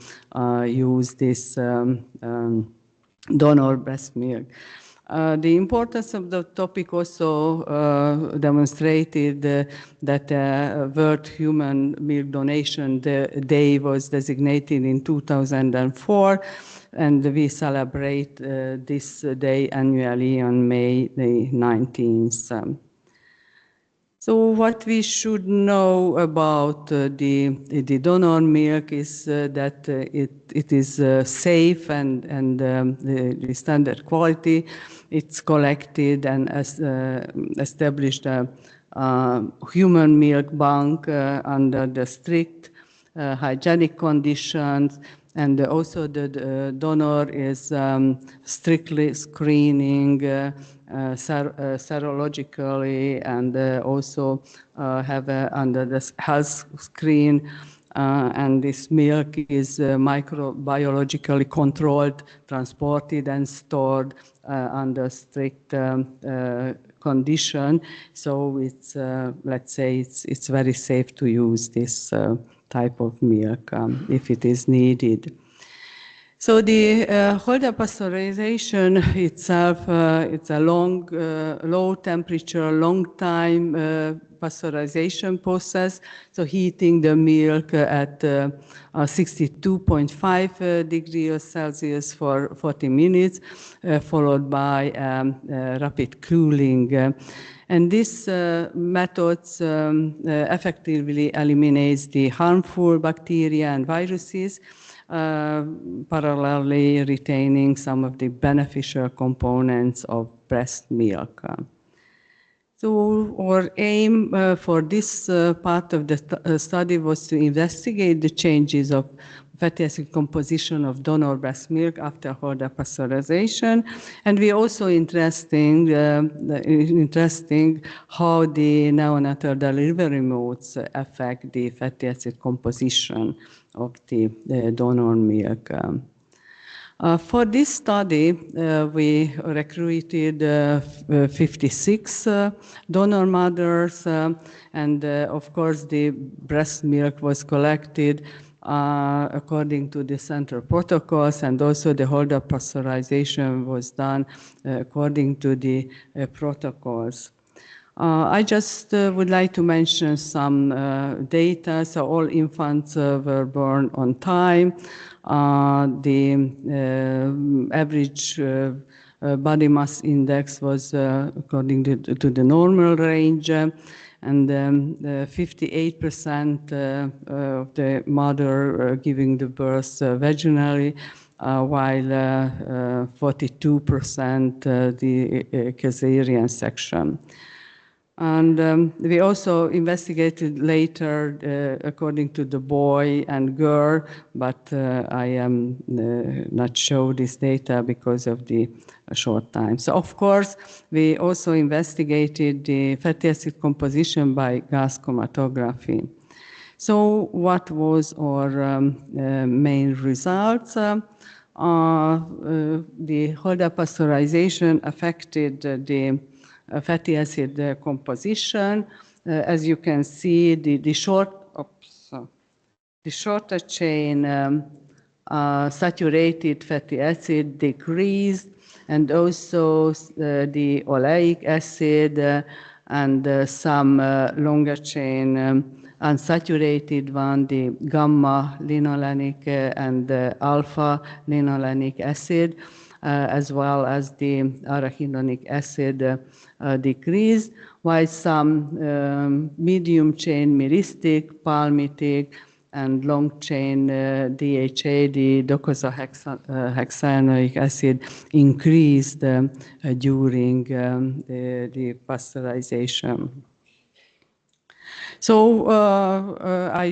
Speaker 16: use this donor breast milk. The importance of the topic also demonstrated that World Human Milk Donation Day was designated in 2004, and we celebrate this day annually on May the 19th. So what we should know about the donor milk is that it is safe and the standard quality. It's collected and established a human milk bank under the strict hygienic conditions. And also the donor is strictly screening serologically and also have under the health screen. And this milk is microbiologically controlled, transported and stored under strict condition. So it's, let's say, it's very safe to use this type of milk if it is needed. So the Holder pasteurization itself, it's a long, low temperature, long time pasteurization process. So heating the milk at 62.5 degrees Celsius for 40 minutes, followed by rapid cooling. And this methods effectively eliminates the harmful bacteria and viruses, parallelly retaining some of the beneficial components of breast milk. So our aim for this part of the study was to investigate the changes of fatty acid composition of donor breast milk after Holder pasteurization. And we also interesting how the neonatal delivery modes affect the fatty acid composition of the donor milk. For this study, we recruited 56 donor mothers, and of course the breast milk was collected according to the central protocols, and also the Holder pasteurization was done according to the protocols. I just would like to mention some data. So all infants were born on time. The average body mass index was according to the normal range, and 58% of the mother giving the birth vaginally, while 42% the cesarean section. And we also investigated later according to the boy and girl, but I am not show this data because of the short time. So of course, we also investigated the fatty acid composition by gas chromatography. So what was our main results? The Holder pasteurization affected the fatty acid composition. As you can see, the shorter chain saturated fatty acid decreased, and also the oleic acid and some longer chain unsaturated one, the gamma linolenic and alpha linolenic acid, as well as the arachidonic acid decreased, while some medium chain myristic, palmitic, and long chain DHA, the docosahexaenoic acid, increased during the pasteurization. So I